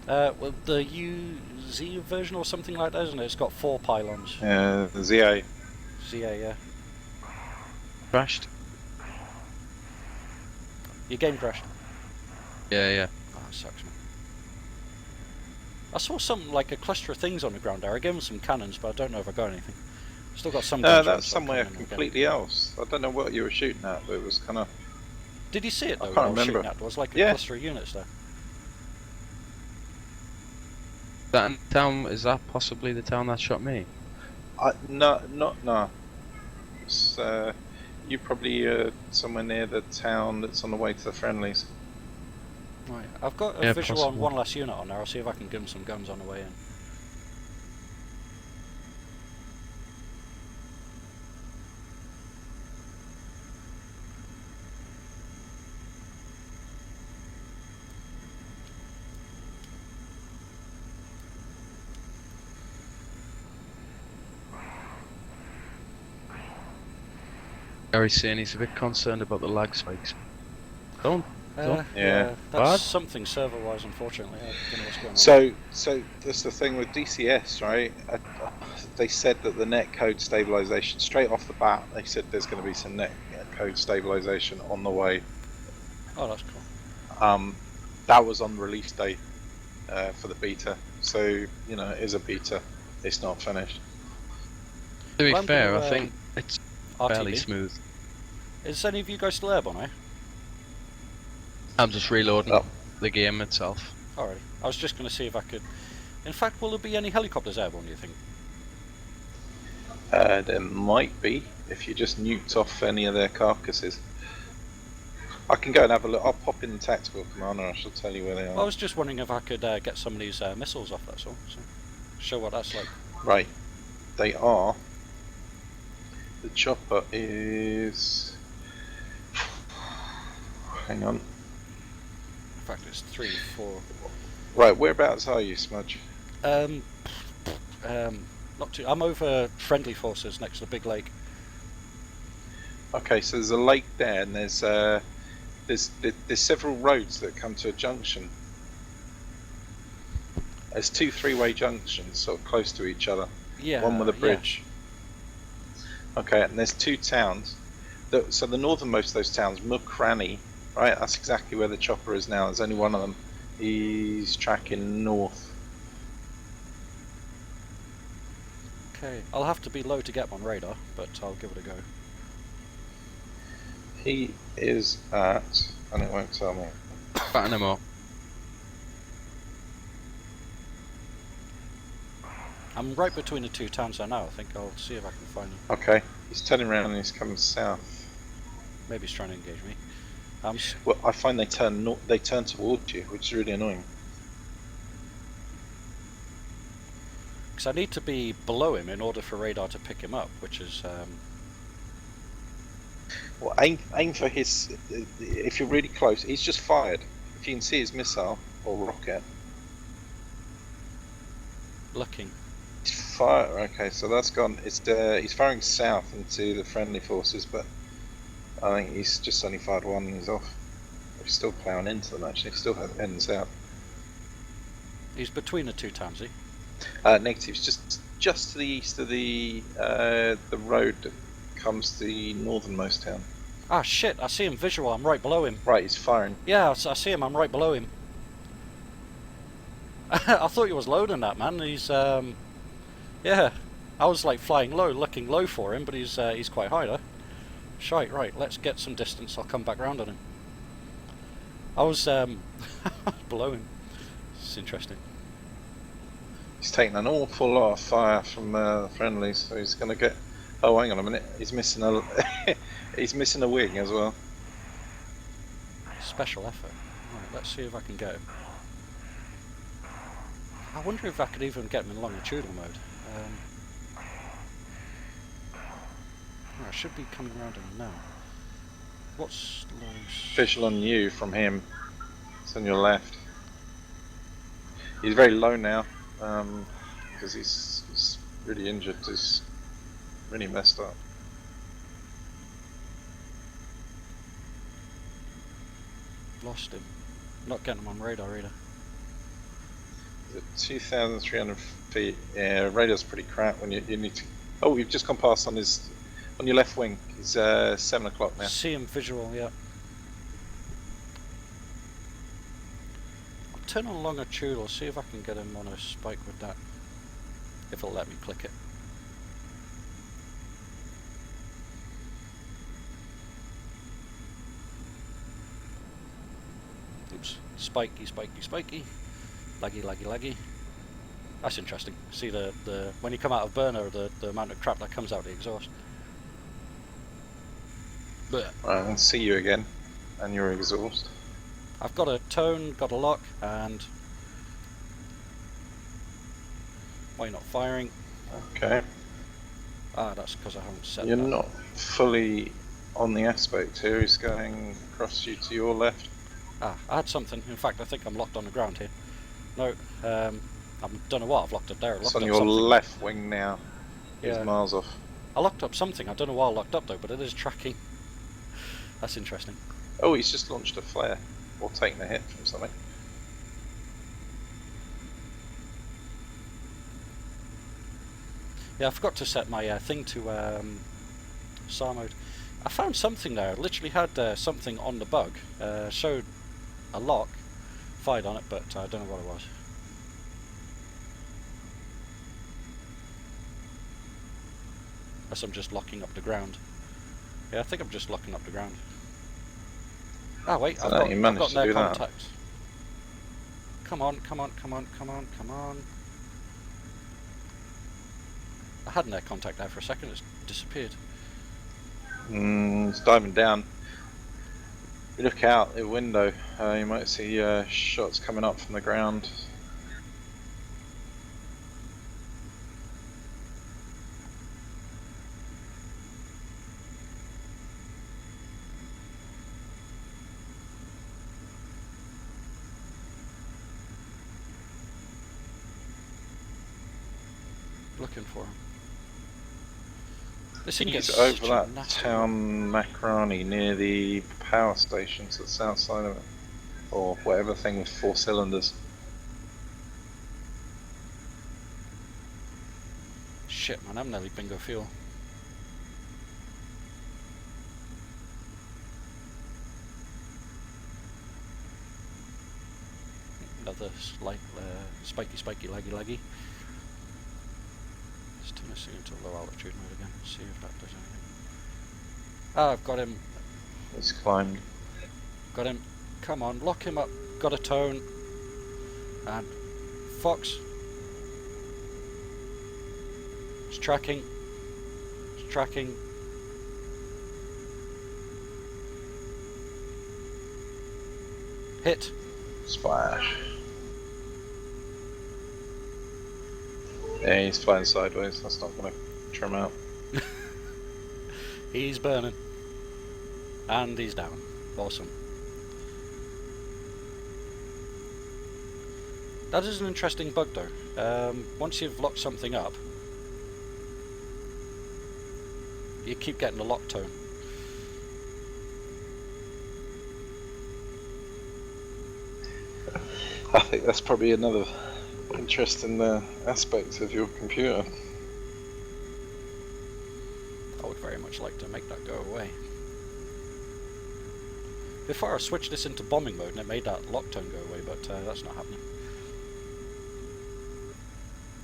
Well, the UZ version or something like that, isn't it? It's got 4 pylons. The ZA. ZA, yeah. Crashed? Your game crashed. Yeah. Oh, that sucks, man. I saw something like a cluster of things on the ground there. I gave them some cannons, but I don't know if I got anything. Still got some guns. That's somewhere completely else. I don't know what you were shooting at, but it was kind of. Did you see it though? I When can't I was remember. shooting at? There was like a Yeah. cluster of units there. That town, is that possibly the town that shot me? No. It's, you probably somewhere near the town that's on the way to the friendlies. Right, I've got a Yeah, visual on possible. one last unit on there. I'll see if I can give them some guns on the way in. Gary's saying he's a bit concerned about the lag spikes. Don't. Yeah. That's Bad? something server-wise, unfortunately. I don't know what's going on. So that's the thing with DCS, right? They said that the net code stabilization straight off the bat. They said there's going to be some net code stabilization on the way. Oh, that's cool. That was on release date for the beta. So you know, it is a beta. It's not finished. To be Well, I'm fair, gonna, I think it's fairly RTB. smooth. Is any of you guys still airborne, eh? I'm just reloading Oh. the game itself. Alrighty. I was just going to see if I could... In fact, will there be any helicopters airborne, do you think? There might be if you just nuked off any of their carcasses. I can go and have a look. I'll pop in the tactical commander. I shall tell you where they are. I was just wondering if I could get some of these missiles off, that's all. So, show what that's like. Right, they are. The chopper is. Hang on. In fact, it's 3, 4... Right, whereabouts are you, Smudge? Not too... I'm over friendly forces next to the big lake. Okay, so there's a lake there, and there's several roads that come to a junction. There's two three-way junctions sort of close to each other. Yeah. One with a yeah. bridge. Okay, and there's two towns. So the northernmost of those towns, Mukrani, right? That's exactly where the chopper is now. There's only one of them. He's tracking north. Okay. I'll have to be low to get him on radar, but I'll give it a go. He is at, and it won't tell me. Batten him up. I'm right between the two towns there now. I think I'll see if I can find him. Okay, he's turning around and he's coming south. Maybe he's trying to engage me. Well, I find they turn towards you, which is really annoying. Because I need to be below him in order for radar to pick him up, which is Well, aim for his. If you're really close, he's just fired. If you can see his missile or rocket, looking. fire. Okay, so that's gone. He's firing south into the friendly forces, but I think he's just only fired one and he's off. He's still ploughing into them. Actually, he's still heading south. He's between the two towns, is he? Negative. Just to the east of the road that comes to the northernmost town. Ah, shit! I see him visual. I'm right below him. Right, he's firing. Yeah, I see him. I'm right below him. I thought he was loading that, man. He's yeah. I was like flying low, looking low for him, but he's quite high there. Shite. Right, let's get some distance. I'll come back round on him. I was below him. It's interesting. He's taking an awful lot of fire from the friendlies, so he's going to get. Oh, hang on a minute. He's missing a. He's missing a wing as well. Special effort. Right, let's see if I can get him. I wonder if I could even get him in longitudinal mode. I should be coming around him now. What's low? Visual on you from him. It's on your left. He's very low now because he's really injured. He's really messed up. Lost him. Not getting him on radar either. He's at 2,300 feet. Yeah, radar's pretty crap when you need to. Oh, you've just gone past on your left wing. He's 7 o'clock now. See him visual, yeah. I'll turn on longitudinal, see if I can get him on a spike with that. If it'll let me click it. Oops. Spiky, spiky, spiky. Laggy, laggy, laggy. That's interesting. See the when you come out of burner, the amount of crap that comes out of the exhaust. But Right, I can see you again, and your exhaust. I've got a tone, got a lock, and why not firing? Okay. Ah, that's because I haven't set You're that. not fully on the aspect here. He's going across you to your left. Ah, I had something. In fact, I think I'm locked on the ground here. No, I don't know what I've locked up there. It's on your left wing now. He's Yeah. miles off. I locked up something. I don't know what I locked up though, but it is tracking. That's interesting. Oh, he's just launched a flare or taken a hit from something. Yeah, I forgot to set my thing to SAR mode. I found something there. I literally had something on the bug. Showed a lock. Fired on it, but I don't know what it was. Unless I'm just locking up the ground. Yeah, I think I'm just locking up the ground. Ah, wait, I've got no contact. Come on, come on, come on, come on, come on. I had no contact there for a second, it's disappeared. It's diving down. You look out the window, you might see shots coming up from the ground. Looking for him. This thing He's gets over such a that nasty town Macaroni near the power station to the south side of it. Or whatever thing with 4 cylinders. shit, man. I'm nearly bingo fuel. Another spiky, laggy. Let's turn this thing into low altitude mode again. See if that does anything. Ah, I've got him. He's climbed. Got him. Come on, lock him up. Got a tone. And Fox. It's tracking. It's tracking. Hit. Splash. Yeah, he's flying sideways. That's not going to trim out. He's burning. And he's down. Awesome. That is an interesting bug though. Once you've locked something up, you keep getting a lock tone. I think that's probably another interesting aspect of your computer. I would very much like to make that go away. Before I switched this into bombing mode and it made that lock tone go away, but that's not happening.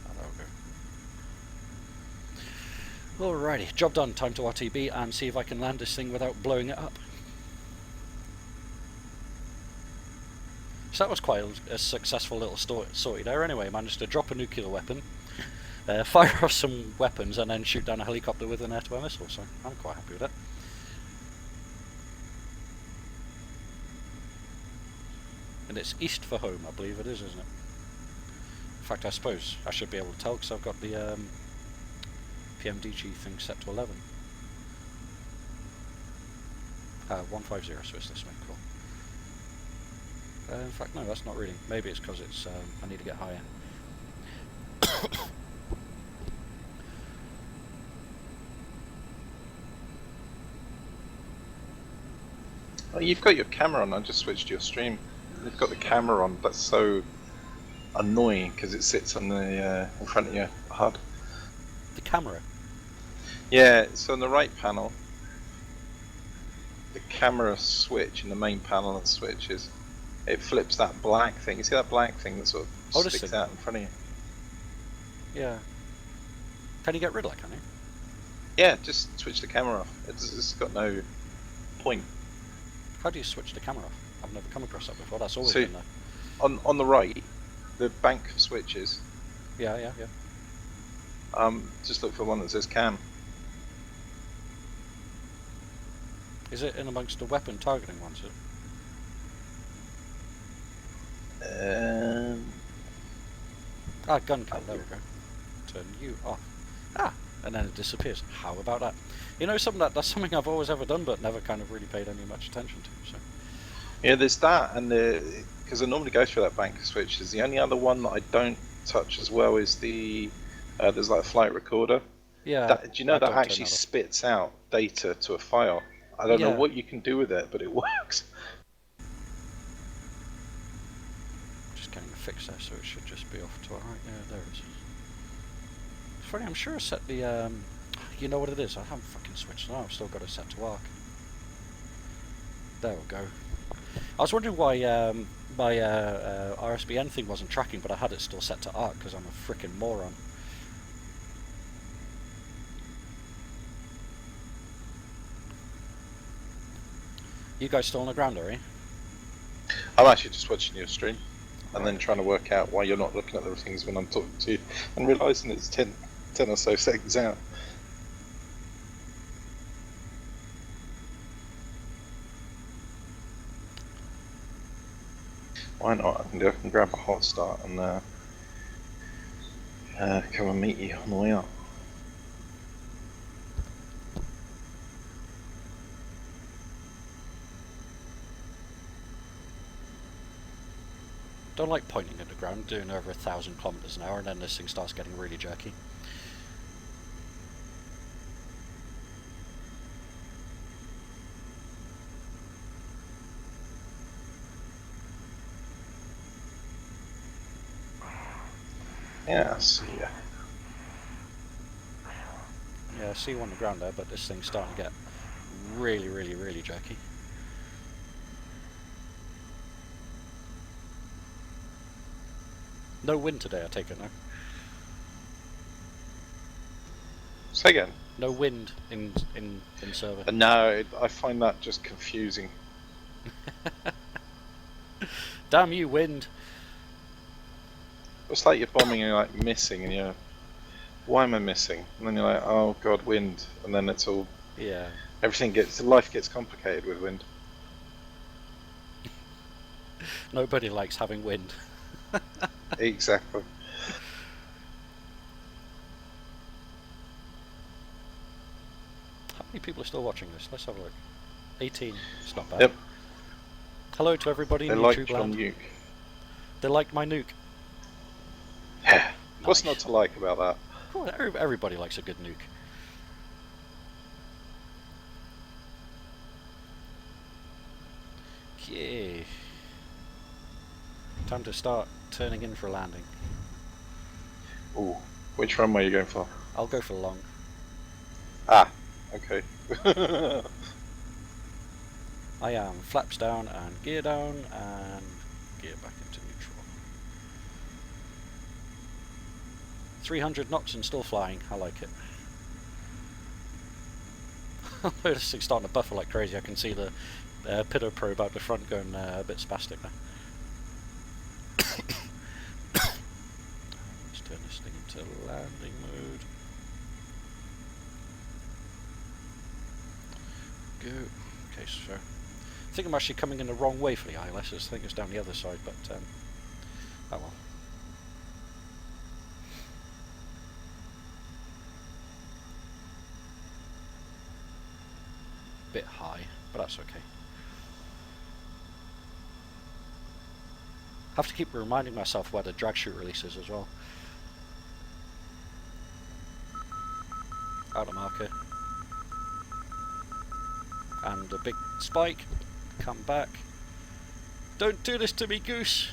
Oh, that'll go. Alrighty, job done. Time to RTB and see if I can land this thing without blowing it up. So that was quite a successful little sortie there anyway. Managed to drop a nuclear weapon, fire off some weapons and then shoot down a helicopter with an air-to-air missile, so I'm quite happy with that. And it's east for home, I believe it is, isn't it? In fact, I suppose I should be able to tell because I've got the PMDG thing set to 11. 150 Swiss this way, cool. In fact, no, that's not reading. Maybe it's because it's I need to get higher. Oh, you've got your camera on. I just switched to your stream. You've got the camera on. That's so annoying because it sits on the in front of your HUD. The camera? Yeah, so on the right panel, the camera switch in the main panel of switches, it flips that black thing. You see that black thing that sort of sticks out in front of you? Yeah. Can you get rid of that, can you? Yeah, just switch the camera off. It's got no point. How do you switch the camera off? I've never come across that before. That's always So, been there. on the right, the bank of switches, Yeah. just look for one that says cam. Is it in amongst the weapon targeting ones? Gun cam, there we go. Turn you off. And then it disappears. How about that? You know, that's something I've always ever done, but never kind of really paid any much attention to. So. Yeah, there's that, and because I normally go through that bank of switches. The only other one that I don't touch as well is the there's like a flight recorder. Yeah. Do you know that actually spits out data to a file? I don't know what you can do with it, but it works. Just getting a fix there, so it should just be off to our right. Yeah, there it is. It's funny, I'm sure I set the, you know what it is, I haven't fucking switched it on, I've still got it set to arc. There we go. I was wondering why my RSBN thing wasn't tracking, but I had it still set to arc, because I'm a frickin' moron. You guys still on the ground, are you? I'm actually just watching your stream, and then trying to work out why you're not looking at the things when I'm talking to you, and realising it's 10 or so seconds out. Why not? I can grab a hot start and come and meet you on the way up. Don't like pointing at the ground, doing over 1,000 kilometers an hour, and then this thing starts getting really jerky. Yeah, see ya. Yeah, I see one on the ground there, but this thing's starting to get really, really, really jerky. No wind today, I take it now. Say again. No wind in server. No, I find that just confusing. Damn you, wind! It's like you're bombing and you're like missing, and you're, why am I missing? And then you're like, oh god, wind, and then it's all, Yeah. life gets complicated with wind. Nobody likes having wind. Exactly. How many people are still watching this? Let's have a look. 18. It's not bad. Yep. Hello to everybody They in liked YouTube your land. nuke. They liked my nuke. Yeah. What's Nice. not to like about that? Cool, everybody likes a good nuke. Okay. Time to start turning in for a landing. Ooh, which runway are you going for? I'll go for long. Ah, okay. I am flaps down and gear down and gear back into neutral. 300 knots and still flying. I like it. This thing's starting to buffer like crazy. I can see the pitot probe out the front going a bit spastic now. Let's turn this thing into landing mode. Go. Okay, so I think I'm actually coming in the wrong way for the ILS. I think it's down the other side, but oh well. Bit high, but that's okay. Have to keep reminding myself where the drag chute release is as well. Out of marker. And a big spike. Come back. Don't do this to me, Goose!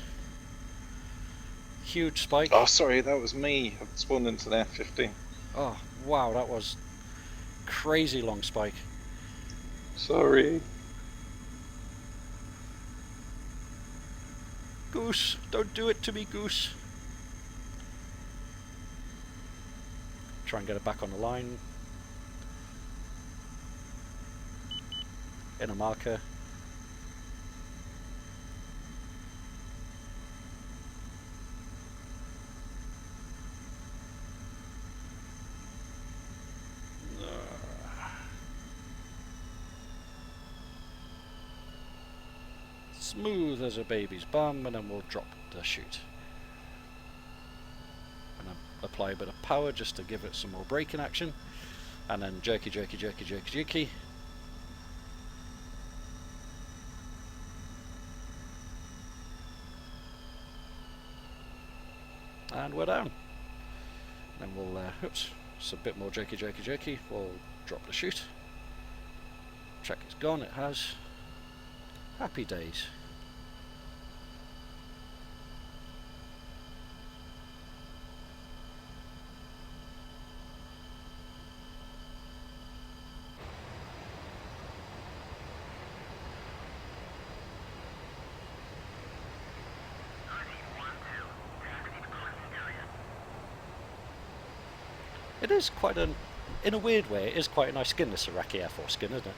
Huge spike. Oh, sorry, that was me. I spawned into the F-15. Oh, wow, that was crazy long spike. Sorry. Goose, don't do it to me, Goose. Try and get it back on the line. In a marker. Smooth as a baby's bum, and then we'll drop the chute. And apply a bit of power just to give it some more braking action, and then jerky, jerky, jerky, jerky, jerky. And we're down. Then we'll, oops, it's a bit more jerky, jerky, jerky. We'll drop the chute. Check it's gone, it has. Happy days. It is quite an, in a weird way, it is quite a nice skin, this Iraqi Air Force skin, isn't it?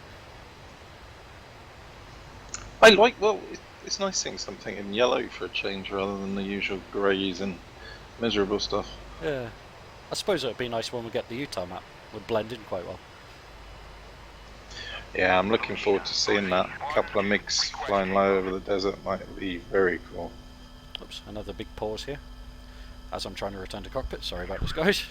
I like, well, it's nice seeing something in yellow for a change rather than the usual greys and miserable stuff. Yeah. I suppose it would be nice when we get the Utah map. It would blend in quite well. Yeah, I'm looking forward to seeing that. A couple of MiGs flying low over the desert might be very cool. Oops, another big pause here. As I'm trying to return to cockpit. Sorry about this, guys.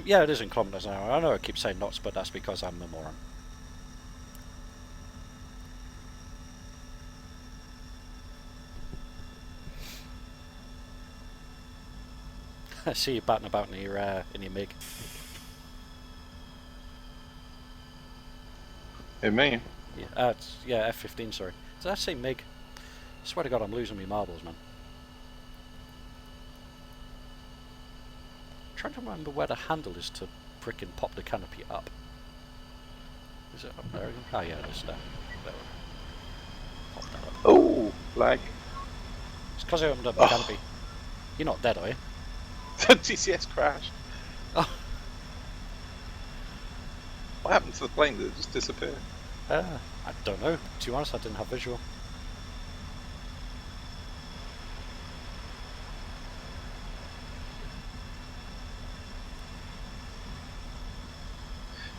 Yeah, it is in kilometers an hour. I know I keep saying knots, but that's because I'm a moron. I see you batting about in your MiG. Hey, me? Yeah, yeah, F-15, sorry. Did I say MiG? I swear to God, I'm losing me marbles, man. trying to remember where the handle is to frickin' pop the canopy up. Is it up there again? Oh yeah, it is there. There we go. Pop that up. Oh, lag. It's because I opened up the canopy. You're not dead, are you? DCS crashed. Oh. What happened to the plane? Did it just disappear? I don't know. To be honest, I didn't have visual.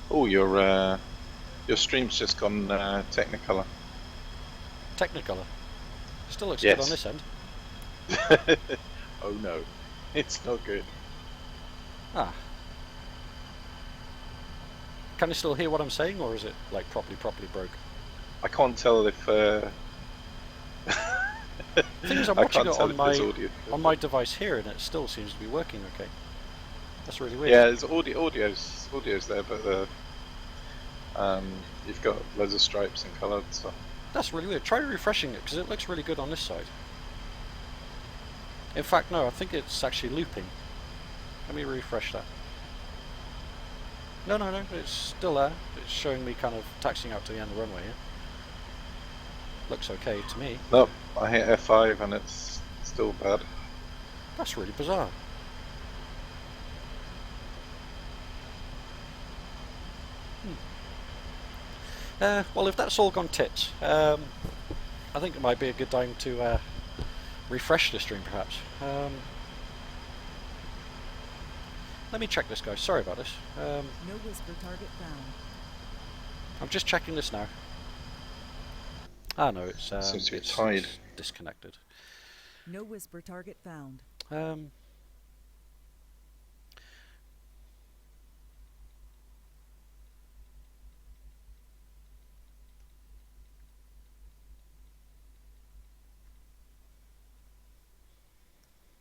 Oh, your stream's just gone Technicolor. Technicolor. Still looks Yes. good on this end. Oh no, it's not good. Ah. Can you still hear what I'm saying, or is it like properly broke? I can't tell if. The thing is, I'm I watching can't it tell on if there's audio. my device here, and it still seems to be working okay. That's really weird. Yeah, there's audio's there, but you've got loads of stripes and coloured stuff. That's really weird. Try refreshing it, because it looks really good on this side. In fact, no, I think it's actually looping. Let me refresh that. No, it's still there. It's showing me kind of taxiing out to the end of the runway here. Looks okay to me. Nope, I hit F5 and it's still bad. That's really bizarre. Well, if that's all gone tits, I think it might be a good time to refresh the stream, perhaps. Let me check this, guys. Sorry about this. No whisper target found. I'm just checking this now. Ah, no, it's Seems to be it's tied. disconnected. No whisper target found.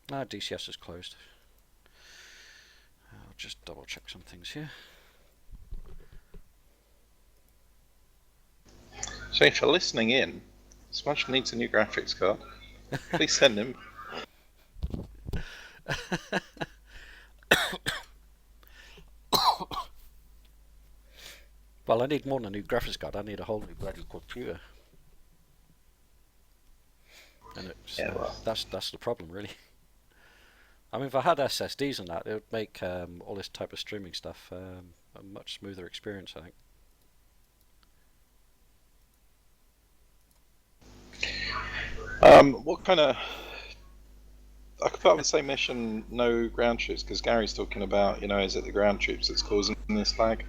DCS is closed. I'll just double check some things here. So if you're listening in, Smash needs a new graphics card. Please send him. Well, I need more than a new graphics card. I need a whole new bloody computer. And it's, Yeah, well. that's the problem, really. I mean, if I had SSDs and that, it would make all this type of streaming stuff a much smoother experience, I think. What kind of... I could put up the same mission, no ground troops, because Gary's talking about, is it the ground troops that's causing this lag?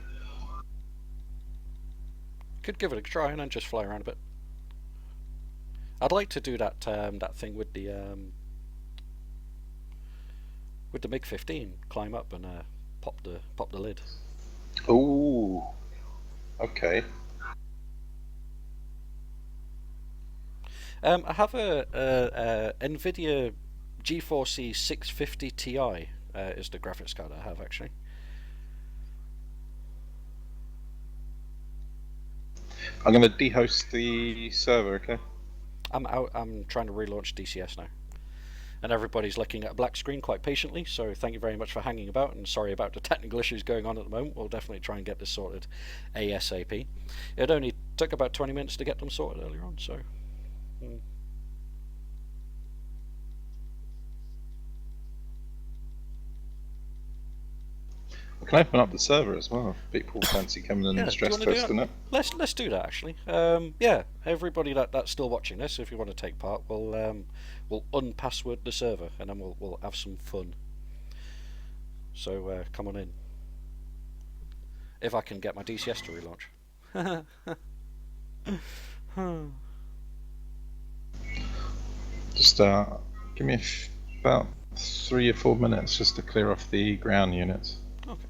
Could give it a try and then just fly around a bit. I'd like to do that that thing with the MiG-15, climb up and pop the lid. Ooh, okay. I have a NVIDIA GeForce 650 Ti is the graphics card I have, actually. I'm going to dehost the server, okay? I'm trying to relaunch DCS now. And everybody's looking at a black screen quite patiently, so thank you very much for hanging about, and sorry about the technical issues going on at the moment. We'll definitely try and get this sorted ASAP. It only took about 20 minutes to get them sorted earlier on, so... I can open up the server as well. People fancy coming in and stress testing it. Let's do that, actually. Yeah, everybody that's still watching this, if you want to take part, we'll unpassword the server and then we'll have some fun. So come on in. If I can get my DCS to relaunch. Just give me about 3 or 4 minutes just to clear off the ground units. Okay.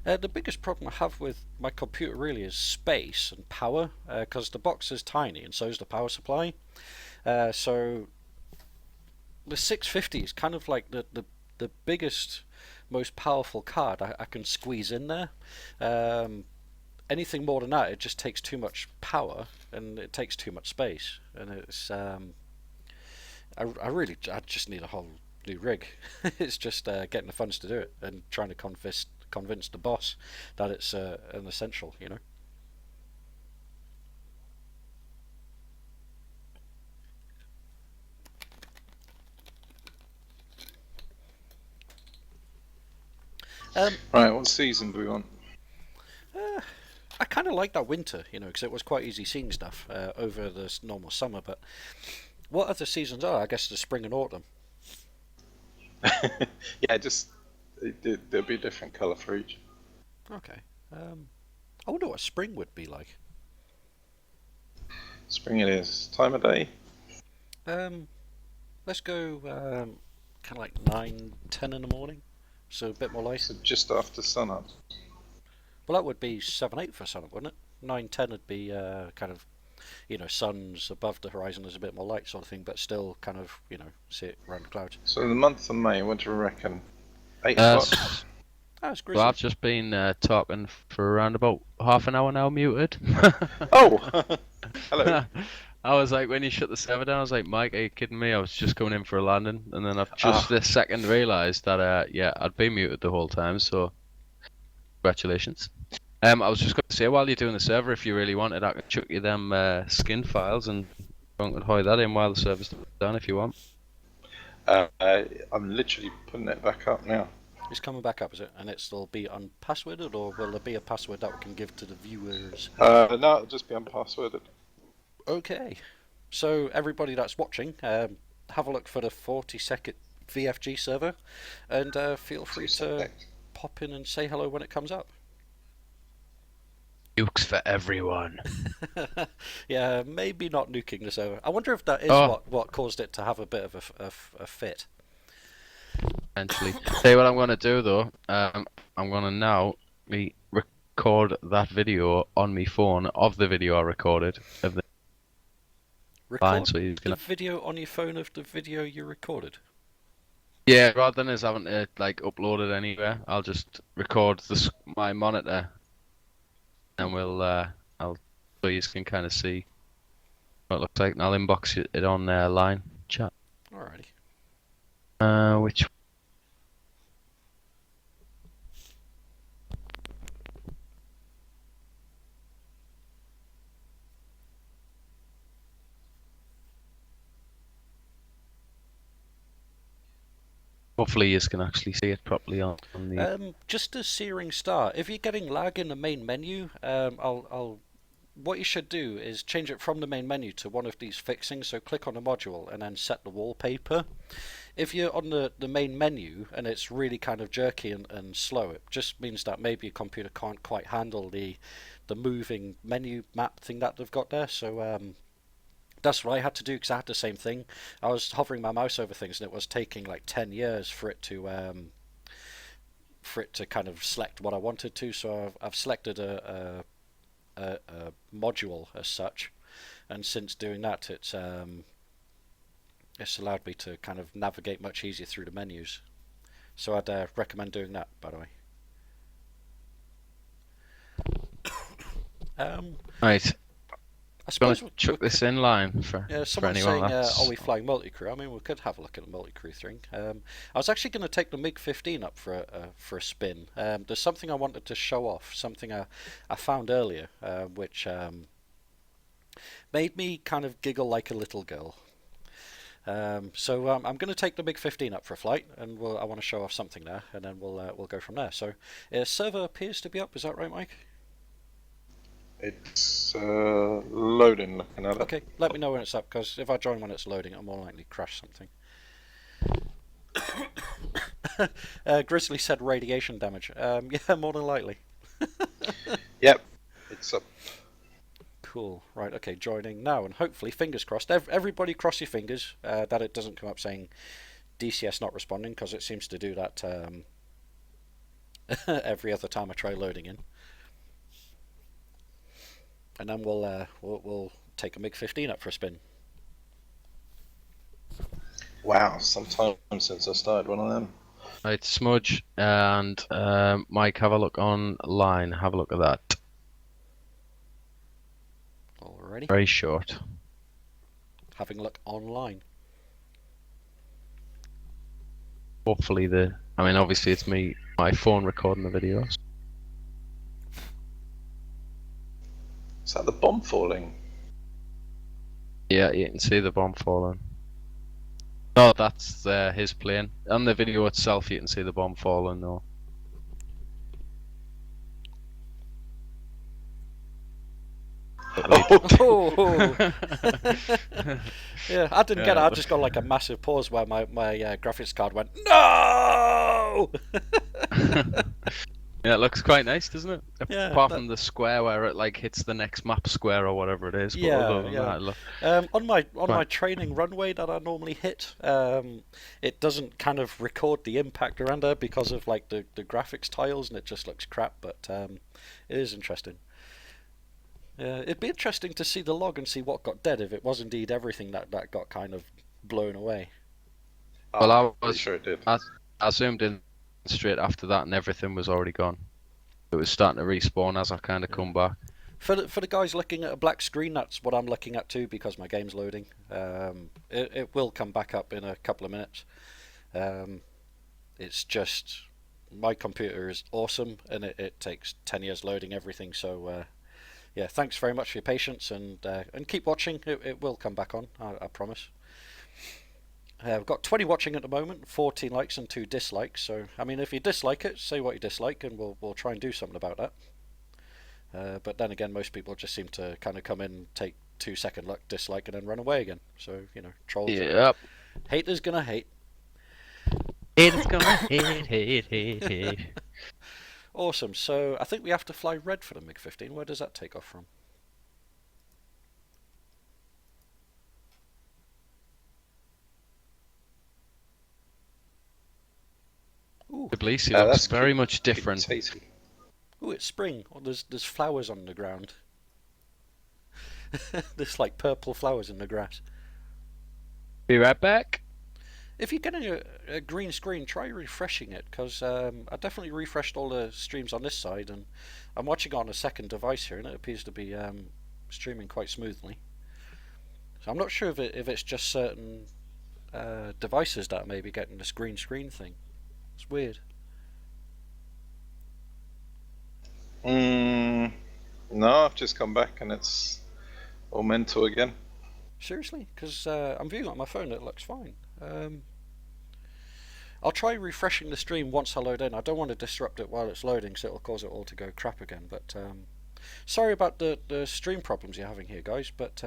The biggest problem I have with my computer really is space and power, because the box is tiny and so is the power supply. So the 650 is kind of like the the biggest, most powerful card I can squeeze in there. Anything more than that, it just takes too much power and it takes too much space, and it's I just need a whole new rig. It's just getting the funds to do it and trying to convince the boss that it's an essential, you know. Right, what season do we want? I kind of like that winter, you know, because it was quite easy seeing stuff over the normal summer. But what other seasons are? I guess the spring and autumn. Yeah, just there'll be a different colour for each. Okay. I wonder what spring would be like. Spring it is. Time of day? Let's go kind of like 9, 10 in the morning, so a bit more light. So just after sunup. Well, that would be 7, 8 for sunup, wouldn't it? 9, 10 would be kind of, you know, sun's above the horizon, there's a bit more light sort of thing, but still kind of, you know, see it around the clouds. So in the month of May, what do you reckon? 8 o'clock? Oh, it's Well, grizzly. I've just been talking for around about half an hour now, muted. Oh! Hello. I was like, when you shut the server down, I was like, Mike, are you kidding me? I was just coming in for a landing, and then I've just this second realised that, yeah, I'd been muted the whole time, so congratulations. I was just going to say, while you're doing the server, if you really wanted, I could chuck you them skin files and hide that in while the server's done if you want. I'm literally putting it back up now. It's coming back up, is it? And it'll be unpassworded, or will there be a password that we can give to the viewers? No, it'll just be unpassworded. Okay. So everybody that's watching, have a look for the 40-second VFG server, and feel free to pop in and say hello when it comes up. Nukes for everyone. Yeah, maybe not nuking the server. I wonder if that is what caused it to have a bit of a fit. Eventually. Tell you what I'm going to do though. I'm going to now record that video on my phone of the video I recorded of the Record so you can... the video on your phone of the video you recorded. Yeah, rather than us having to like upload it anywhere, I'll just record my monitor, and I'll so you can kind of see what it looks like, and I'll inbox it on line chat. Alrighty. Which hopefully you can actually see it properly on the... Just a searing star. If you're getting lag in the main menu, what you should do is change it from the main menu to one of these fixings. So click on the module and then set the wallpaper. If you're on the main menu and it's really kind of jerky and slow, it just means that maybe your computer can't quite handle the moving menu map thing that they've got there. So that's what I had to do, because I had the same thing. I was hovering my mouse over things and it was taking like 10 years for it to kind of select what I wanted to. So I've selected a module as such, and since doing that, it's allowed me to kind of navigate much easier through the menus. So I'd recommend doing that, by the way. Right. I suppose we'll chuck this in line for someone's anyone saying, that's... are we flying multi-crew? I mean, we could have a look at the multi-crew thing. I was actually going to take the MiG-15 up for a spin. There's something I wanted to show off, something I found earlier, which made me kind of giggle like a little girl. So I'm going to take the MiG-15 up for a flight, and I want to show off something there, and then we'll go from there. So server appears to be up. Is that right, Mike? It's loading, looking at it. Okay, let me know when it's up, because if I join when it's loading, I'm more likely to crash something. Grizzly said radiation damage. Yeah, more than likely. Yep, it's up. Cool. Right, okay, joining now, and hopefully, fingers crossed, everybody cross your fingers that it doesn't come up saying DCS not responding, because it seems to do that every other time I try loading in. And then we'll take a MiG-15 up for a spin. Wow, some time since I started one of them. Right, Smudge and Mike, have a look online. Have a look at that. Already Very short. having a look online. Hopefully I mean, obviously it's my phone recording the videos. Is that the bomb falling? Yeah, you can see the bomb falling. Oh, that's his plane. On the video itself, you can see the bomb falling, though. But wait. Oh, yeah, I didn't get it. Yeah, I just got like a massive pause where my graphics card went no. Yeah, it looks quite nice, doesn't it? Yeah, Apart from the square where it like hits the next map square or whatever it is. But other than that, look. On my Quite- training runway that I normally hit, it doesn't kind of record the impact around there because of like the graphics tiles, and it just looks crap. But it is interesting. It'd be interesting to see the log and see what got dead if it was indeed everything that got kind of blown away. Well, I Pretty was sure it did. I zoomed in straight after that, and everything was already gone. It was starting to respawn as I kind of come back. For the guys looking at a black screen, that's what I'm looking at too because my game's loading. It will come back up in a couple of minutes. It's just my computer is awesome and it takes 10 years loading everything. So yeah, thanks very much for your patience and keep watching. It will come back on, I promise. We've got 20 watching at the moment, 14 likes and 2 dislikes. So I mean, if you dislike it, say what you dislike, and we'll try and do something about that. But then again, most people just seem to kind of come in, take 2-second look, dislike, and then run away again. So, you know, trolls. Yep. Haters gonna hate. It's gonna hate. Awesome. So I think we have to fly red for the MiG-15. Where does that take off from? Ooh, Tbilisi that's looks very much different. Tasty. ooh, it's spring. Oh, there's flowers on the ground. There's like purple flowers in the grass. Be right back. If you're getting a green screen, try refreshing it, because I definitely refreshed all the streams on this side, and I'm watching on a second device here, and it appears to be streaming quite smoothly. So I'm not sure if it's just certain devices that are maybe getting this green screen thing. It's weird. No, I've just come back and it's all mental again. Seriously? Because I'm viewing it on my phone, it looks fine. I'll try refreshing the stream once I load in. I don't want to disrupt it while it's loading, so it'll cause it all to go crap again. But sorry about the stream problems you're having here, guys. But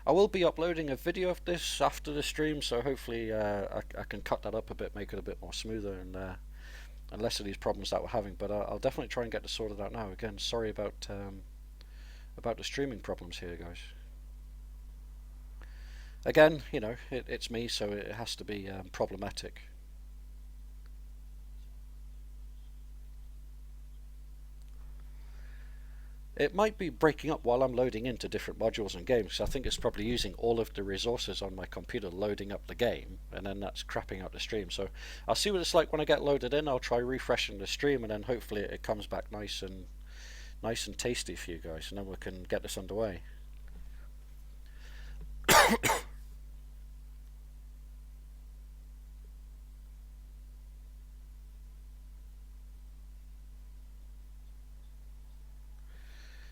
I will be uploading a video of this after the stream, so hopefully I can cut that up a bit, make it a bit more smoother, and less of these problems that we're having. But I'll definitely try and get this sorted out now. Again, sorry about the streaming problems here, guys. Again, you know, it's me, so it has to be problematic. It might be breaking up while I'm loading into different modules and games, because I think it's probably using all of the resources on my computer loading up the game, and then that's crapping out the stream. So I'll see what it's like when I get loaded in. I'll try refreshing the stream, and then hopefully it comes back nice and tasty for you guys, and then we can get this underway.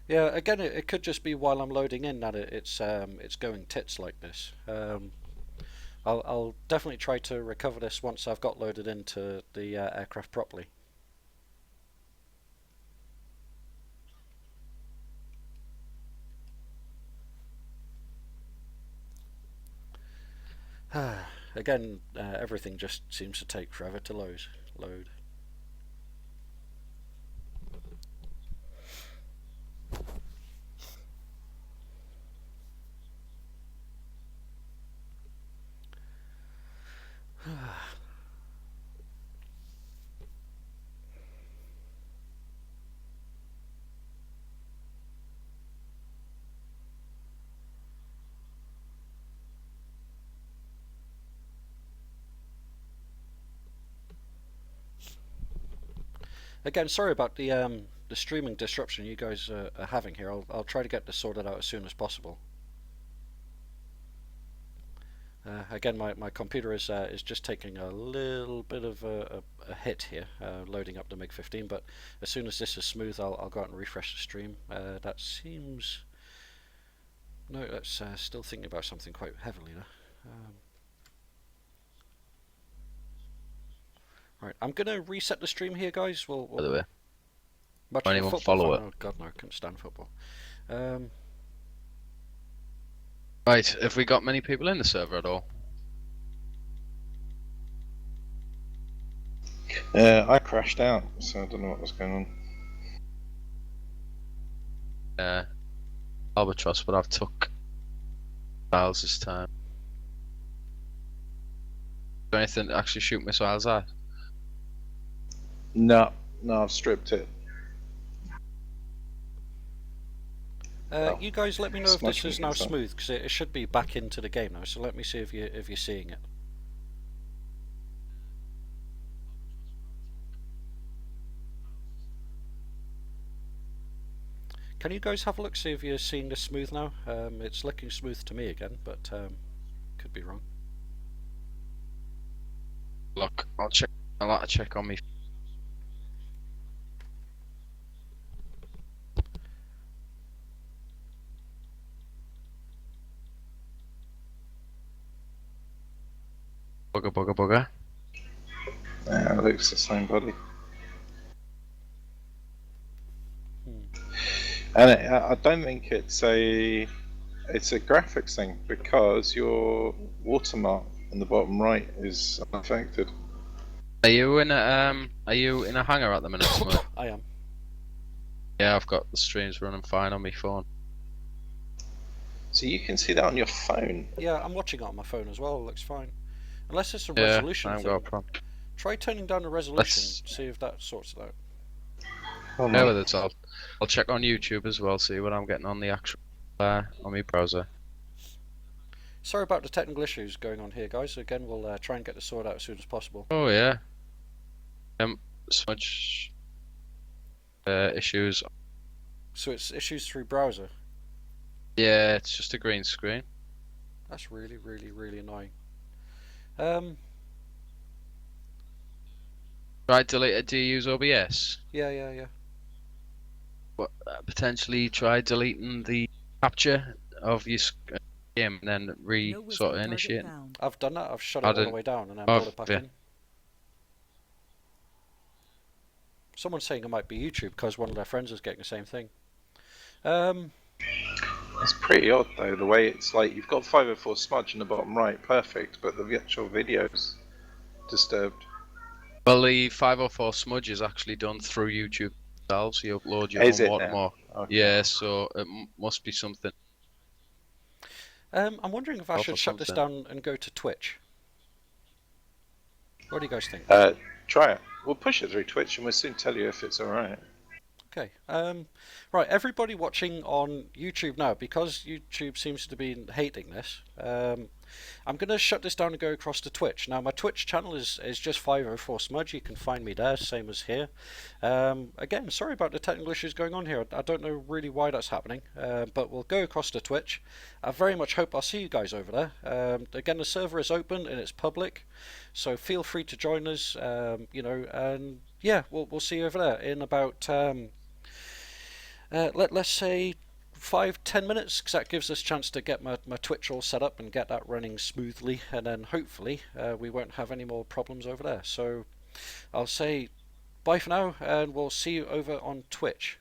Yeah, again, it could just be while I'm loading in that it's going tits like this. I'll definitely try to recover this once I've got loaded into the aircraft properly. Again, everything just seems to take forever to load. Again, sorry about the streaming disruption you guys are having here. I'll try to get this sorted out as soon as possible. Again, my computer is just taking a little bit of a hit here, loading up the MiG-15. But as soon as this is smooth, I'll go out and refresh the stream. That seems no, that's still thinking about something quite heavily there. Right, I'm gonna reset the stream here, guys. By the way, much will of a anyone football follow fan. it? Oh God, no, I couldn't stand football. Right, have we got many people in the server at all? I crashed out, so I don't know what was going on. Albatross, but I've took missiles this time. Is there anything to actually shoot missiles at? No, I've stripped it. You guys, let me know if this is now smudging smooth, because it should be back into the game now. So let me see if you're seeing it. Can you guys have a look, see if you're seeing this smooth now? It's looking smooth to me again, but could be wrong. Look, I'll check. I'll have to check on me. Bugger. Yeah, it looks the same, buddy. And I don't think it's a graphics thing, because your watermark in the bottom right is unaffected. Are you in a hangar at the minute, Smud? I am. Yeah, I've got the streams running fine on my phone. So you can see that on your phone. Yeah, I'm watching it on my phone as well. It looks fine. Unless it's a Yeah, resolution I haven't thing. got a problem. Try turning down the resolution. See if that sorts it out. Oh, Yeah, no. with it, I'll check on YouTube as well, see what I'm getting on the actual on my browser. Sorry about the technical issues going on here, guys. Again, we'll try and get this sorted out as soon as possible. Oh yeah. So much issues. So it's issues through browser. Yeah, it's just a green screen. That's really, really, really annoying. Try delete it. Do you use OBS? Yeah. What, potentially try deleting the capture of your game and then No whisper sort of target initiate. found. I've done that. I've shut it I all the don't- way down and then Oh, brought it back yeah. in. Someone's saying it might be YouTube because one of their friends is getting the same thing. It's pretty odd though, the way it's like you've got 504 smudge in the bottom right, perfect, but the actual video's disturbed. Well, the 504 smudge is actually done through YouTube themselves. You upload your Is own it now? watermark. Okay. Yeah, so it must be something. I'm wondering if I Off should or shut this something. down and go to Twitch. What do you guys think? Try it. We'll push it through Twitch and we'll soon tell you if it's alright. Okay. Right, everybody watching on YouTube now, because YouTube seems to be hating this, I'm going to shut this down and go across to Twitch. Now, my Twitch channel is just 504 Smudge. You can find me there, same as here. Again, sorry about the technical issues going on here. I don't know really why that's happening, but we'll go across to Twitch. I very much hope I'll see you guys over there. Again, the server is open and it's public, so feel free to join us, and yeah, we'll see you over there in about... let's say 5-10 minutes, because that gives us a chance to get my Twitch all set up and get that running smoothly, and then hopefully we won't have any more problems over there. So I'll say bye for now, and we'll see you over on Twitch.